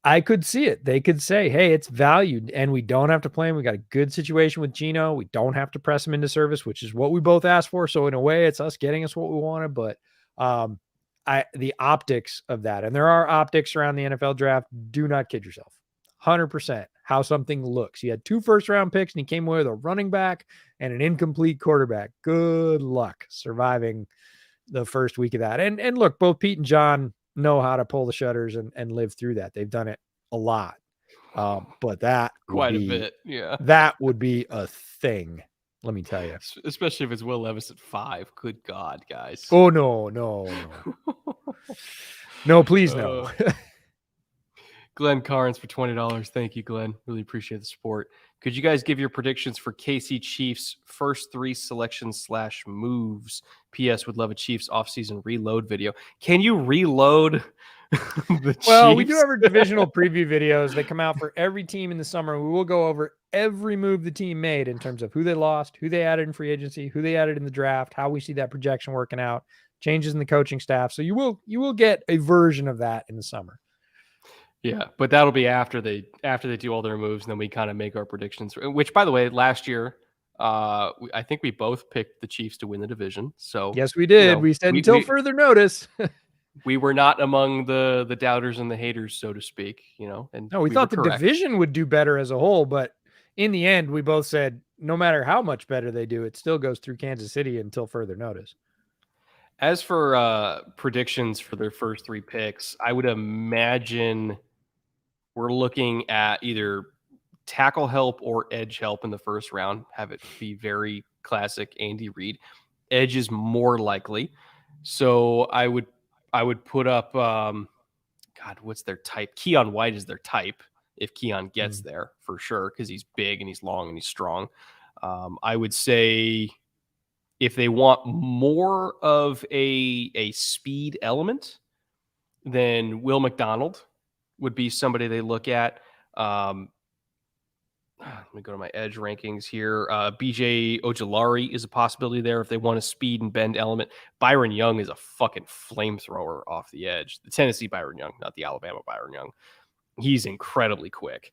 I could see it. They could say, hey, it's valued and we don't have to play him. We got a good situation with Geno. We don't have to press him into service, which is what we both asked for. So in a way, it's us getting us what we wanted. But the optics of that, and there are optics around the NFL draft. Do not kid yourself. 100% how something looks. He had 2 first-round picks and he came away with a running back and an incomplete quarterback. Good luck surviving the first week of that. And look, both Pete and John know how to pull the shutters and live through that. They've done it a lot. But that quite a bit. Yeah. That would be a thing. Let me tell you. Especially if it's Will Levis at 5. Good God, guys. Oh, no. No, please no. Glenn Carnes for $20. Thank you, Glenn. Really appreciate the support. Could you guys give your predictions for KC Chiefs first 3 selections / moves? P.S. Would love a Chiefs offseason reload video. Can you reload the Chiefs? Well, we do have our divisional preview videos. They come out for every team in the summer. We will go over every move the team made in terms of who they lost, who they added in free agency, who they added in the draft, how we see that projection working out, changes in the coaching staff. So you will get a version of that in the summer. Yeah, but that'll be after they do all their moves, and then we kind of make our predictions. Which, by the way, last year, I think we both picked the Chiefs to win the division. So yes, we did. We said until further notice. We were not among the doubters and the haters, so to speak, and No, we were thought the correct. division would do better as a whole, but in the end, we both said no matter how much better they do, it still goes through Kansas City until further notice. As for predictions for their first 3 picks, I would imagine we're looking at either tackle help or edge help in the first round. Have it be very classic Andy Reid. Edge is more likely. So I would put up God, what's their type? Keon White is their type if Keon gets there for sure, because he's big and he's long and he's strong. I would say if they want more of a speed element, then Will McDonald would be somebody they look at. Let me go to my edge rankings here. BJ Ojulari is a possibility there if they want a speed and bend element. Byron Young is a fucking flamethrower off the edge. The Tennessee Byron Young, not the Alabama Byron Young. He's incredibly quick.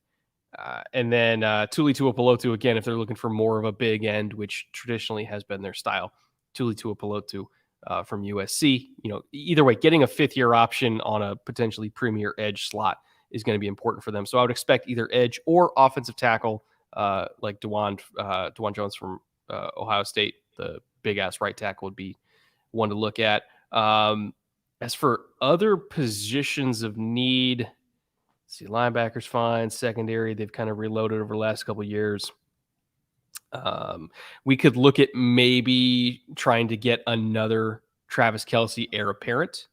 And then Tuli Tuipulotu, again, if they're looking for more of a big end, which traditionally has been their style. Tuli Tuipulotu from USC. Either way, getting a 5th-year option on a potentially premier edge slot is going to be important for them. So I would expect either edge or offensive tackle, like Dewan Jones from Ohio State, the big-ass right tackle, would be one to look at. As for other positions of need, see, linebackers fine, secondary, they've kind of reloaded over the last couple of years. We could look at maybe trying to get another Travis Kelce heir apparent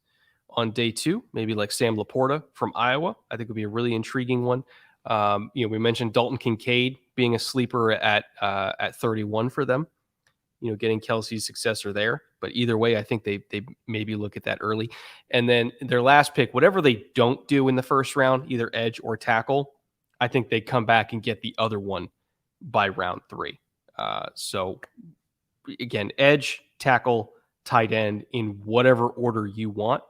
on day 2, maybe like Sam Laporta from Iowa. I think would be a really intriguing one. We mentioned Dalton Kincaid being a sleeper at 31 for them. Getting Kelce's successor there. But either way, I think they maybe look at that early. And then their last pick, whatever they don't do in the first round, either edge or tackle, I think they come back and get the other one by round 3. So again, edge, tackle, tight end in whatever order you want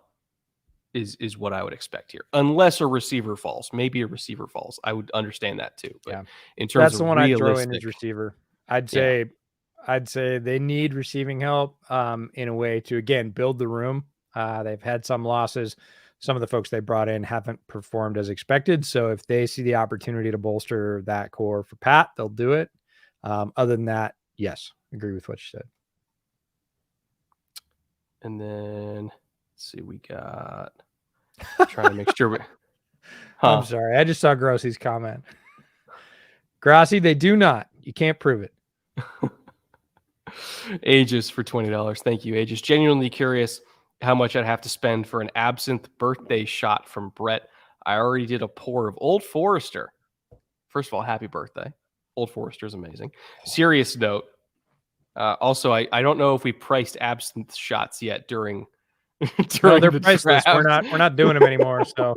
is what I would expect here. Unless a receiver falls. Maybe a receiver falls. I would understand that too. But in terms that's of the one I'd throw in as receiver. I'd say they need receiving help in a way to, again, build the room. They've had some losses. Some of the folks they brought in haven't performed as expected. So if they see the opportunity to bolster that core for Pat, they'll do it. Other than that, yes, agree with what you said. And then let's see, we got trying to make sure we. I'm sorry, I just saw Grossi's comment. Grossi, they do not. You can't prove it. Aegis for $20. Thank you, Aegis. Genuinely curious how much I'd have to spend for an absinthe birthday shot from Brett. I already did a pour of Old Forester. First of all, happy birthday. Old Forester is amazing. Serious note. Also, I don't know if we priced absinthe shots yet during no, they're priceless. We're not doing them anymore. So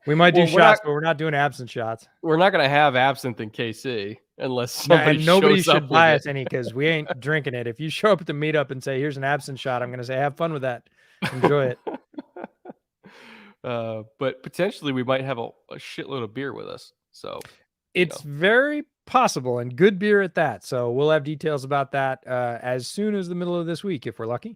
we might do shots, but we're not doing absinthe shots. We're not going to have absinthe in KC unless somebody and nobody shows should up buy with us any because we ain't drinking it. If you show up at the meetup and say, "Here's an absinthe shot," I'm going to say, "Have fun with that. Enjoy it." But potentially we might have a shitload of beer with us. So it's very possible, and good beer at that. So we'll have details about that as soon as the middle of this week if we're lucky.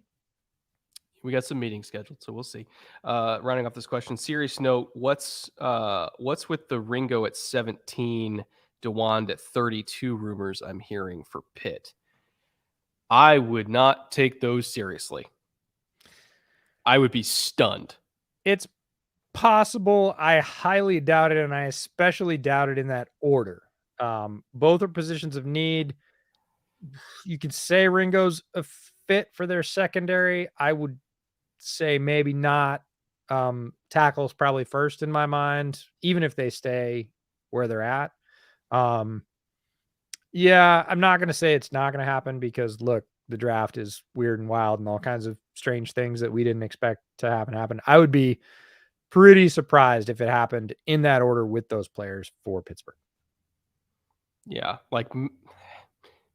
We got some meetings scheduled, so we'll see. Rounding off this question, serious note: what's with the Ringo at 17, DeWand at 32 rumors I'm hearing for Pitt? I would not take those seriously. I would be stunned. It's possible. I highly doubt it, and I especially doubt it in that order. Both are positions of need. You could say Ringo's a fit for their secondary. I would say maybe not. Tackles probably first in my mind, even if they stay where they're at. Yeah, I'm not going to say it's not going to happen because look, the draft is weird and wild and all kinds of strange things that we didn't expect to happen. I would be pretty surprised if it happened in that order with those players for Pittsburgh. Yeah, like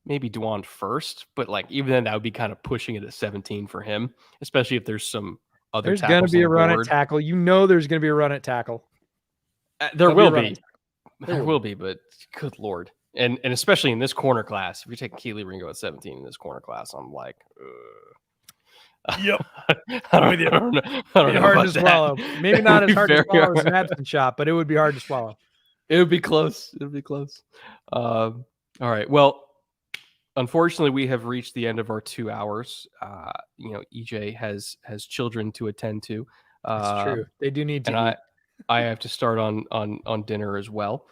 maybe DeWand first, but like even then that would be kind of pushing it at 17 for him, especially if there's some other. There's going to be a run at tackle. There's going to be a run at tackle. There will be. There will be, but good Lord. And especially in this corner class, if you're taking Kelee Ringo at 17 in this corner class, I'm like, Yep. I don't, with you. I don't know, I don't It'd be know hard about to that. swallow. Maybe It not would as be hard to very swallow as an hard. absent shot, but it would be hard to swallow. It would be close. It would be close. All right. Well, unfortunately, we have reached the end of our 2 hours. EJ has children to attend to, That's true. They do need to and eat. I have to start on dinner as well.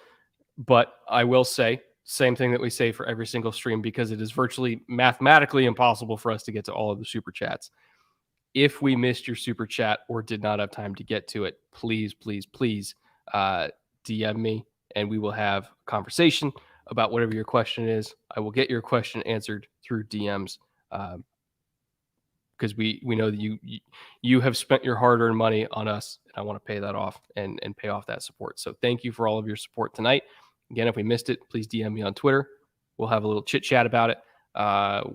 But I will say same thing that we say for every single stream, because it is virtually mathematically impossible for us to get to all of the super chats. If we missed your super chat or did not have time to get to it, please, please, please DM me, and we will have a conversation about whatever your question is. I will get your question answered through DMs, because we know that you have spent your hard-earned money on us, and I want to pay that off and pay off that support. So thank you for all of your support tonight. Again, if we missed it, please DM me on Twitter. We'll have a little chit chat about it.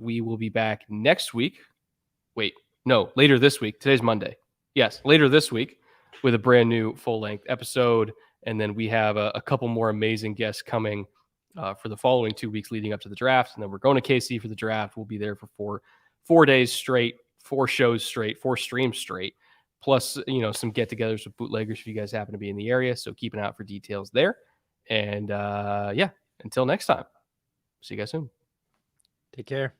We will be back next week. Wait, no, later this week. Today's Monday. Yes, later this week with a brand new full-length episode. And then we have a couple more amazing guests coming for the following 2 weeks leading up to the draft. And then we're going to KC for the draft. We'll be there for four days straight, 4 shows straight, 4 streams straight, plus, some get-togethers with bootleggers if you guys happen to be in the area. So keep an eye out for details there. And until next time, see you guys soon. Take care.